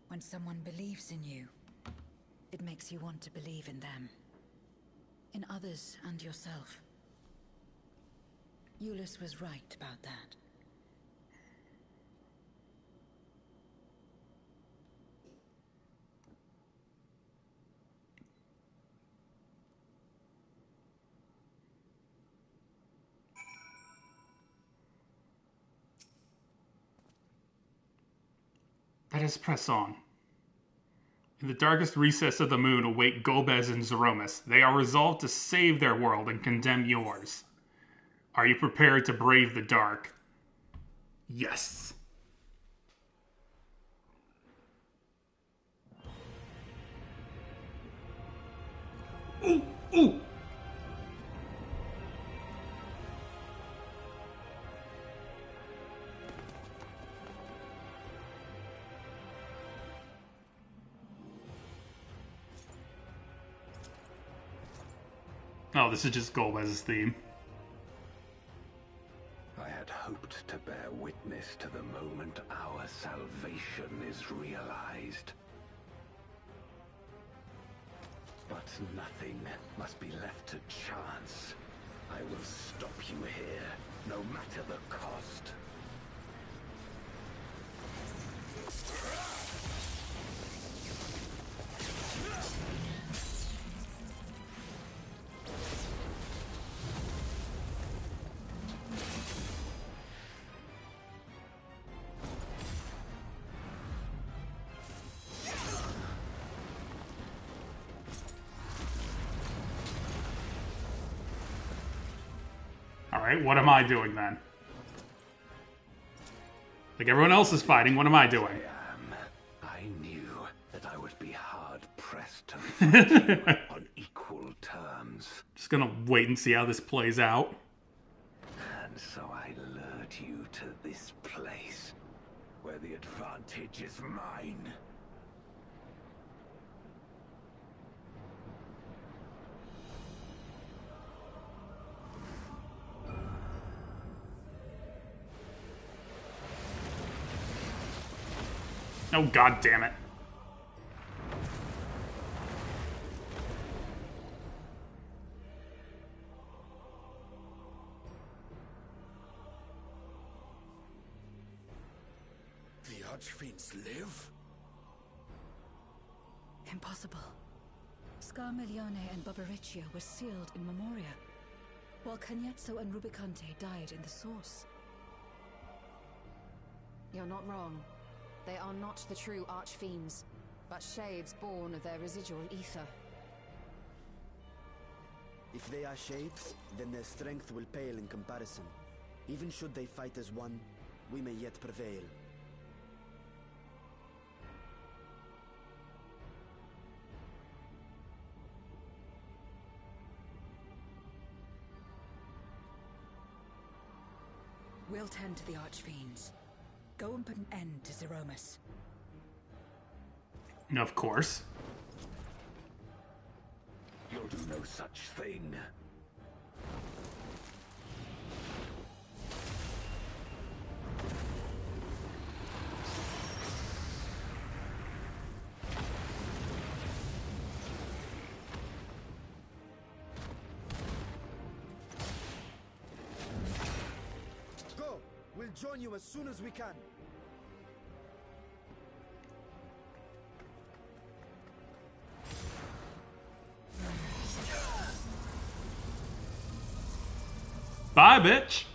when someone believes in you, it makes you want to believe in them. In others and yourself. Euless was right about that. Let us press on. In the darkest recess of the moon await Golbez and Zeromus. They are resolved to save their world and condemn yours. Are you prepared to brave the dark? Yes. Ooh, ooh. Oh, this is just Golbez's theme. I had hoped to bear witness to the moment our salvation is realized. But nothing must be left to chance. I will stop you here, no matter the cost. Alright, what am I doing then? Like everyone else is fighting, what am I doing? I knew that I would be hard-pressed to fight you on equal terms. Just gonna wait and see how this plays out. And so I lured you to this place, where the advantage is mine. Oh, god damn it. The Archfiends live? Impossible. Scarmiglione and Barbariccia were sealed in Memoria, while Cagnezzo and Rubicante died in the Source. You're not wrong. They are not the true Archfiends, but shades born of their residual ether. If they are shades, then their strength will pale in comparison. Even should they fight as one, we may yet prevail. We'll tend to the Archfiends. Go and put an end to Zeromus. Of course. You'll do no such thing. Go! We'll join you as soon as we can. Bye, bitch.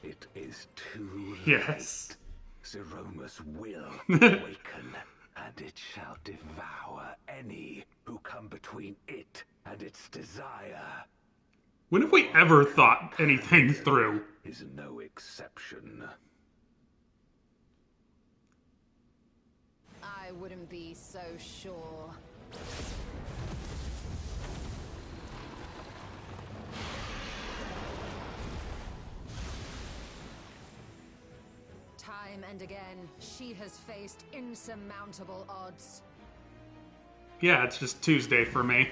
It is too late. Yes. Zeromus will awaken, and it shall devour any who come between it and its desire. When have we ever thought anything through? Is no exception. I wouldn't be so sure. Time and again, she has faced insurmountable odds. Yeah, it's just Tuesday for me.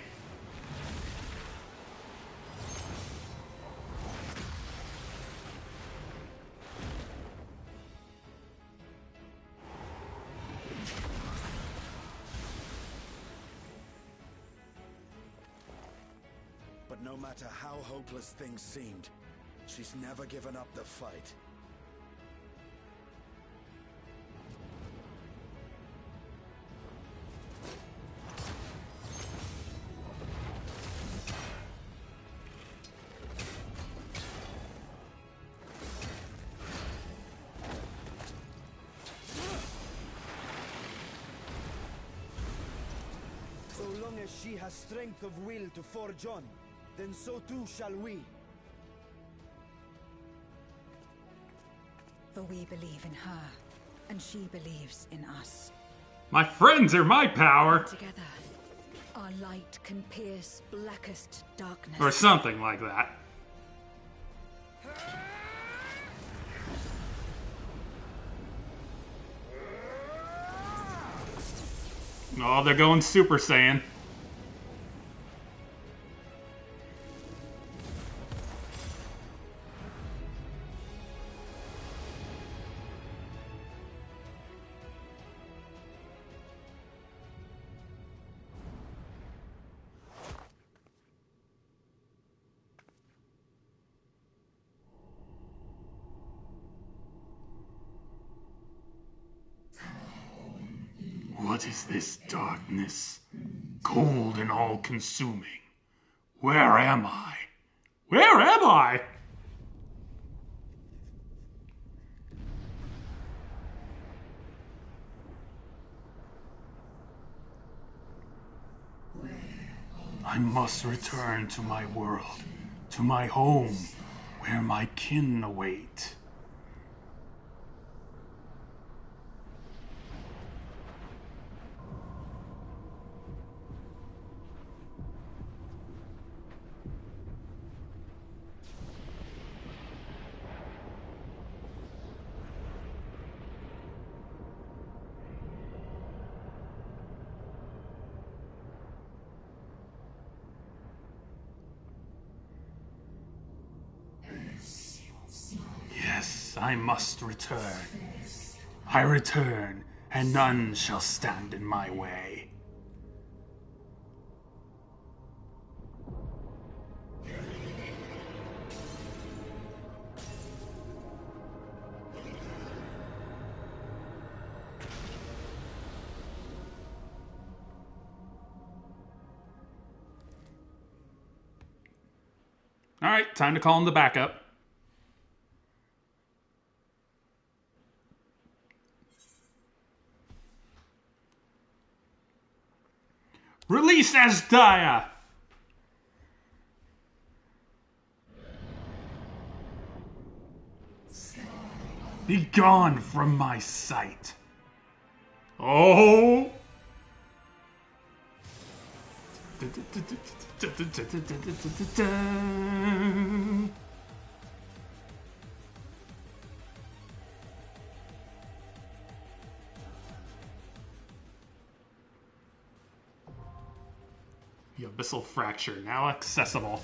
But no matter how hopeless things seemed, she's never given up the fight. So long as she has strength of will to forge on, then so too shall we. For we believe in her, and she believes in us. My friends are my power! Together, our light can pierce blackest darkness. Or something like that. Oh, they're going Super Saiyan. What is this darkness? Cold and all-consuming. Where am I? Where am I? I must return to my world, to my home, where my kin await. Yes, I must return. I return, and none shall stand in my way. Alright, time to call him the backup. Release Asdaya! Be gone from my sight. Oh! The Abyssal Fracture, now accessible.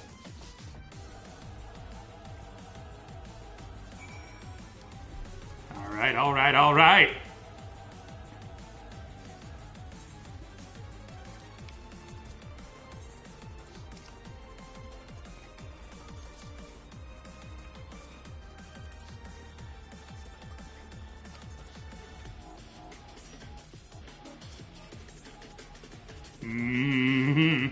Alright, alright, alright! Mm-hmm.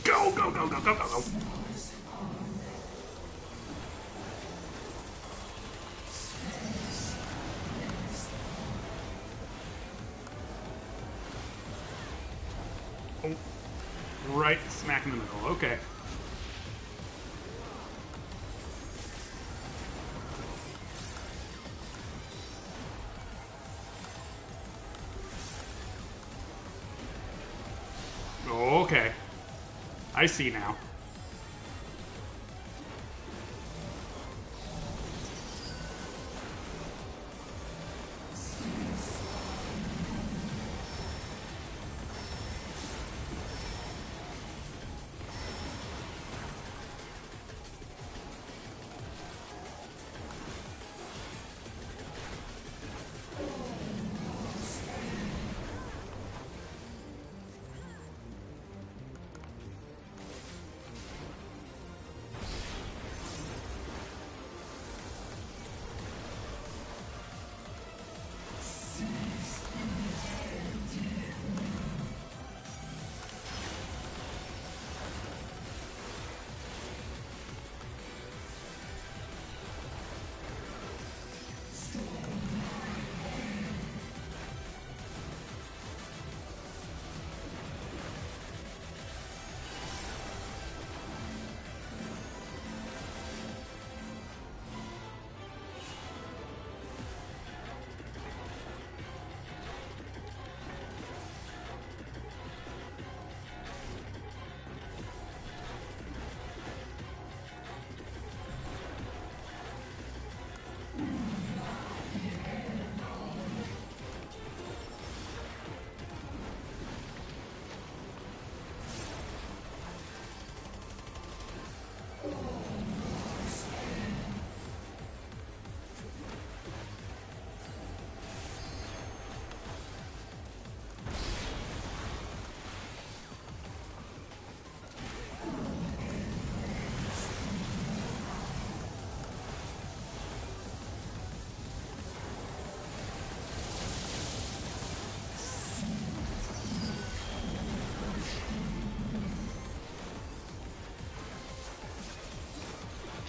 Go, go, go, go, go, go, go. Oh, right smack in the middle. Okay. Okay. I see now.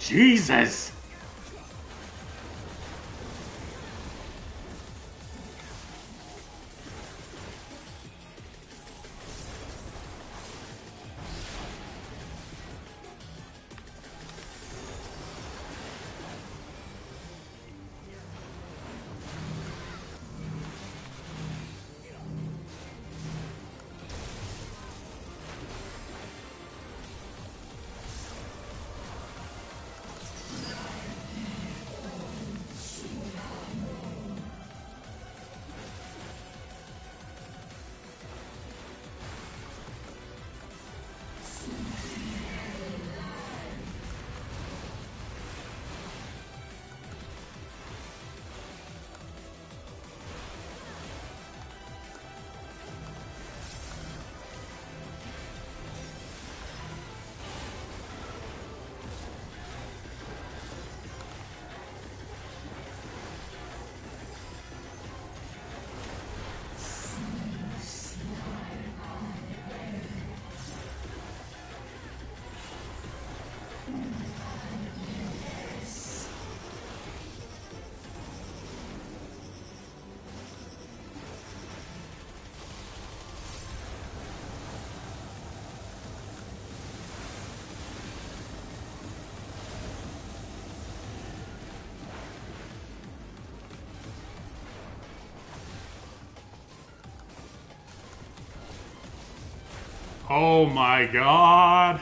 Jesus! Oh my god!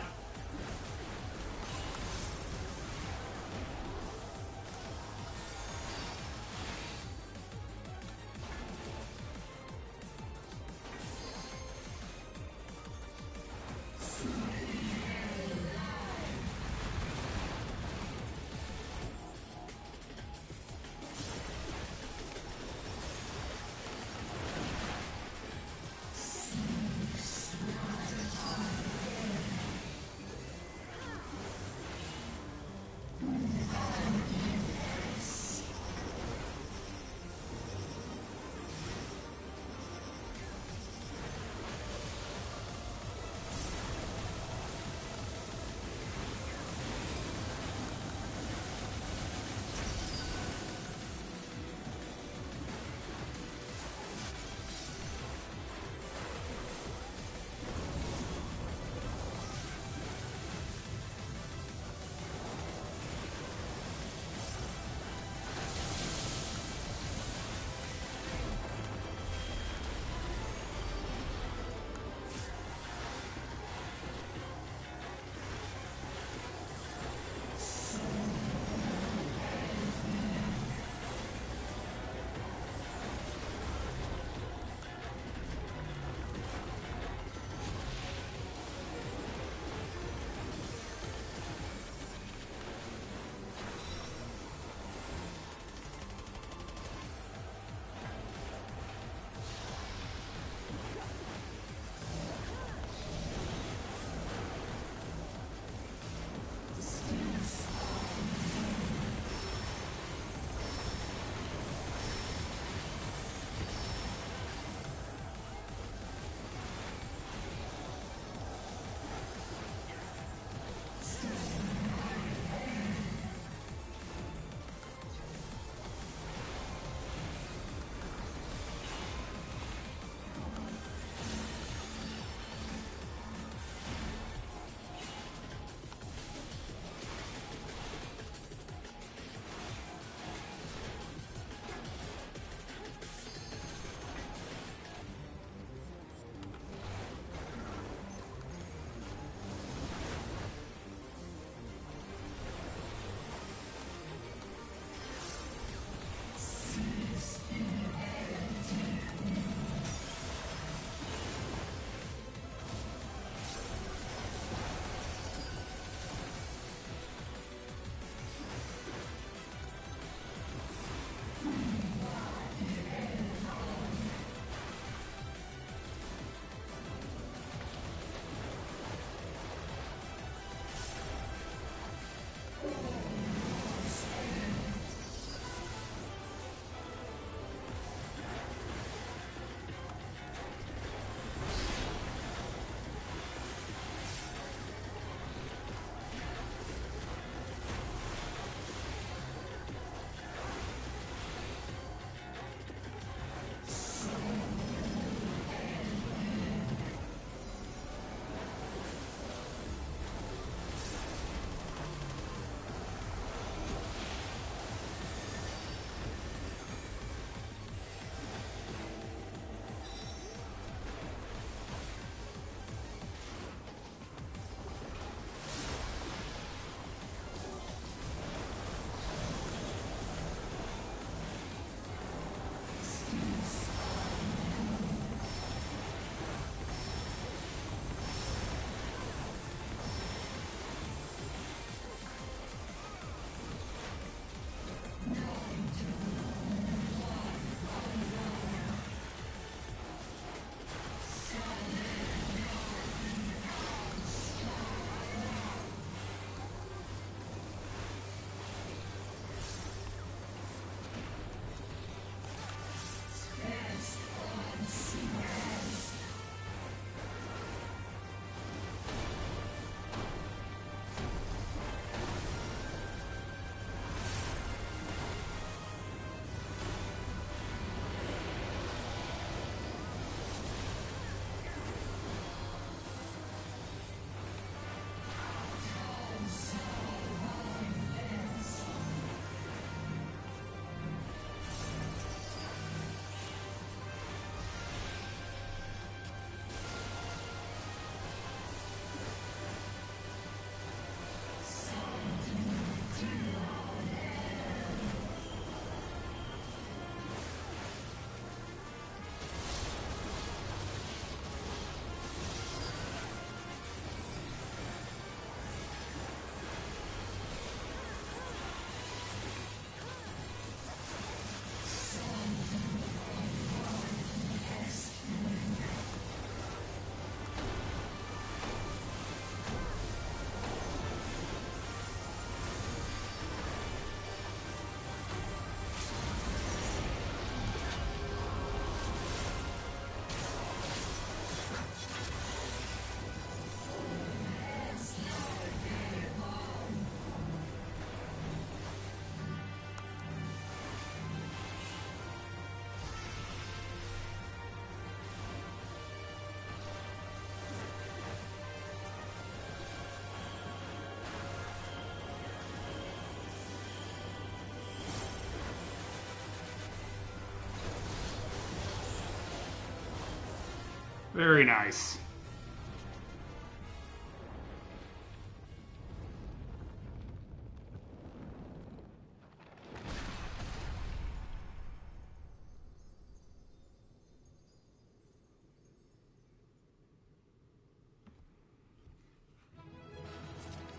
Very nice.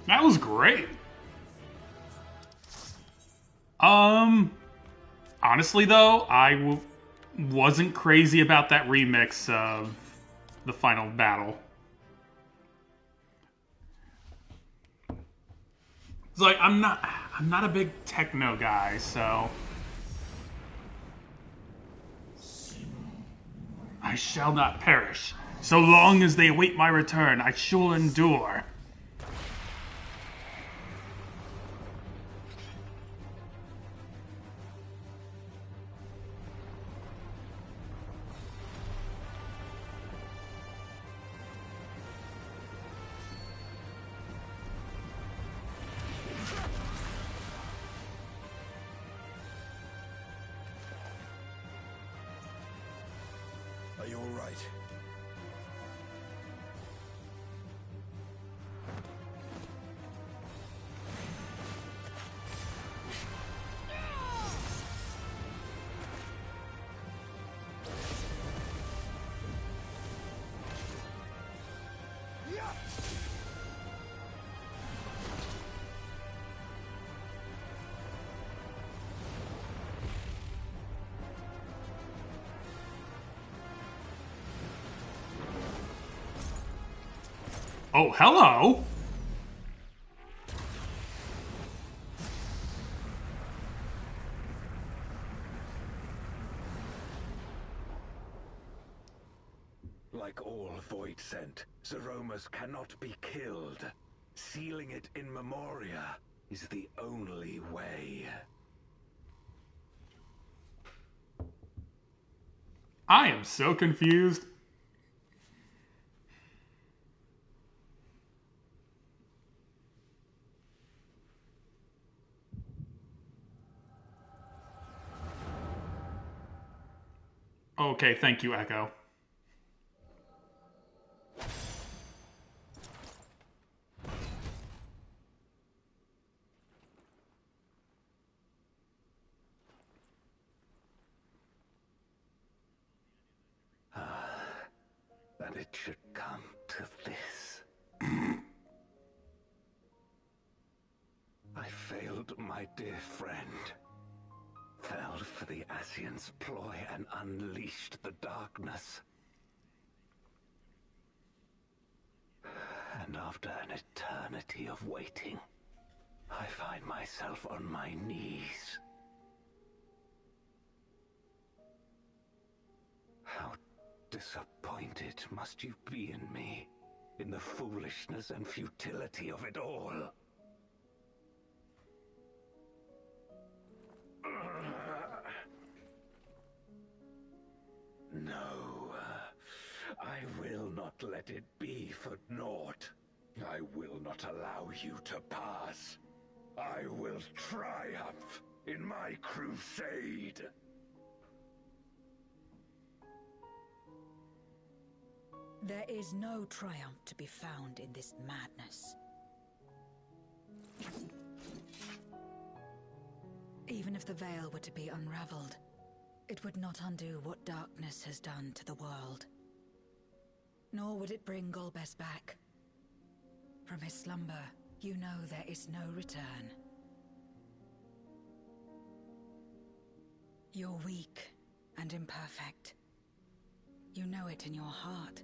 That was great. Honestly though, I wasn't crazy about that remix of the final battle. It's like I'm not a big techno guy, so I shall not perish. So long as they await my return, I shall endure. Are you all right? Oh, hello! Like all Void Scent, Zeromus cannot be killed. Sealing it in Memoria is the only way. I am so confused. Okay, thank you, Echo. That it should come to this. I failed my dear friend. Fell for the Ascian's ploy and unleashed the darkness. And after an eternity of waiting, I find myself on my knees. How disappointed must you be in me, in the foolishness and futility of it all. No, I will not let it be for naught. I will not allow you to pass. I will triumph in my crusade. There is no triumph to be found in this madness. Even if the veil were to be unraveled, it would not undo what darkness has done to the world. Nor would it bring Golbez back. From his slumber, you know there is no return. You're weak and imperfect. You know it in your heart.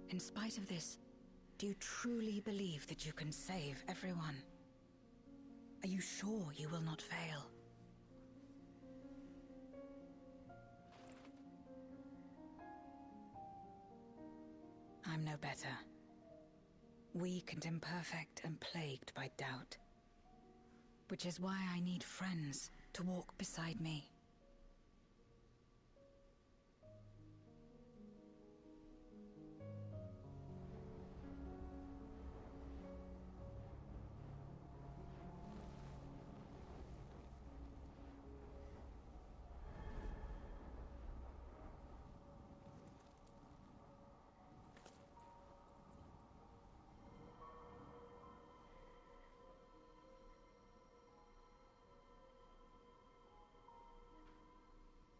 In spite of this, do you truly believe that you can save everyone? Are you sure you will not fail? I'm no better. Weak and imperfect and plagued by doubt. Which is why I need friends to walk beside me.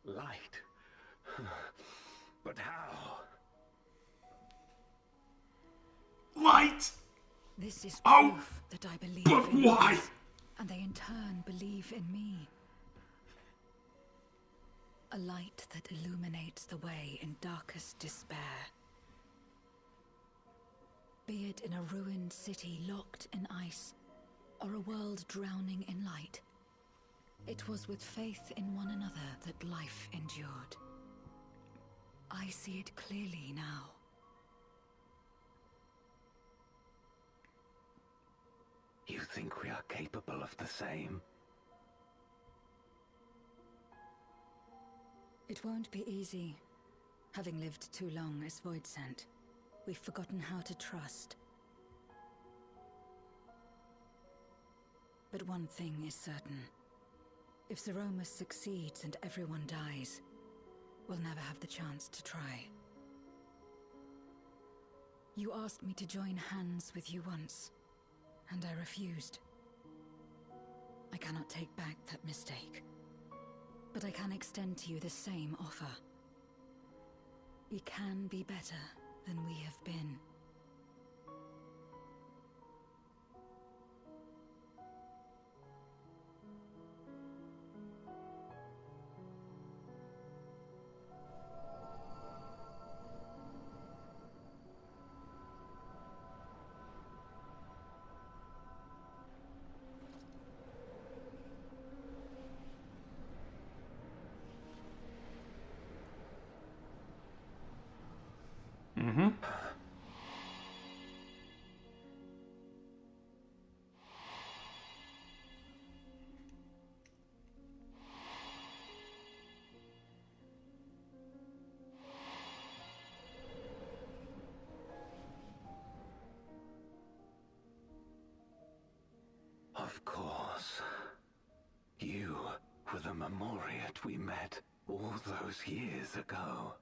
Light? But how? Light! This is Oh, proof that I believe but in why? others, and they in turn believe in me. A light that illuminates the way in darkest despair. Be it in a ruined city locked in ice, or a world drowning in light, it was with faith in one another that life endured. I see it clearly now. You think we are capable of the same? It won't be easy. Having lived too long as Voidsent, we've forgotten how to trust. But one thing is certain. If Zeromus succeeds and everyone dies, we'll never have the chance to try. You asked me to join hands with you once, and I refused. I cannot take back that mistake. But I can extend to you the same offer. We can be better than we have been. Mm-hmm. Of course. You were the Memoriat we met all those years ago.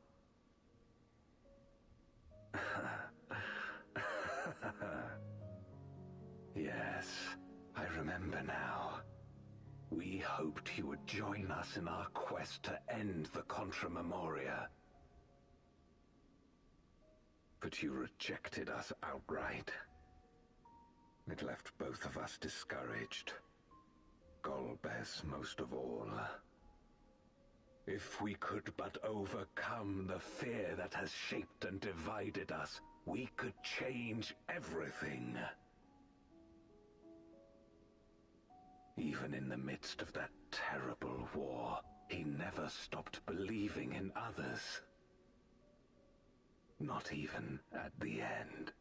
Yes, I remember now. We hoped you would join us in our quest to end the Contra Memoria. But you rejected us outright. It left both of us discouraged. Golbez most of all. If we could but overcome the fear that has shaped and divided us, we could change everything. Even in the midst of that terrible war, he never stopped believing in others. Not even at the end.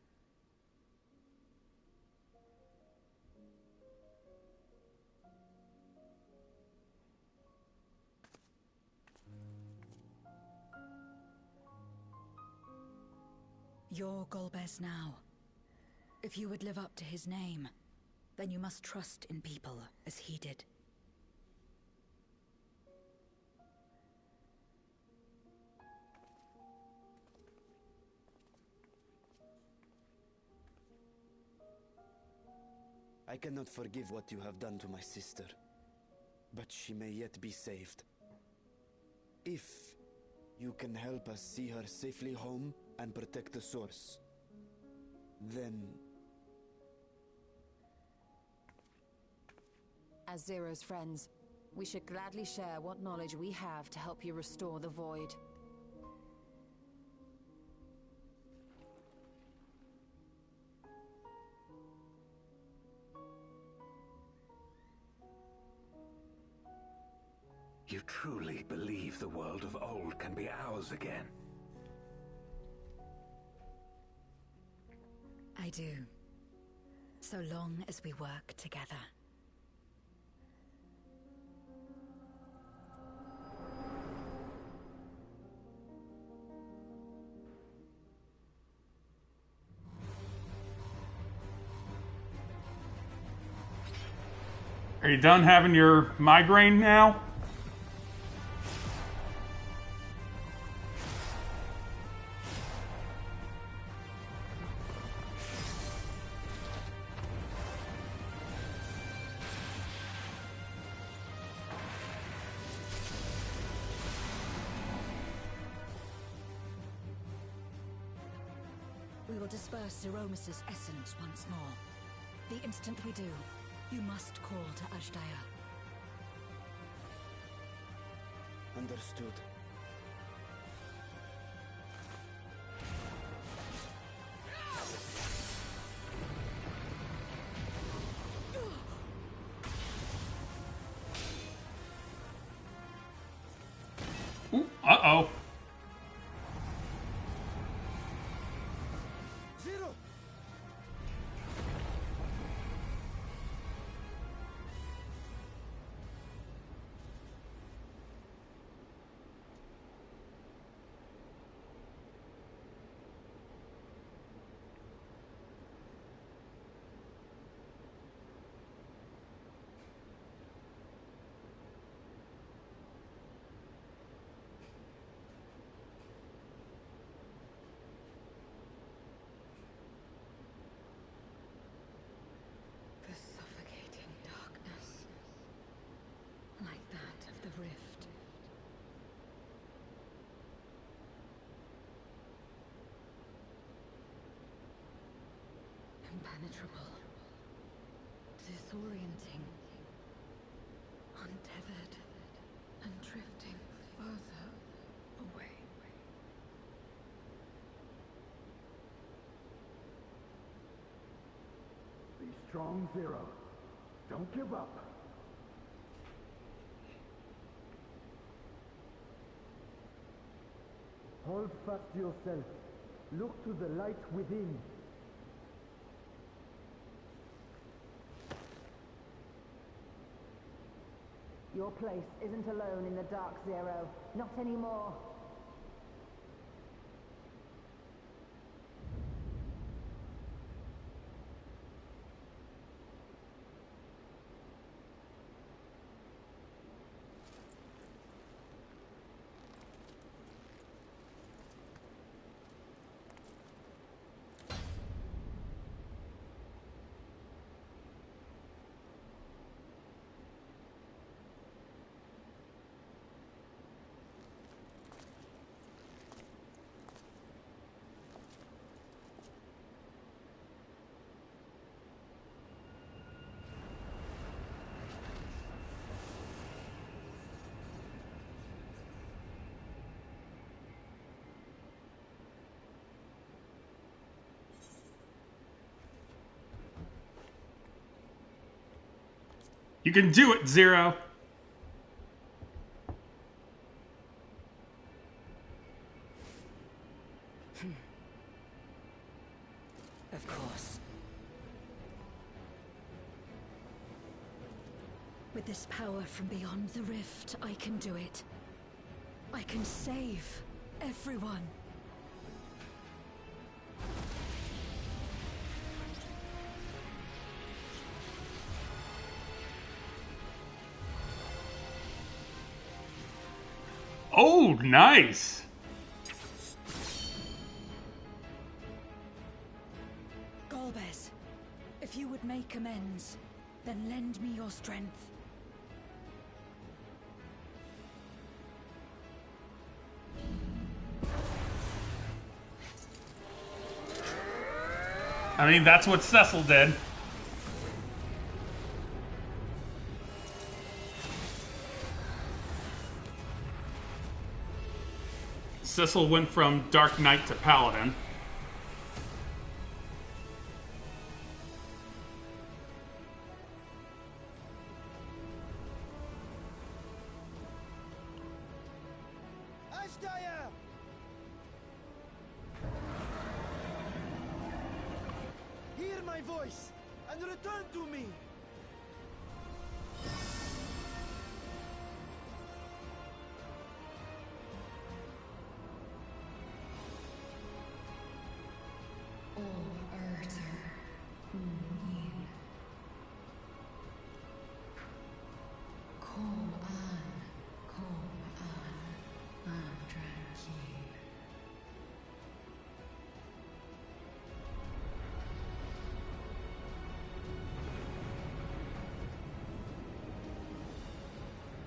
You're Golbez now. If you would live up to his name, then you must trust in people as he did. I cannot forgive what you have done to my sister, but she may yet be saved. If you can help us see her safely home and protect the source, then... As Zero's friends, we should gladly share what knowledge we have to help you restore the Void. You truly believe the world of old can be ours again? I do. So long as we work together. Are you done having your migraine now? We will disperse Zeromus's essence once more. The instant we do, you must call to Ashdaya. Understood. Ooh, uh-oh. Zero! The suffocating darkness, like that of the rift. Impenetrable, disorienting, untethered, and drifting further away. Be strong, Zero. Don't give up. Hold fast to yourself. Look to the light within. Your place isn't alone in the dark, Zero. Not anymore. You can do it, Zero. Of course. With this power from beyond the rift, I can do it. I can save everyone. Oh, nice. Golbez, if you would make amends, then lend me your strength. I mean, that's what Cecil did. Cecil went from Dark Knight to Paladin. Ashdaya! Hear my voice and return to me!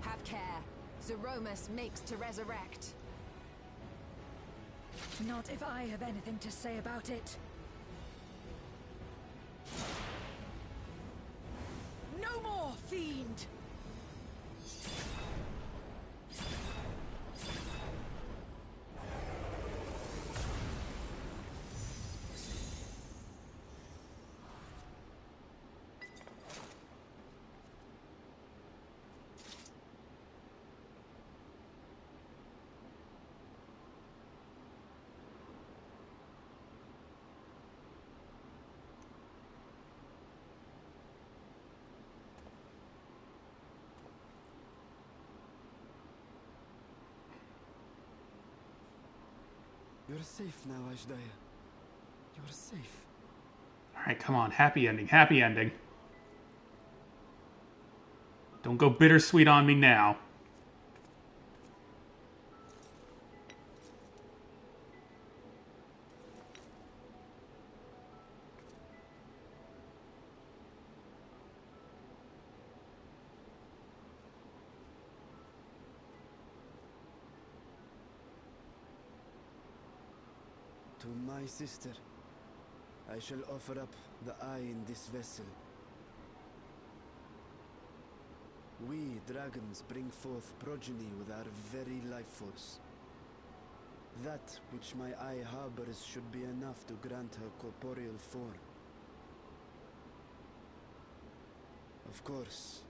Have care. Zeromus makes to resurrect. Not if I have anything to say about it. fiend! You're safe now, Ashdaya. You're safe. Alright, come on. Happy ending. Happy ending. Don't go bittersweet on me now. To my sister, I shall offer up the eye in this vessel. We dragons bring forth progeny with our very life force. That which my eye harbors should be enough to grant her corporeal form. Of course,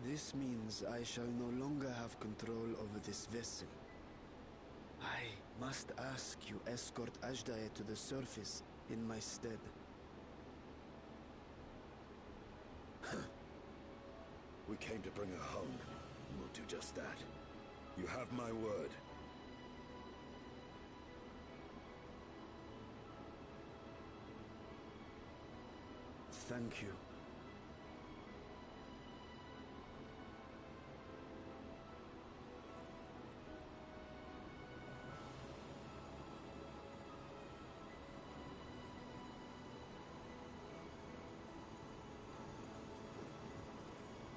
this means I shall no longer have control over this vessel. I must ask you escort Ashdaya to the surface in my stead. We came to bring her home. We'll do just that. You have my word. Thank you.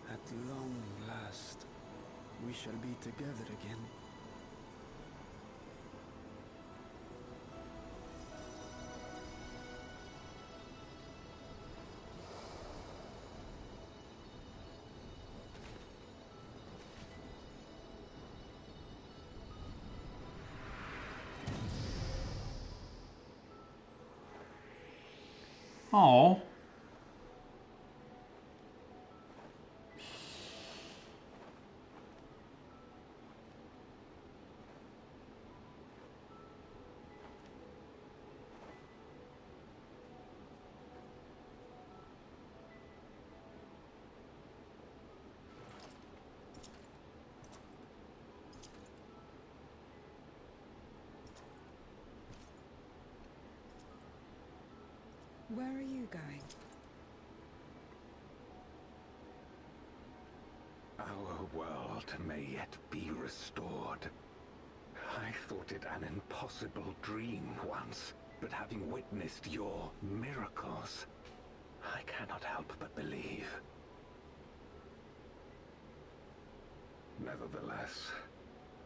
At long last, we shall be together again. Oh. Where are you going? Our world may yet be restored. I thought it an impossible dream once, but having witnessed your miracles, I cannot help but believe. Nevertheless,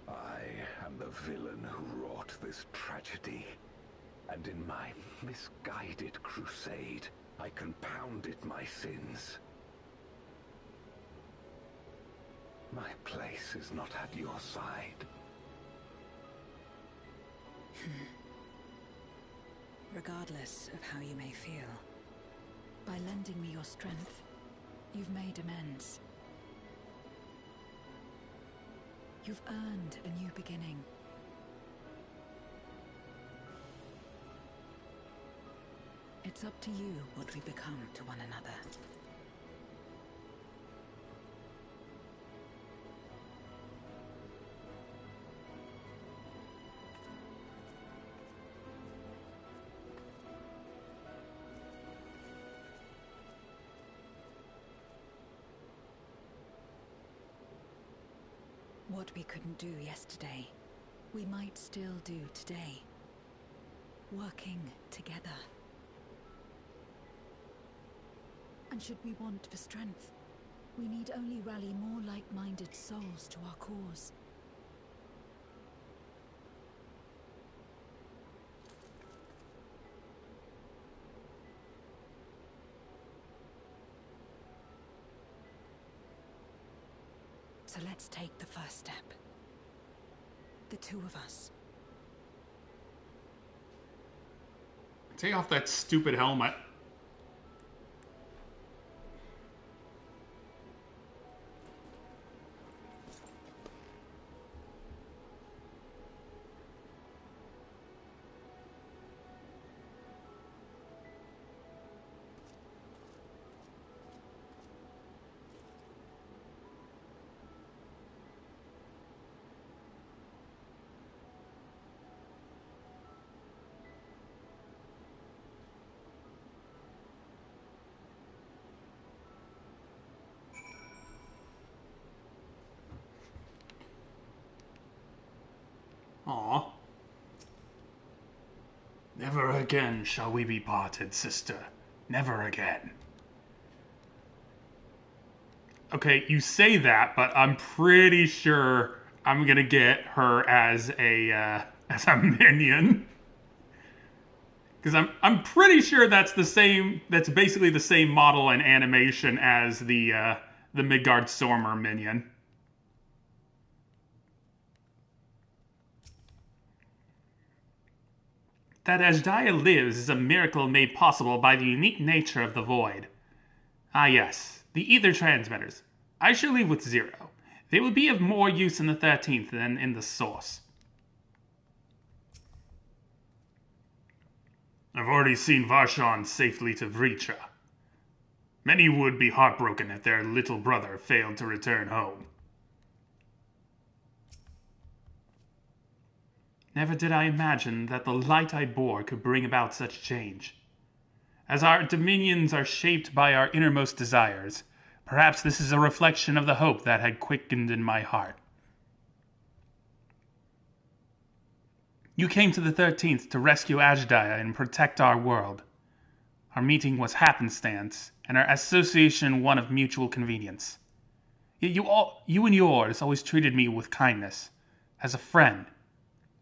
I am the villain who wrought this tragedy. And in my misguided crusade, I compounded my sins. My place is not at your side. Regardless of how you may feel, by lending me your strength, you've made amends. You've earned a new beginning. It's up to you what we become to one another. What we couldn't do yesterday, we might still do today. Working together. And should we want for strength, we need only rally more like-minded souls to our cause. So let's take the first step. The two of us. Take off that stupid helmet. Aw. Never again shall we be parted, sister. Never again. Okay, you say that, but I'm pretty sure I'm gonna get her as a minion. Because I'm pretty sure that's the same. That's basically the same model and animation as the Midgard Stormer minion. That Azhdaya lives is a miracle made possible by the unique nature of the void. Ah yes, the ether transmitters. I shall leave with Zero. They will be of more use in the 13th than in the source. I've already seen Varshan safely to Vricha. Many would be heartbroken if their little brother failed to return home. Never did I imagine that the light I bore could bring about such change. As our dominions are shaped by our innermost desires, perhaps this is a reflection of the hope that had quickened in my heart. You came to the 13th to rescue Azhdaya and protect our world. Our meeting was happenstance, and our association one of mutual convenience. Yet you and yours always treated me with kindness, as a friend.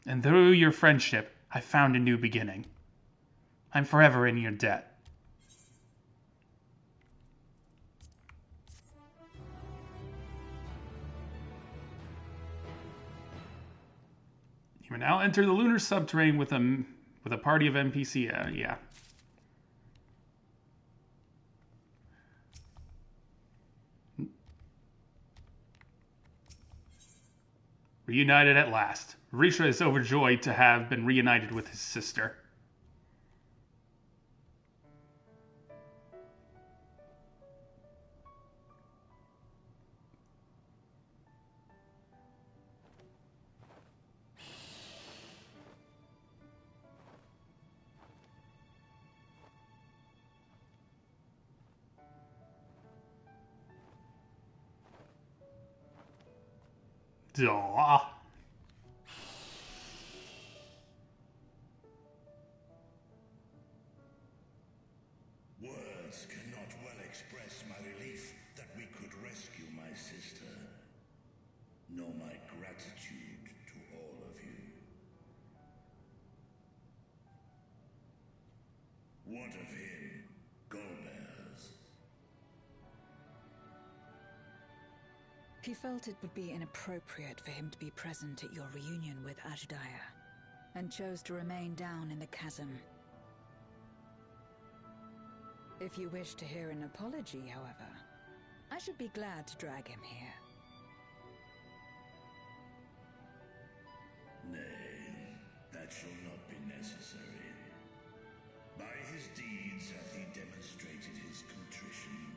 And through your friendship, I found a new beginning. I'm forever in your debt. You may now enter the lunar subterrane with a party of NPC. Yeah. Reunited at last. Risha is overjoyed to have been reunited with his sister. Aww. Words cannot well express my relief that we could rescue my sister, nor my gratitude to all of you. What of him, Golbez? He felt it would be inappropriate for him to be present at your reunion with Azhdaya, and chose to remain down in the chasm. If you wish to hear an apology, however, I should be glad to drag him here. Nay, that shall not be necessary. By his deeds hath he demonstrated his contrition.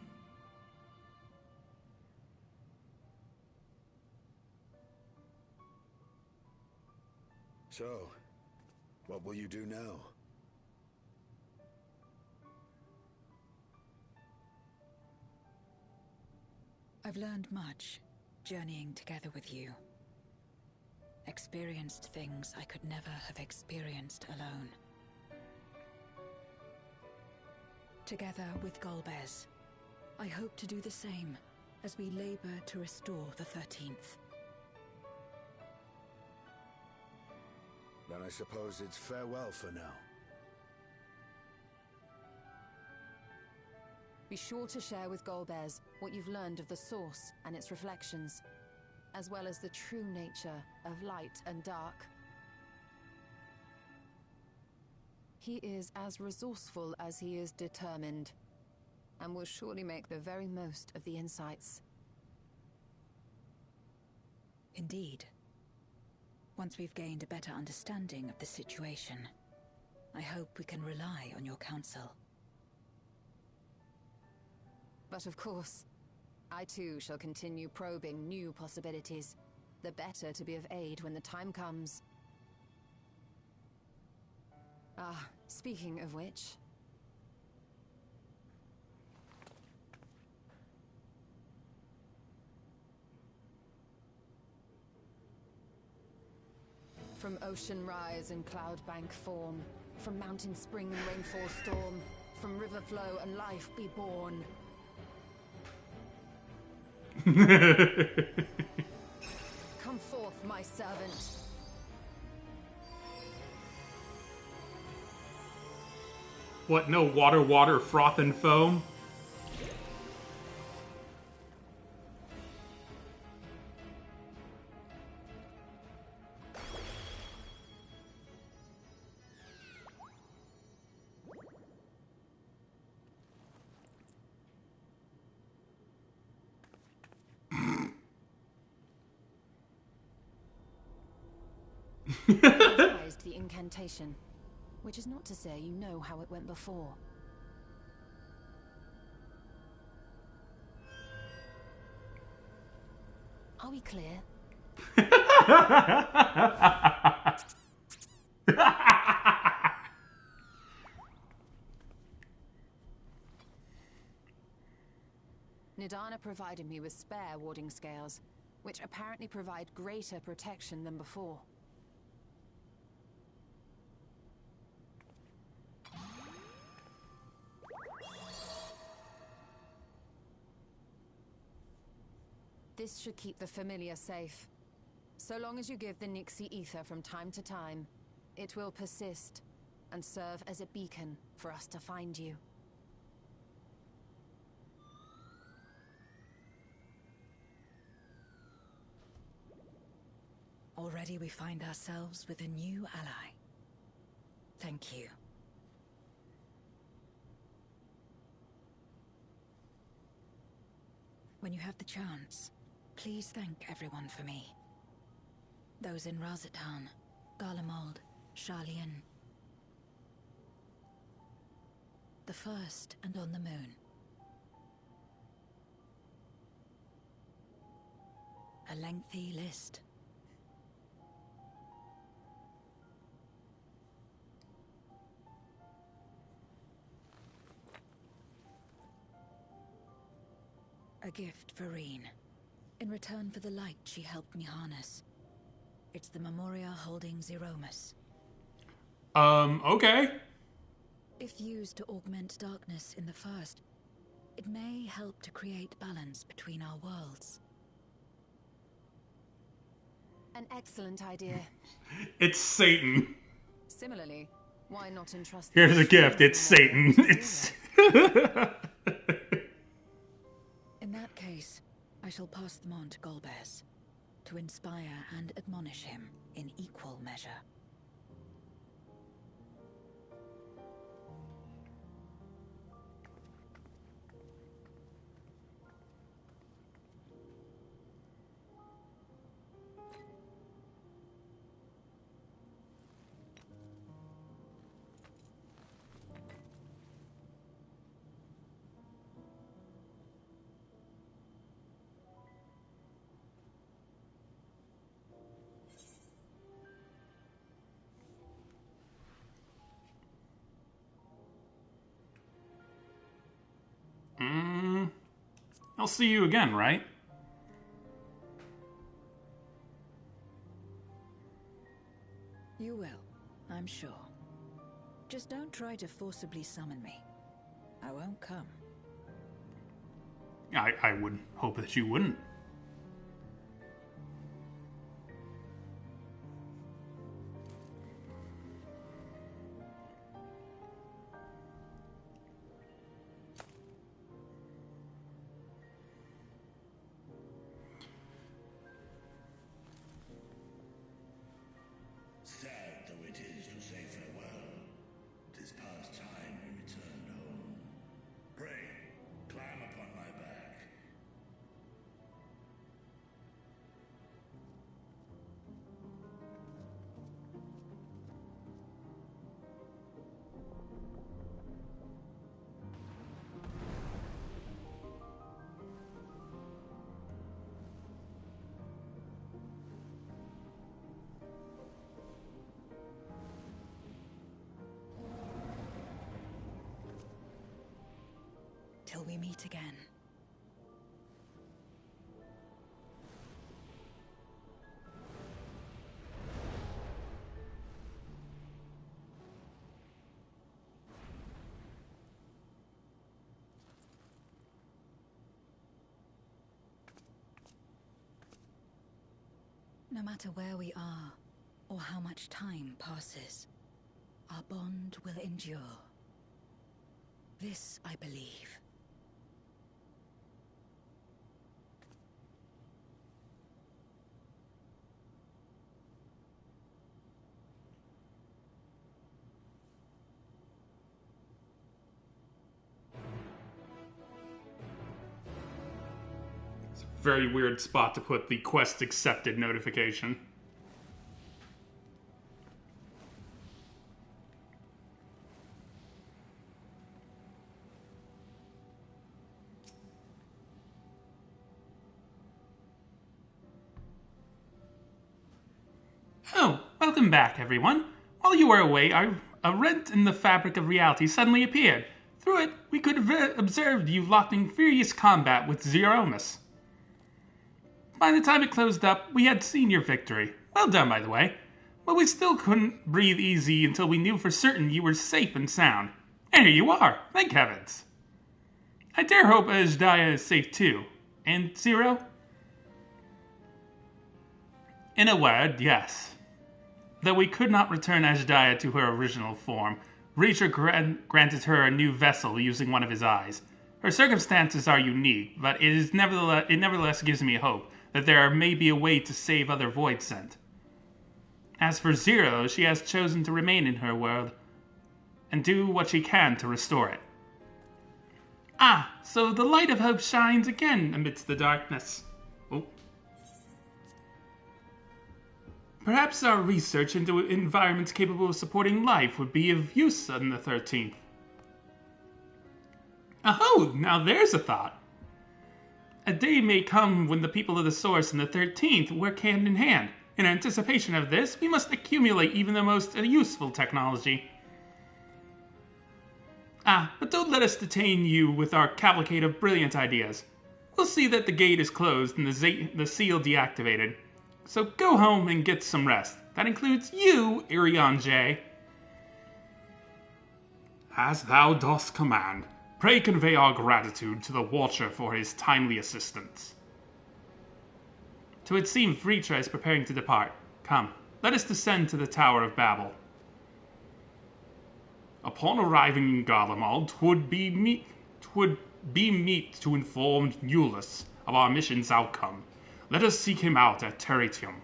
So, what will you do now? I've learned much, journeying together with you. Experienced things I could never have experienced alone. Together with Golbez, I hope to do the same as we labor to restore the 13th. Then I suppose it's farewell for now. Be sure to share with Golbez what you've learned of the Source and its reflections. as well as the true nature of light and dark. He is as resourceful as he is determined, and will surely make the very most of the insights. Indeed. Once we've gained a better understanding of the situation, I hope we can rely on your counsel. But of course, I too shall continue probing new possibilities, the better to be of aid when the time comes. Ah, speaking of which... From ocean rise and cloud bank form, from mountain spring and rainfall storm, from river flow and life be born. Come forth, my servant. What, no water, froth and foam? Revised the incantation, which is not to say you know how it went before. Are we clear? Nidana provided me with spare warding scales, which apparently provide greater protection than before. This should keep the familiar safe. So long as you give the Nixie ether from time to time, it will persist and serve as a beacon for us to find you. Already we find ourselves with a new ally. Thank you. When you have the chance, please thank everyone for me. Those in Razatan, Garlemald, Sharlayan. The First and on the Moon. A lengthy list. A gift for Reen. In return for the light she helped me harness. It's the Memoria holding Zeromus. Okay. If used to augment darkness in the First, it may help to create balance between our worlds. An excellent idea. It's Satan. Similarly, why not entrust... Here's a gift, it's Satan. It's... In that case, I shall pass them on to Golbez, to inspire and admonish him in equal measure. I'll see you again, right? You will, I'm sure. Just don't try to forcibly summon me. I won't come. I would hope that you wouldn't. we meet again. No matter where we are, or how much time passes, our bond will endure. This I believe. It's a very weird spot to put the quest accepted notification. Oh, welcome back, everyone. While you were away, a rent in the fabric of reality suddenly appeared. Through it, we could have observed you locked in furious combat with Zeromus. By the time it closed up, we had seen your victory. Well done, by the way. But we still couldn't breathe easy until we knew for certain you were safe and sound. And here you are, thank heavens. I dare hope Azhdaya is safe too. And Zero? In a word, yes. Though we could not return Azhdaya to her original form, Reacher granted her a new vessel using one of his eyes. Her circumstances are unique, but it nevertheless gives me hope that there may be a way to save other Void Sent. As for Zero, she has chosen to remain in her world and do what she can to restore it. Ah, so the light of hope shines again amidst the darkness. Oh. Perhaps our research into environments capable of supporting life would be of use on the 13th. Oh, now there's a thought. A day may come when the people of the Source and the 13th work hand in hand. In anticipation of this, we must accumulate even the most useful technology. But don't let us detain you with our cavalcade of brilliant ideas. We'll see that the gate is closed and the seal deactivated. So go home and get some rest. That includes you, Irion J. As thou dost command, pray convey our gratitude to the Watcher for his timely assistance. So it seems Vritra is preparing to depart. Come, let us descend to the Tower of Babel. Upon arriving in Garlemald, 'twould be meet to inform Nulus of our mission's outcome. Let us seek him out at Teritium.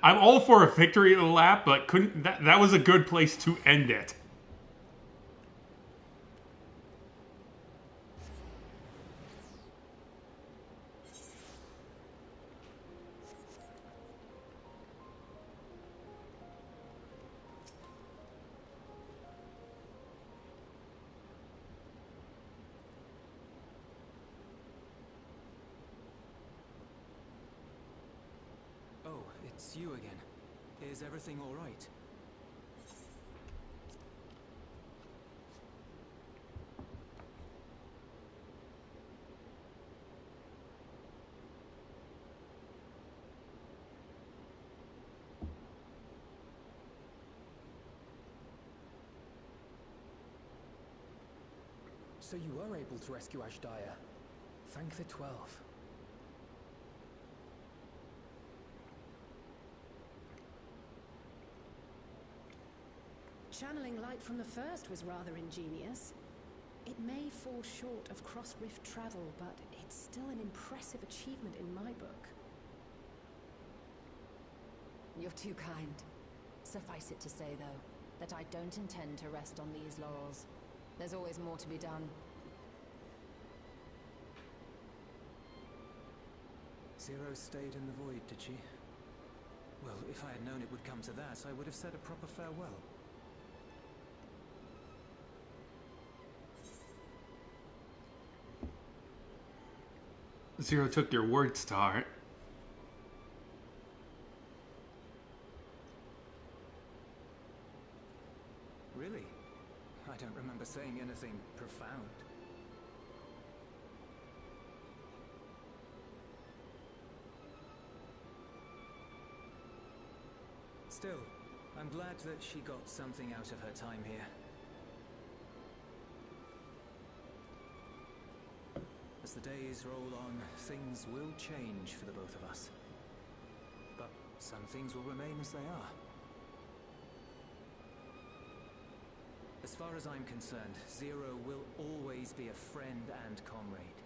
I'm all for a victory lap, but that was a good place to end it. Oh, it's you again. Is everything all right? So you were able to rescue Azhdaya. Thank the 12. Channeling light from the first was rather ingenious. It may fall short of cross-rift travel, but it's still an impressive achievement in my book. You're too kind. Suffice it to say, though, that I don't intend to rest on these laurels. There's always more to be done. Zero stayed in the void, did she? Well, if I had known it would come to that, I would have said a proper farewell. Zero took your words to heart. Really? I don't remember saying anything profound. Still, I'm glad that she got something out of her time here. As the days roll on, things will change for the both of us. But some things will remain as they are. As far as I'm concerned, Zero will always be a friend and comrade.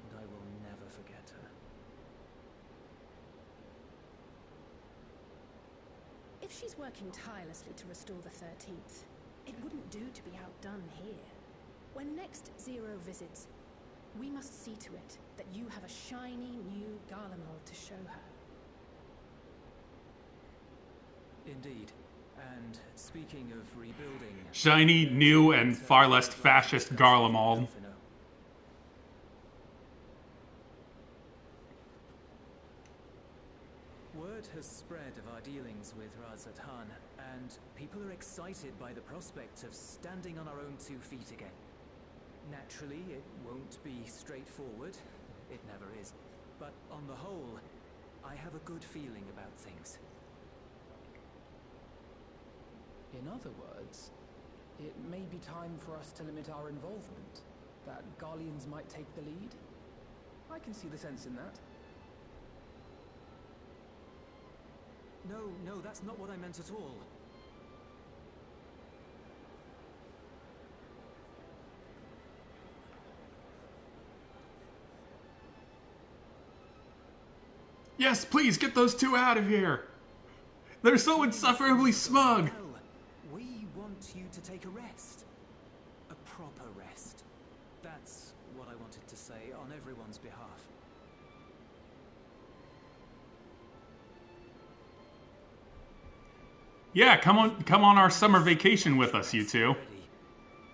And I will never forget her. If she's working tirelessly to restore the 13th, it wouldn't do to be outdone here. When next Zero visits, we must see to it that you have a shiny new Garlemald to show her. Indeed. And speaking of rebuilding... Shiny, new, and far less fascist Garlemald. Word has spread of our dealings with Razatan, and people are excited by the prospect of standing on our own 2 feet again. Naturally, it won't be straightforward. It never is. But on the whole, I have a good feeling about things. In other words, it may be time for us to limit our involvement, that Garleans might take the lead. I can see the sense in that. No, that's not what I meant at all. Yes, please, get those 2 out of here! They're so insufferably smug! We want you to take a rest. A proper rest. That's what I wanted to say on everyone's behalf. Yeah, come on our summer vacation with us, you two.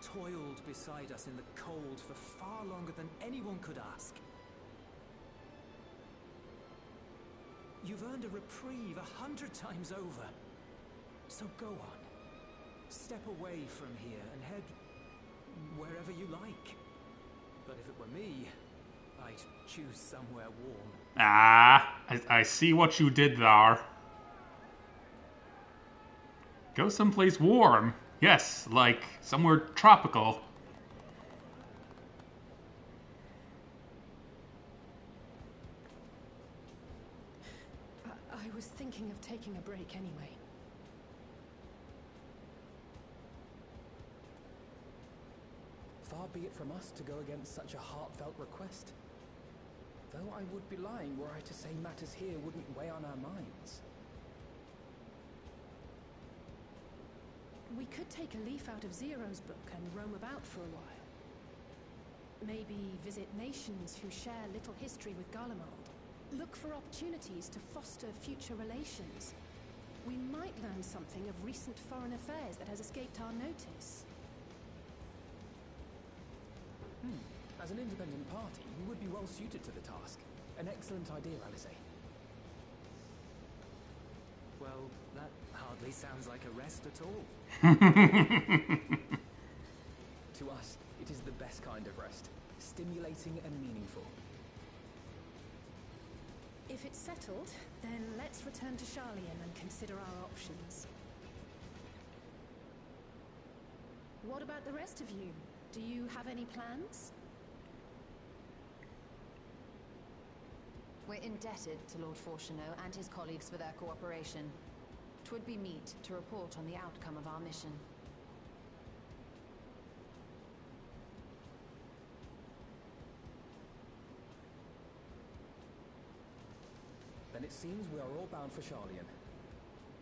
Toiled beside us in the cold for far longer than anyone could ask. You've earned a reprieve 100 times over. So go on. Step away from here and head wherever you like. But if it were me, I'd choose somewhere warm. Ah, I see what you did there. Go someplace warm. Yes, like somewhere tropical. I was thinking of taking a break anyway. Far be it from us to go against such a heartfelt request. Though I would be lying were I to say matters here wouldn't weigh on our minds. We could take a leaf out of Zero's book and roam about for a while. Maybe visit nations who share little history with Garlemald. Look for opportunities to foster future relations. We might learn something of recent foreign affairs that has escaped our notice. As an independent party, we would be well suited to the task. An excellent idea, Alice. Well, that hardly sounds like a rest at all. To us, it is the best kind of rest. Stimulating and meaningful. If it's settled, then let's return to Sharlayan and consider our options. What about the rest of you? Do you have any plans? We're indebted to Lord Fortuneau and his colleagues for their cooperation. 'Twould be meet to report on the outcome of our mission. Then it seems we are all bound for Sharlayan.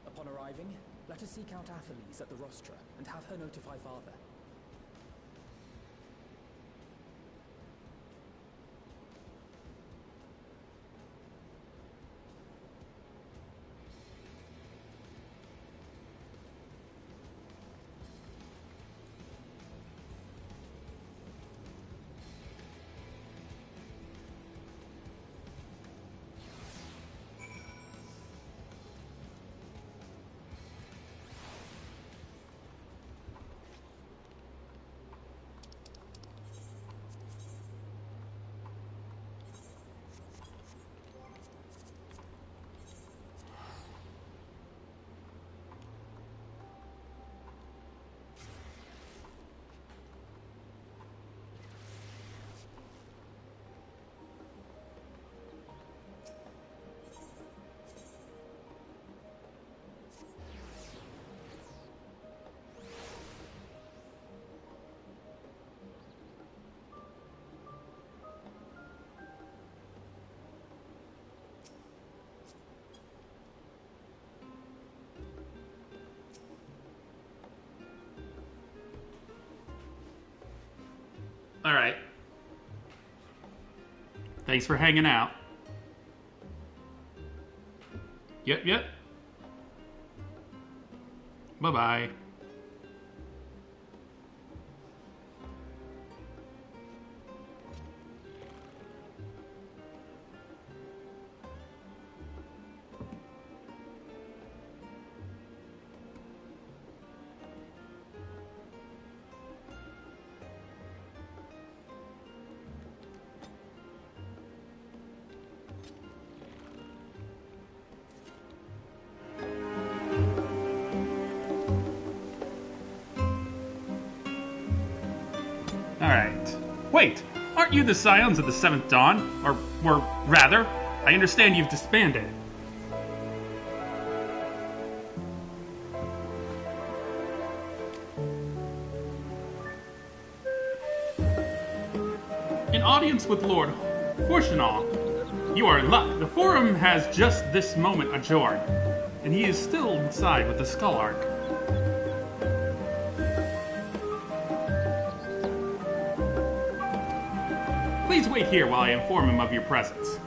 Upon arriving, let us seek out Athelise at the rostra and have her notify Father. Alright. Thanks for hanging out. Yep. Bye-bye. Alright. Wait! Aren't you the Scions of the Seventh Dawn? Or rather, I understand you've disbanded. An audience with Lord Horshenall. You are in luck. The Forum has just this moment adjourned, and he is still inside with the Skull Arc. Please wait here while I inform him of your presence.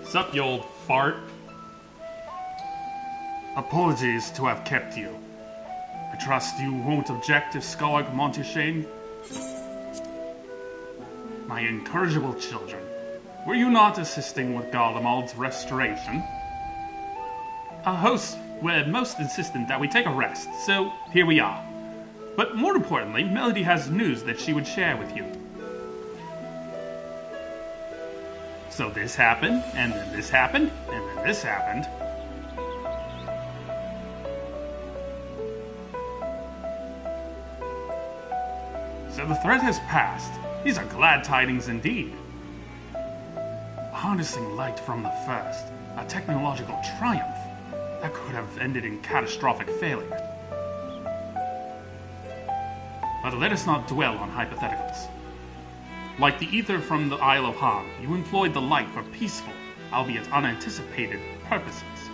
Sup, you old fart? Apologies to have kept you. I trust you won't object if Skullark Monteshane. My incorrigible children, were you not assisting with Garlemald's restoration? Our hosts were most insistent that we take a rest, so here we are. But more importantly, Melody has news that she would share with you. So this happened, and then this happened, and then this happened. So the threat has passed. These are glad tidings indeed. Harnessing light from the first, a technological triumph that could have ended in catastrophic failure. But let us not dwell on hypotheticals. Like the ether from the Isle of Han, you employed the light for peaceful, albeit unanticipated, purposes.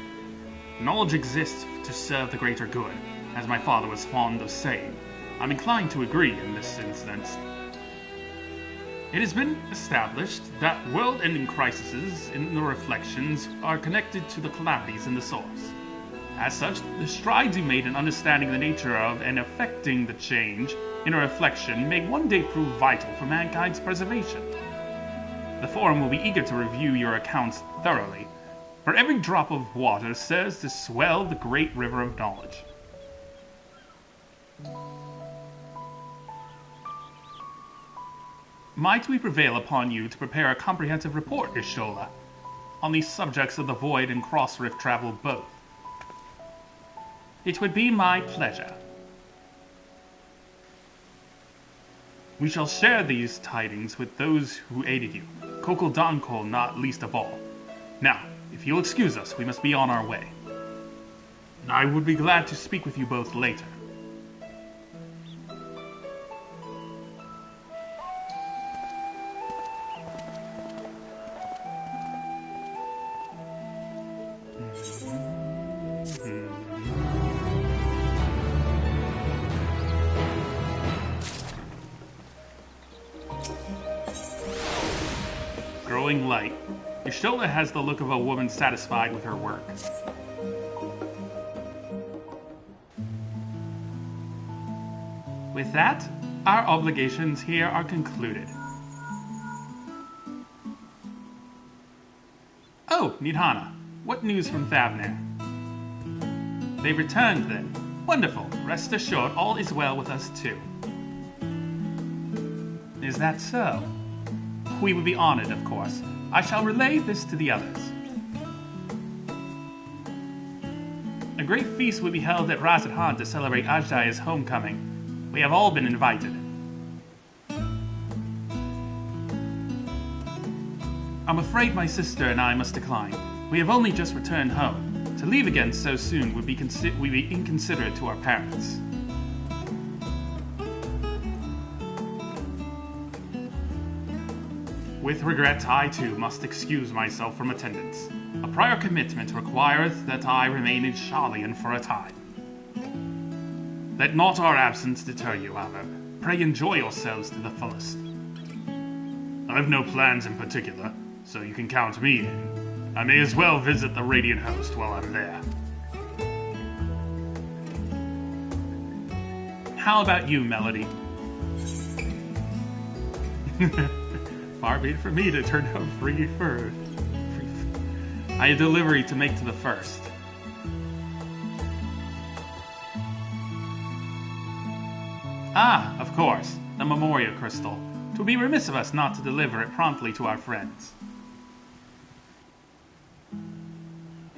Knowledge exists to serve the greater good, as my father was fond of saying. I'm inclined to agree in this instance. It has been established that world-ending crises in the reflections are connected to the calamities in the source. As such, the strides you made in understanding the nature of and affecting the change in a reflection may one day prove vital for mankind's preservation. The Forum will be eager to review your accounts thoroughly, for every drop of water serves to swell the great river of knowledge. Might we prevail upon you to prepare a comprehensive report, Ishola, on the subjects of the Void and Cross-Rift travel both? It would be my pleasure. We shall share these tidings with those who aided you, Kokol Dankol not least of all. Now, if you'll excuse us, we must be on our way. I would be glad to speak with you both later. Growing light. Ishola has the look of a woman satisfied with her work. With that, our obligations here are concluded. Oh, Nidhana, what news from Thavner? They've returned then. Wonderful. Rest assured all is well with us too. Is that so? We would be honored, of course. I shall relay this to the others. A great feast will be held at Razat Han to celebrate Ajdaya's homecoming. We have all been invited. I'm afraid my sister and I must decline. We have only just returned home. To leave again so soon would be inconsiderate to our parents. With regret, I too must excuse myself from attendance. A prior commitment requireth that I remain in Sharlayan for a time. Let not our absence deter you, however. Pray enjoy yourselves to the fullest. I have no plans in particular, so you can count me in. I may as well visit the Radiant Host while I'm there. How about you, Melody? Far be it from me to turn down free fur. I have delivery to make to the first. Ah, of course, the Memoria Crystal. 'Twould be remiss of us not to deliver it promptly to our friends.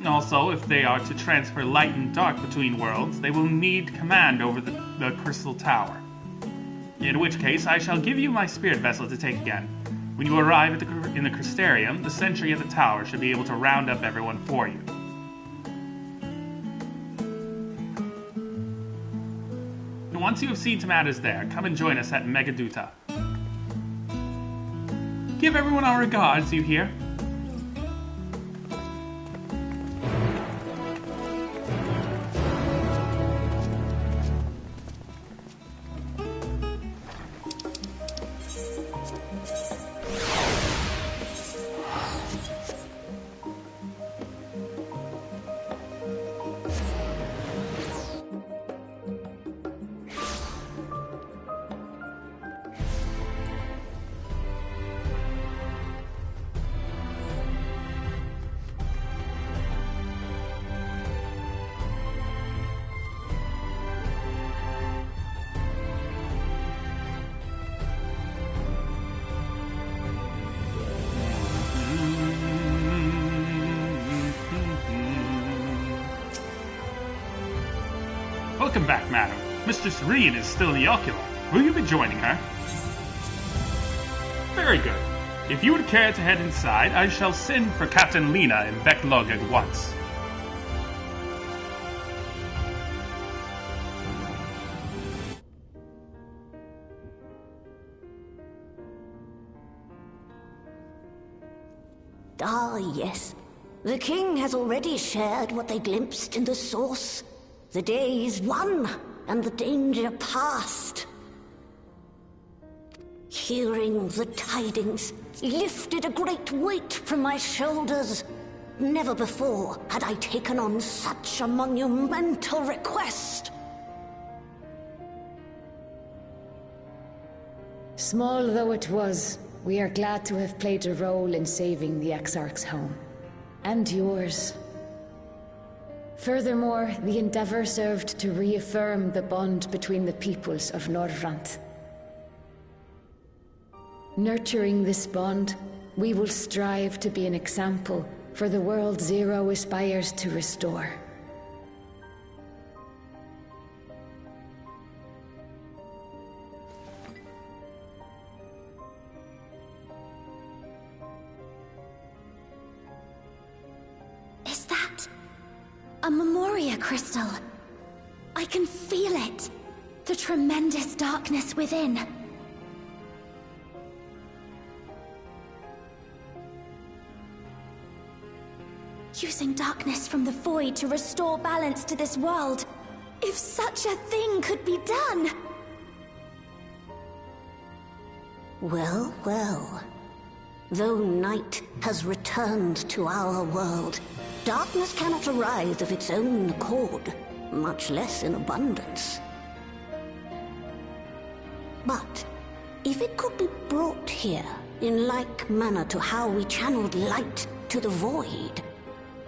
Also, if they are to transfer light and dark between worlds, they will need command over the Crystal Tower. In which case, I shall give you my spirit vessel to take again. When you arrive in the Crystarium, the sentry at the tower should be able to round up everyone for you. And once you have seen to matters there, come and join us at Megaduta. Give everyone our regards, you hear? Welcome back, madam. Mistress Reed is still in the Ocula. Will you be joining her? Very good. If you would care to head inside, I shall send for Captain Lena and Becklug at once. Ah, yes. The king has already shared what they glimpsed in the source. The day is won, and the danger past. Hearing the tidings lifted a great weight from my shoulders. Never before had I taken on such a monumental request. Small though it was, we are glad to have played a role in saving the Exarch's home. And yours. Furthermore, the endeavor served to reaffirm the bond between the peoples of Norvrant. Nurturing this bond, we will strive to be an example for the world Zero aspires to restore. Is that a Memoria crystal? I can feel it. The tremendous darkness within. Using darkness from the void to restore balance to this world. If such a thing could be done! Well, well. Though night has returned to our world, darkness cannot arise of its own accord, much less in abundance. But if it could be brought here, in like manner to how we channeled light to the void,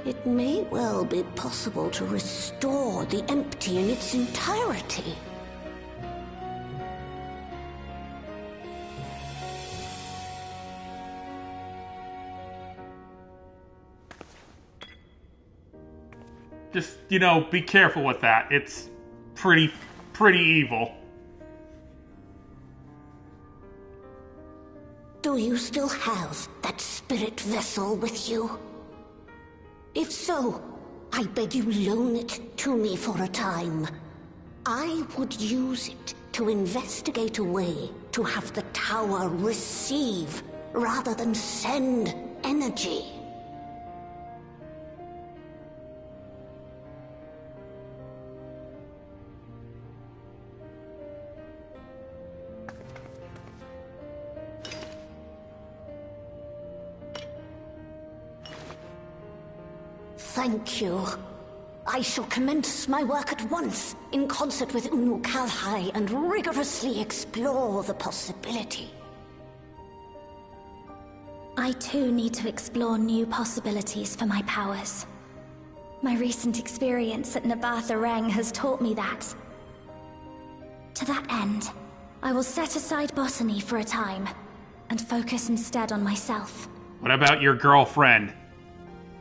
it may well be possible to restore the empty in its entirety. Just, you know, be careful with that. It's pretty evil. Do you still have that spirit vessel with you? If so, I beg you loan it to me for a time. I would use it to investigate a way to have the tower receive rather than send energy. Thank you. I shall commence my work at once, in concert with Unu Kalhai, and rigorously explore the possibility. I too need to explore new possibilities for my powers. My recent experience at Nabatha Reng has taught me that. To that end, I will set aside botany for a time, and focus instead on myself. What about your girlfriend?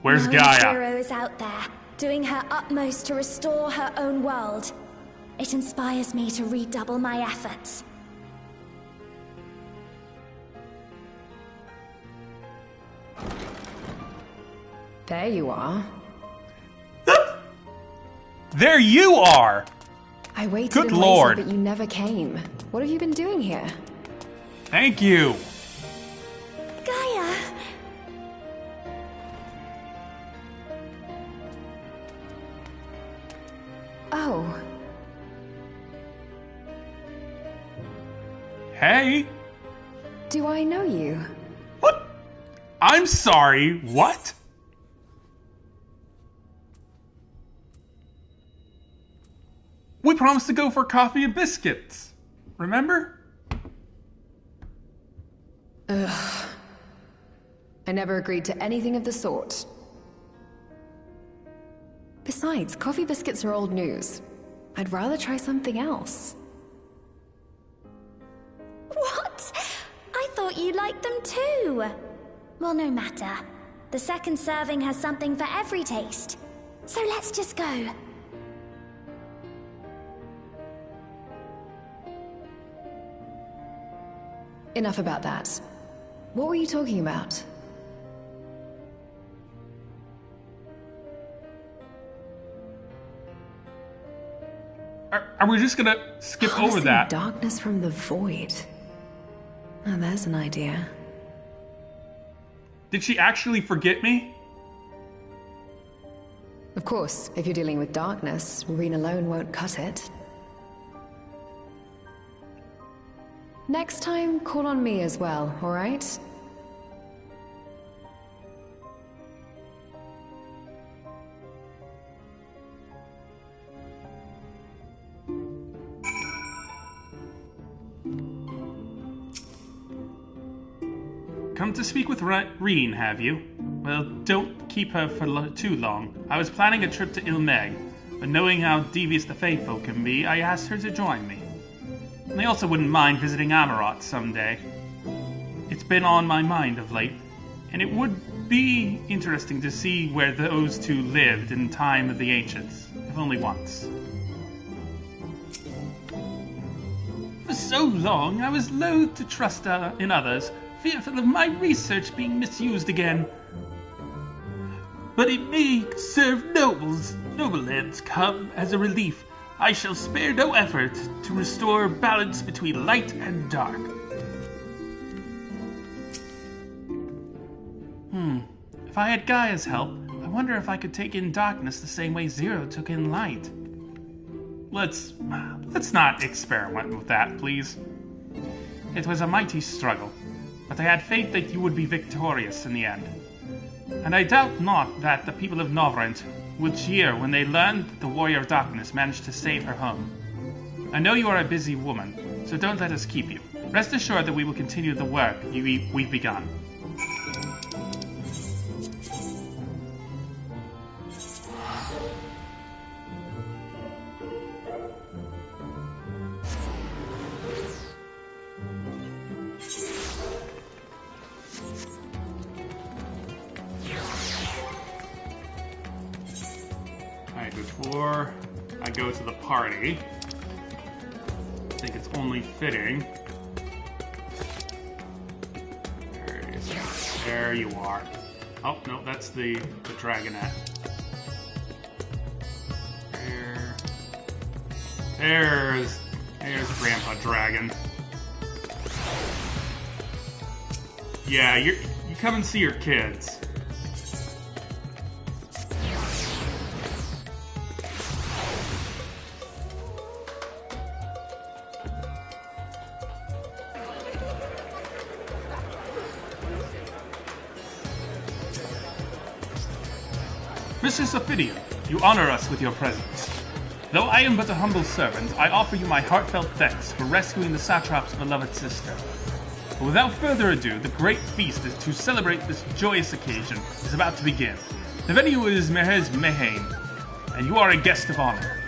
Where's Knowing Gaia? Zero is out there, doing her utmost to restore her own world. It inspires me to redouble my efforts. There you are. There you are! I waited Good and Lord. waited, but you never came. What have you been doing here? Thank you! Gaia! Oh. Hey! Do I know you? What? I'm sorry, what? We promised to go for coffee and biscuits. Remember? Ugh. I never agreed to anything of the sort. Besides, coffee biscuits are old news. I'd rather try something else. What? I thought you liked them too. Well, no matter. The second serving has something for every taste. So let's just go. Enough about that. What were you talking about? Are we just gonna skip over Harnessing that? Darkness from the void. Oh, there's an idea. Did she actually forget me? Of course, if you're dealing with darkness, Reen alone won't cut it. Next time, call on me as well, alright? Come to speak with Reen, have you? Well, don't keep her for too long. I was planning a trip to Ilmeg, but knowing how devious the Faithful can be, I asked her to join me. And I also wouldn't mind visiting Amarot someday. It's been on my mind of late, and it would be interesting to see where those two lived in time of the Ancients, if only once. For so long, I was loath to trust in others, fearful of my research being misused again. But it may serve noble ends come as a relief. I shall spare no effort to restore balance between light and dark. If I had Gaia's help, I wonder if I could take in darkness the same way Zero took in light. Let's not experiment with that, please. It was a mighty struggle, but I had faith that you would be victorious in the end. And I doubt not that the people of Novrent would cheer when they learned that the Warrior of Darkness managed to save her home. I know you are a busy woman, so don't let us keep you. Rest assured that we will continue the work we've begun. Before I go to the party, I think it's only fitting. There you are. Oh, no, that's the dragonette. There's Grandpa Dragon. Yeah, you come and see your kids. Mistress Ophidian, you honor us with your presence. Though I am but a humble servant, I offer you my heartfelt thanks for rescuing the satrap's beloved sister. But without further ado, the great feast to celebrate this joyous occasion is about to begin. The venue is Mehez Mehain, and you are a guest of honor.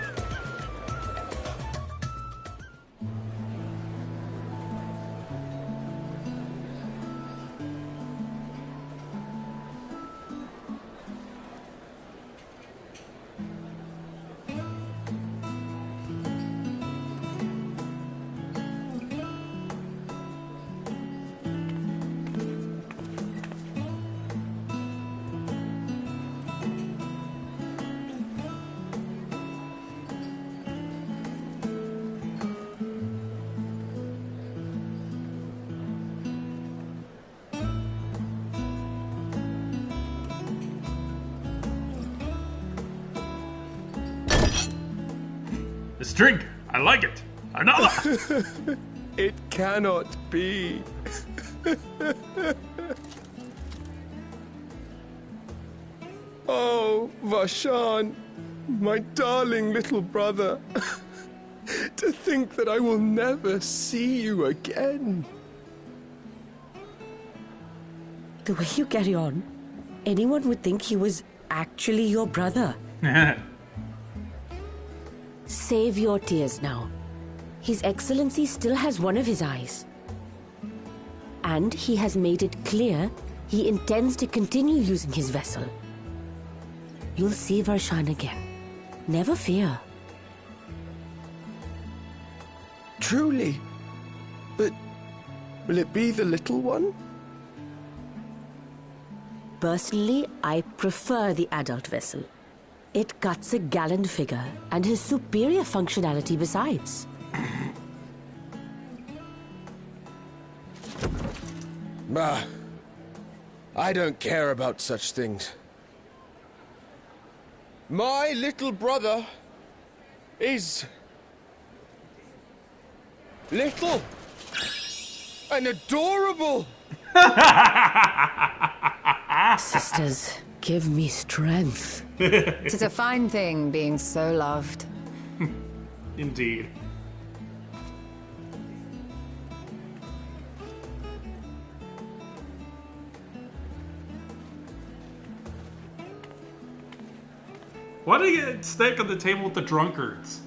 This drink, I like it. Another! It cannot be. Oh, Vashan, my darling little brother. To think that I will never see you again. The way you carry on, anyone would think he was actually your brother. Save your tears now. His Excellency still has one of his eyes. And he has made it clear he intends to continue using his vessel. You'll see Varshan again. Never fear. Truly? But will it be the little one? Personally, I prefer the adult vessel. It cuts a gallant figure and has superior functionality besides. I don't care about such things. My little brother is little and adorable. Sisters, give me strength. It is a fine thing being so loved. Indeed. Why do you get steak on the table with the drunkards?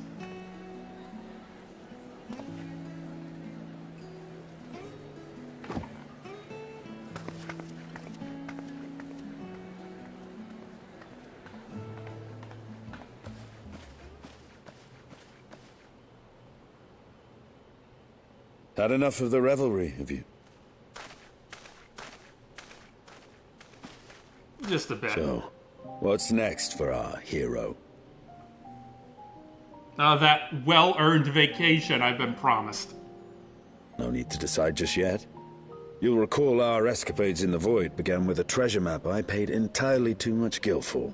Had enough of the revelry, have you? Just a bit. So, what's next for our hero? That well-earned vacation I've been promised. No need to decide just yet. You'll recall our escapades in the Void began with a treasure map I paid entirely too much gil for.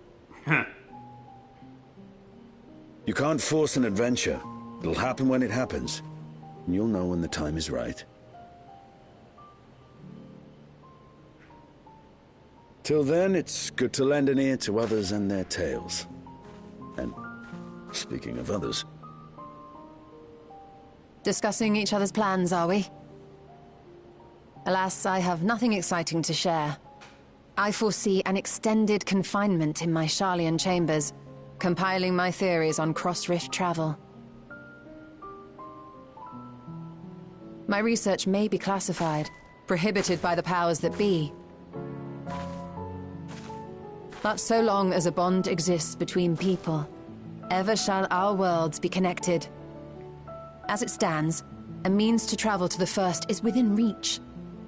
You can't force an adventure. It'll happen when it happens. And you'll know when the time is right. Till then, it's good to lend an ear to others and their tales. And speaking of others... Discussing each other's plans, are we? Alas, I have nothing exciting to share. I foresee an extended confinement in my Sharlayan chambers, compiling my theories on cross-rift travel. My research may be classified, prohibited by the powers that be. But so long as a bond exists between people, ever shall our worlds be connected. As it stands, a means to travel to the first is within reach,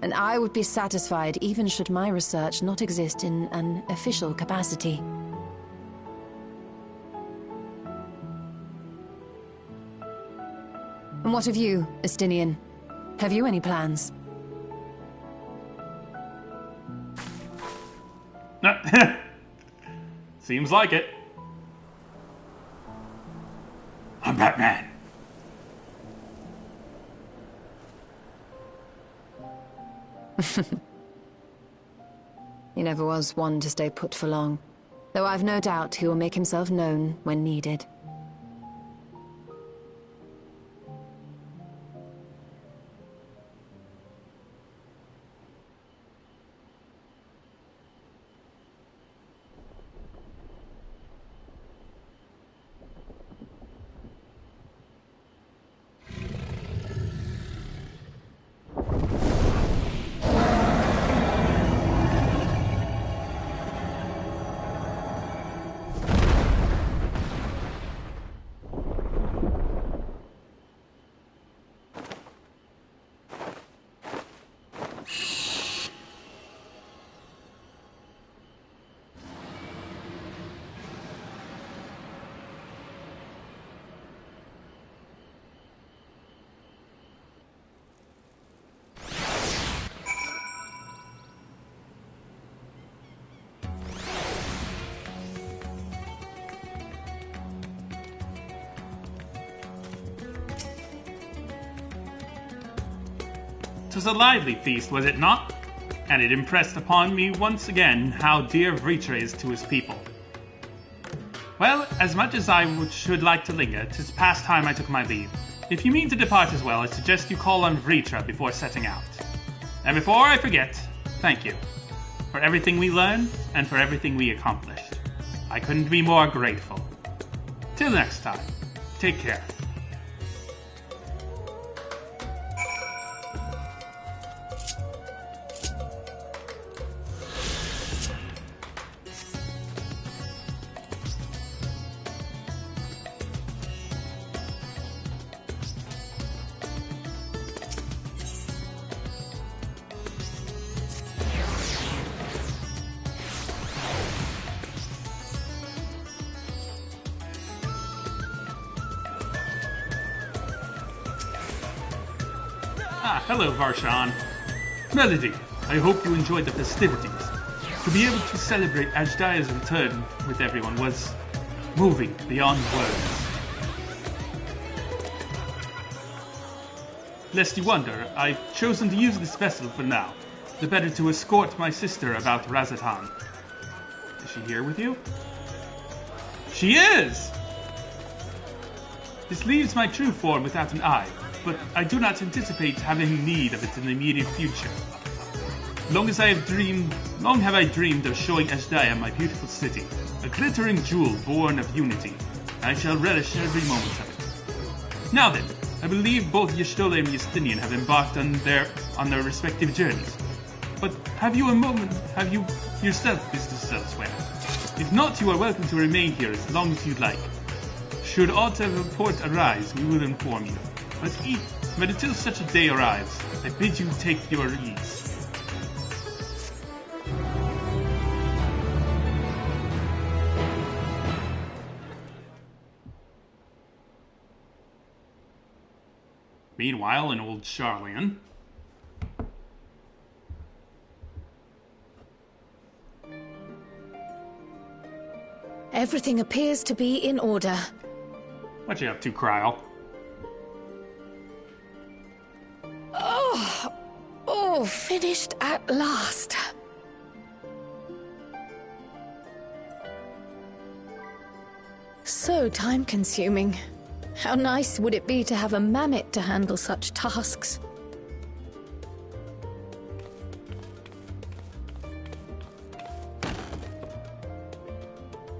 and I would be satisfied even should my research not exist in an official capacity. And what of you, Estinian? Have you any plans? Seems like it. I'm Batman. He never was one to stay put for long, though I've no doubt he will make himself known when needed. It was a lively feast, was it not? And it impressed upon me once again how dear Vritra is to his people. Well, as much as I should like to linger, 'tis past time I took my leave. If you mean to depart as well, I suggest you call on Vritra before setting out. And before I forget, thank you for everything we learned and for everything we accomplished. I couldn't be more grateful. Till next time, take care. Hello, Varshan. Melody, I hope you enjoyed the festivities. To be able to celebrate Ajdaya's return with everyone was moving beyond words. Lest you wonder, I've chosen to use this vessel for now, the better to escort my sister about Razatan. Is she here with you? She is! This leaves my true form without an eye, but I do not anticipate having need of it in the immediate future. Long have I dreamed of showing Ajdaya my beautiful city, a glittering jewel born of unity, and I shall relish every moment of it. Now then, I believe both Y'shtola and Justinian have embarked on their respective journeys. But have you yourself business elsewhere? If not, you are welcome to remain here as long as you'd like. Should aught of import arise, we will inform you. But until such a day arrives, I bid you take your ease. Meanwhile, in old Charlian. Everything appears to be in order. What you up to, Kryl? Oh, finished at last. So time-consuming. How nice would it be to have a mammoth to handle such tasks?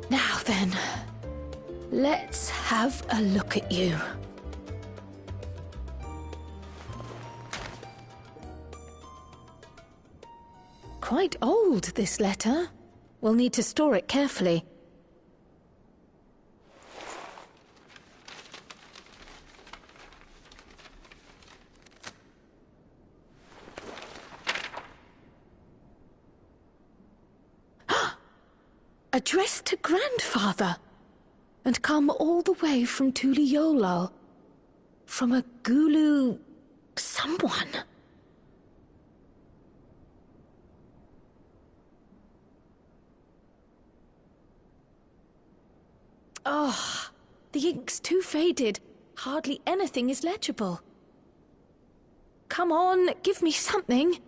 Now then, let's have a look at you. Quite old, this letter. We'll need to store it carefully. Addressed to Grandfather, and come all the way from Tuliolal, from a Gulu someone. Oh, the ink's too faded. Hardly anything is legible. Come on, give me something.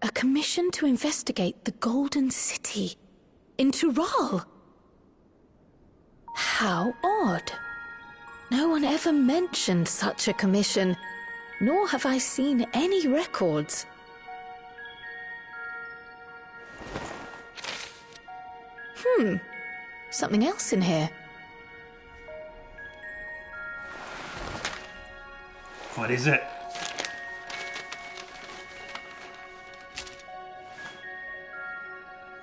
A commission to investigate the Golden City in Tural. How odd. No one ever mentioned such a commission, nor have I seen any records. Something else in here. What is it?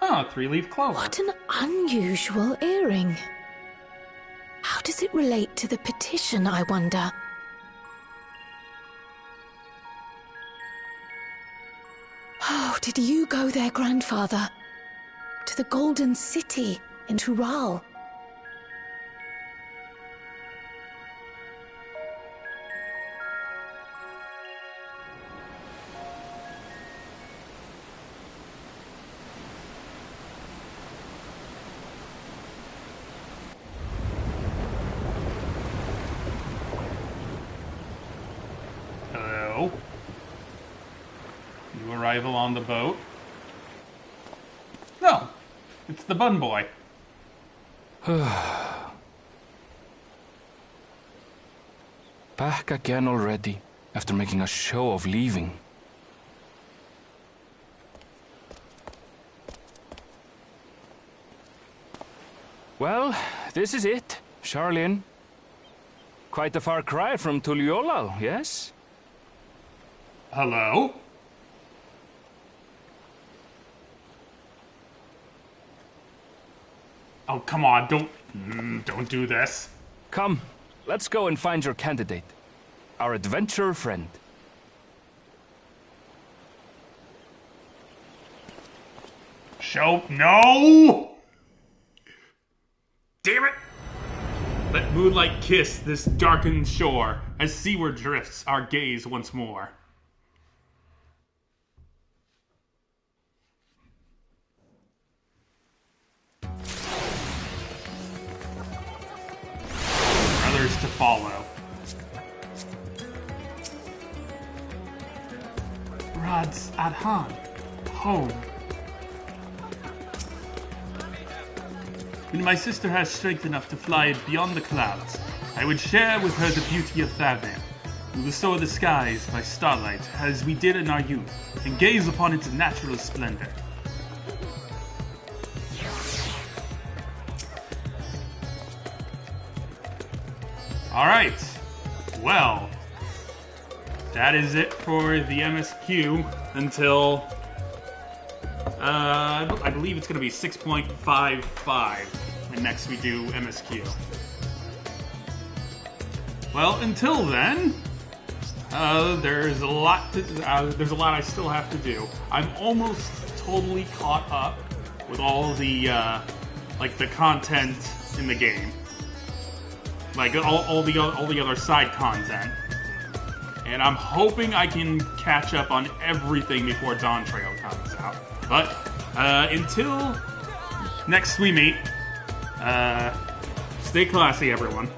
Oh, 3-leaf clover. What an unusual earring. How does it relate to the petition, I wonder? Oh, did you go there, grandfather? To the Golden City in Tural? Hello? New arrival on the boat? No, it's the bun boy. Back again already, after making a show of leaving. Well, this is it, Charlene. Quite a far cry from Tuliyollal, yes? Hello? Oh, come on, don't do this. Come, let's go and find your candidate. Our adventurer friend. No! Damn it! Let moonlight kiss this darkened shore as seaward drifts our gaze once more. Others to follow. Rod's at home. When my sister has strength enough to fly beyond the clouds, I would share with her the beauty of Thavnair. We will soar the skies by starlight as we did in our youth, and gaze upon its natural splendor. Alright, well, that is it for the MSQ until, I believe it's going to be 6.55 when next we do MSQ. Well, until then, there's a lot I still have to do. I'm almost totally caught up with all the, the content in the game. Like, all the other side content. And I'm hoping I can catch up on everything before Dawn Trail comes out. But, until next we meet, stay classy, everyone.